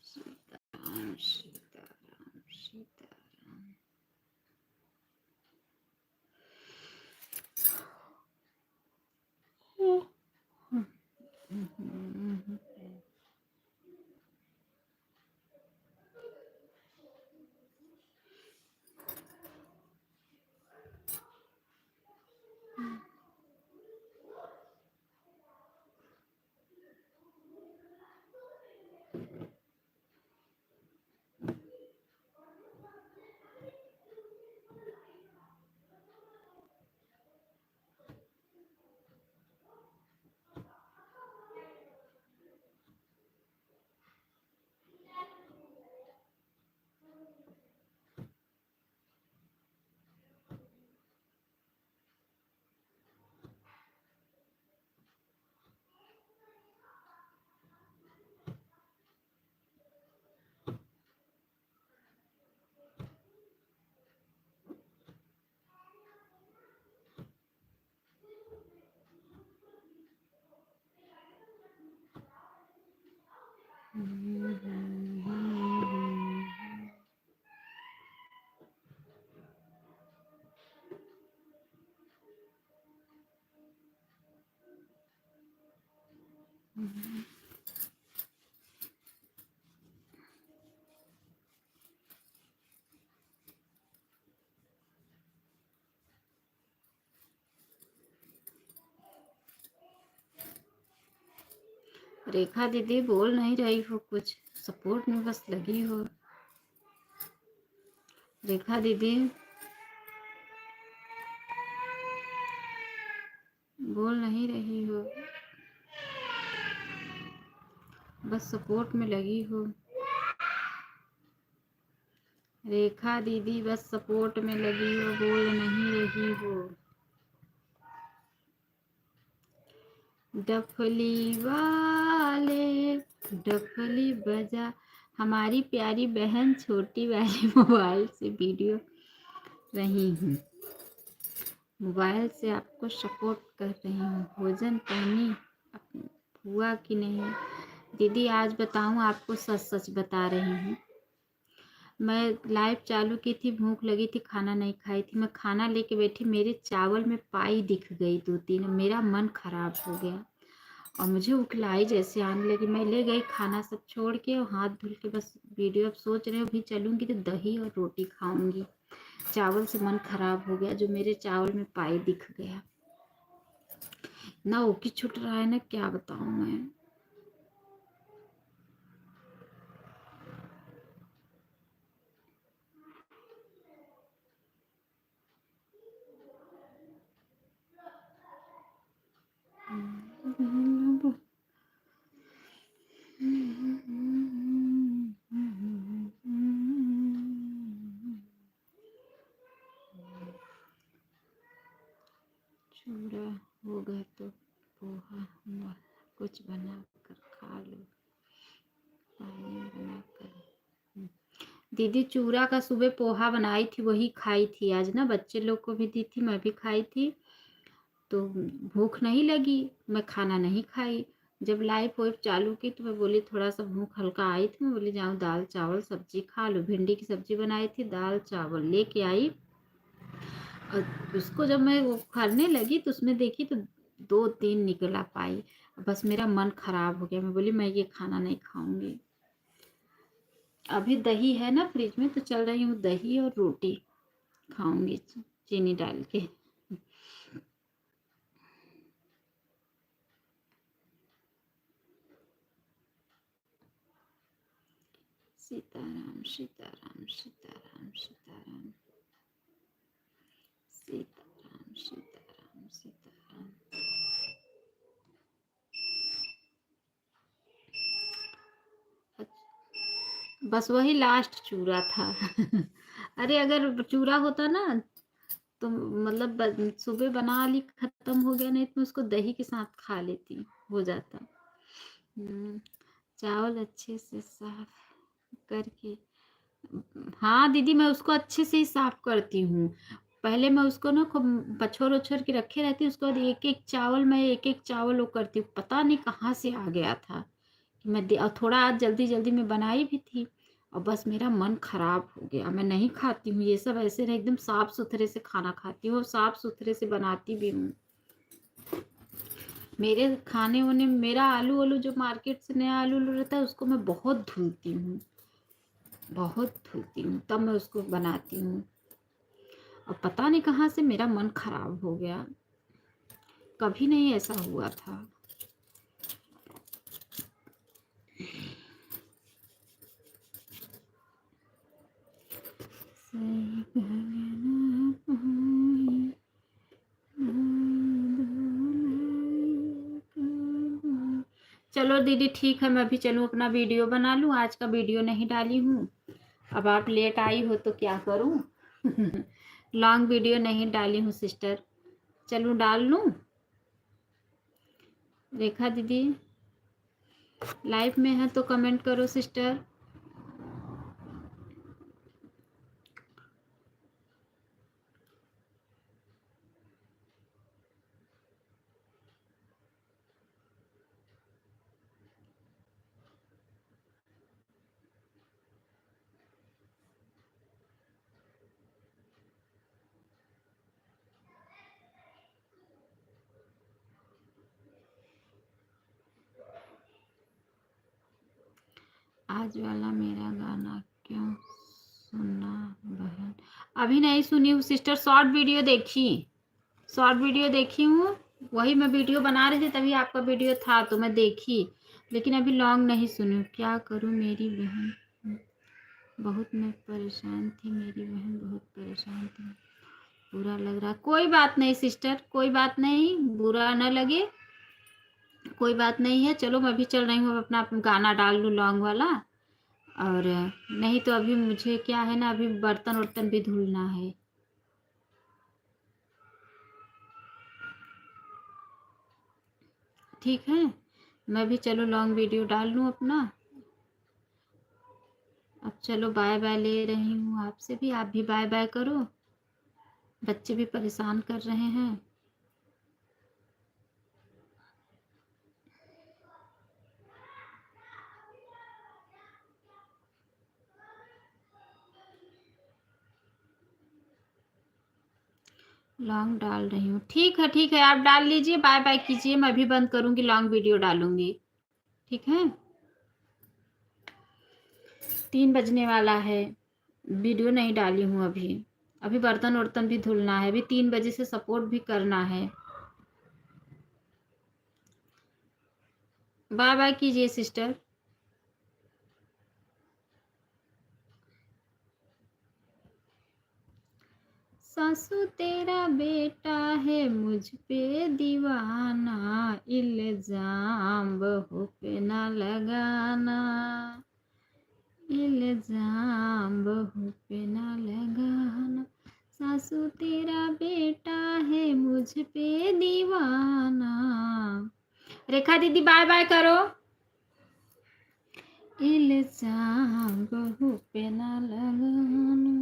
S1: सीताराम सीताराम सीताराम। रेखा दीदी बोल नहीं रही हो कुछ, सपोर्ट में बस लगी हो। रेखा दीदी बोल नहीं रही हो, बस सपोर्ट में लगी हो। रेखा दीदी बस सपोर्ट में लगी हो, बोल नहीं रही हो। डफली वाले डफली बजा। हमारी प्यारी बहन छोटी वाली मोबाइल से वीडियो रही हूँ, मोबाइल से आपको सपोर्ट कर रही हूँ। भोजन पानी हुआ कि नहीं? दीदी आज बताऊँ आपको, सच सच बता रही हूँ। मैं लाइव चालू की थी, भूख लगी थी, खाना नहीं खाई थी। मैं खाना लेके बैठी, मेरे चावल में पाई दिख गई 2-3, मेरा मन खराब हो गया और मुझे उकलाई जैसे आने लगी। मैं ले गई खाना सब छोड़ के और हाथ धुल के बस वीडियो। अब सोच रहे हो भी चलूँगी तो दही और रोटी खाऊंगी। चावल से मन खराब हो गया, जो मेरे चावल में पाई दिख गया ना। ओकी छुट रहा है ना, क्या बताऊँ मैं। चूड़ा होगा तो पोहा हुआ, कुछ बना कर खा लो, पानी बना कर। दीदी चूड़ा का सुबह पोहा बनाई थी, वही खाई थी आज ना, बच्चे लोग को भी दी थी, मैं भी खाई थी। तो भूख नहीं लगी, मैं खाना नहीं खाई। जब लाइव वेब चालू की तो मैं बोली थोड़ा सा भूख हल्का आई थी, मैं बोली जाऊँ दाल चावल सब्जी खा लो। भिंडी की सब्जी बनाई थी, दाल चावल लेके आई और उसको जब मैं वो खाने लगी तो उसमें देखी तो 2-3 निकला पाई। बस मेरा मन खराब हो गया, मैं बोली मैं ये खाना नहीं खाऊंगी। अभी दही है ना फ्रिज में, तो चल रही हूँ दही और रोटी खाऊंगी चीनी डाल के। सीताराम सीताराम सीताराम सीताराम सीताराम सीताराम सीताराम। बस वही लास्ट चूरा था। अरे अगर चूरा होता ना तो मतलब सुबह बना ली, खत्म हो गया, नहीं तो मैं उसको दही के साथ खा लेती, हो जाता। चावल अच्छे से साफ करके। हाँ दीदी मैं उसको अच्छे से ही साफ करती हूँ। पहले मैं उसको ना खूब बछोर उछोर के रखे रहती हूँ, उसके बाद एक एक चावल मैं एक एक चावल वो करती हूँ। पता नहीं कहाँ से आ गया था कि और थोड़ा आज जल्दी जल्दी में बनाई भी थी और बस मेरा मन खराब हो गया। मैं नहीं खाती हूँ ये सब, ऐसे ना एकदम साफ सुथरे से खाना खाती हूँ और साफ सुथरे से बनाती भी हूँ। मेरे खाने वाने मेरा आलू वालू जो मार्केट से नया आलू रहता है उसको मैं बहुत धुलती हूँ, बहुत धुलती हूँ, तब मैं उसको बनाती हूँ। और पता नहीं कहाँ से मेरा मन खराब हो गया, कभी नहीं ऐसा हुआ था। चलो दीदी ठीक है, मैं भी चलूँ अपना वीडियो बना लूँ। आज का वीडियो नहीं डाली हूँ, अब आप लेट आई हो तो क्या करूँ। लॉन्ग वीडियो नहीं डाली हूँ सिस्टर, चलूँ डाल लूँ। रेखा दीदी लाइव में है तो कमेंट करो सिस्टर। आज वाला मेरा गाना क्यों सुनना बहन? अभी नहीं सुनी हूँ सिस्टर, शॉर्ट वीडियो देखी हूँ, वही मैं वीडियो बना रही थी तभी आपका वीडियो था तो मैं देखी, लेकिन अभी लॉन्ग नहीं सुनी हूँ। क्या करूँ मेरी बहन बहुत मैं परेशान थी, मेरी बहन बहुत परेशान थी, बुरा लग रहा। कोई बात नहीं सिस्टर, कोई बात नहीं, बुरा न लगे, कोई बात नहीं है। चलो मैं भी चल रही हूँ, अपना गाना डाल लूँ लॉन्ग वाला। और नहीं तो अभी मुझे क्या है ना, अभी बर्तन वर्तन भी धुलना है। ठीक है, मैं भी चलो लॉन्ग वीडियो डाल लूँ अपना। अब चलो बाय बाय ले रही हूँ आपसे भी, आप भी बाय बाय करो, बच्चे भी परेशान कर रहे हैं। लॉन्ग डाल रही हूँ, ठीक है आप डाल लीजिए, बाय बाय कीजिए, मैं भी बंद करूँगी, लॉन्ग वीडियो डालूँगी। ठीक है, 3 बजने वाला है, वीडियो नहीं डाली हूँ अभी, अभी बर्तन वर्तन भी धुलना है, अभी 3 बजे से सपोर्ट भी करना है। बाय बाय कीजिए सिस्टर। सासू तेरा बेटा है मुझ पे दीवाना, इल्जाम बहू पे ना लगाना, इल्जाम बहू पे ना लगाना, सासू तेरा बेटा है मुझ पे दीवाना। रेखा दीदी बाय बाय करो। इल्जाम बहू पे ना लगाना,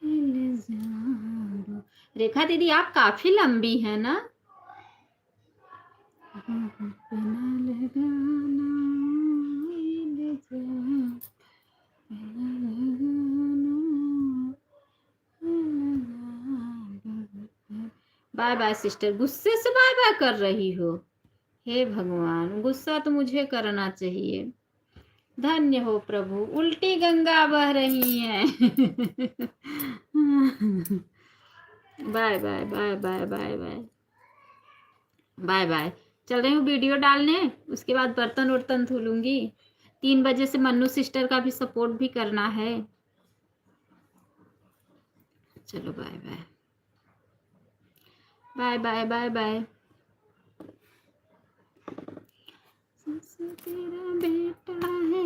S1: इल्जाम। रेखा दीदी आप काफी लंबी है ना। बहू पे ना लगाना, इल्जाम पे ना लगाना, बाय बाय सिस्टर, गुस्से से बाय बाय कर रही हो? हे भगवान, गुस्सा तो मुझे करना चाहिए। धन्य हो प्रभु, उल्टी गंगा बह रही है। Bye bye bye bye bye bye bye bye. चल रही हूँ वीडियो डालने, उसके बाद बर्तन वर्तन धुलूंगी। 3 बजे से मन्नू सिस्टर का भी सपोर्ट भी करना है। चलो bye bye bye bye bye bye. तेरा बेटा है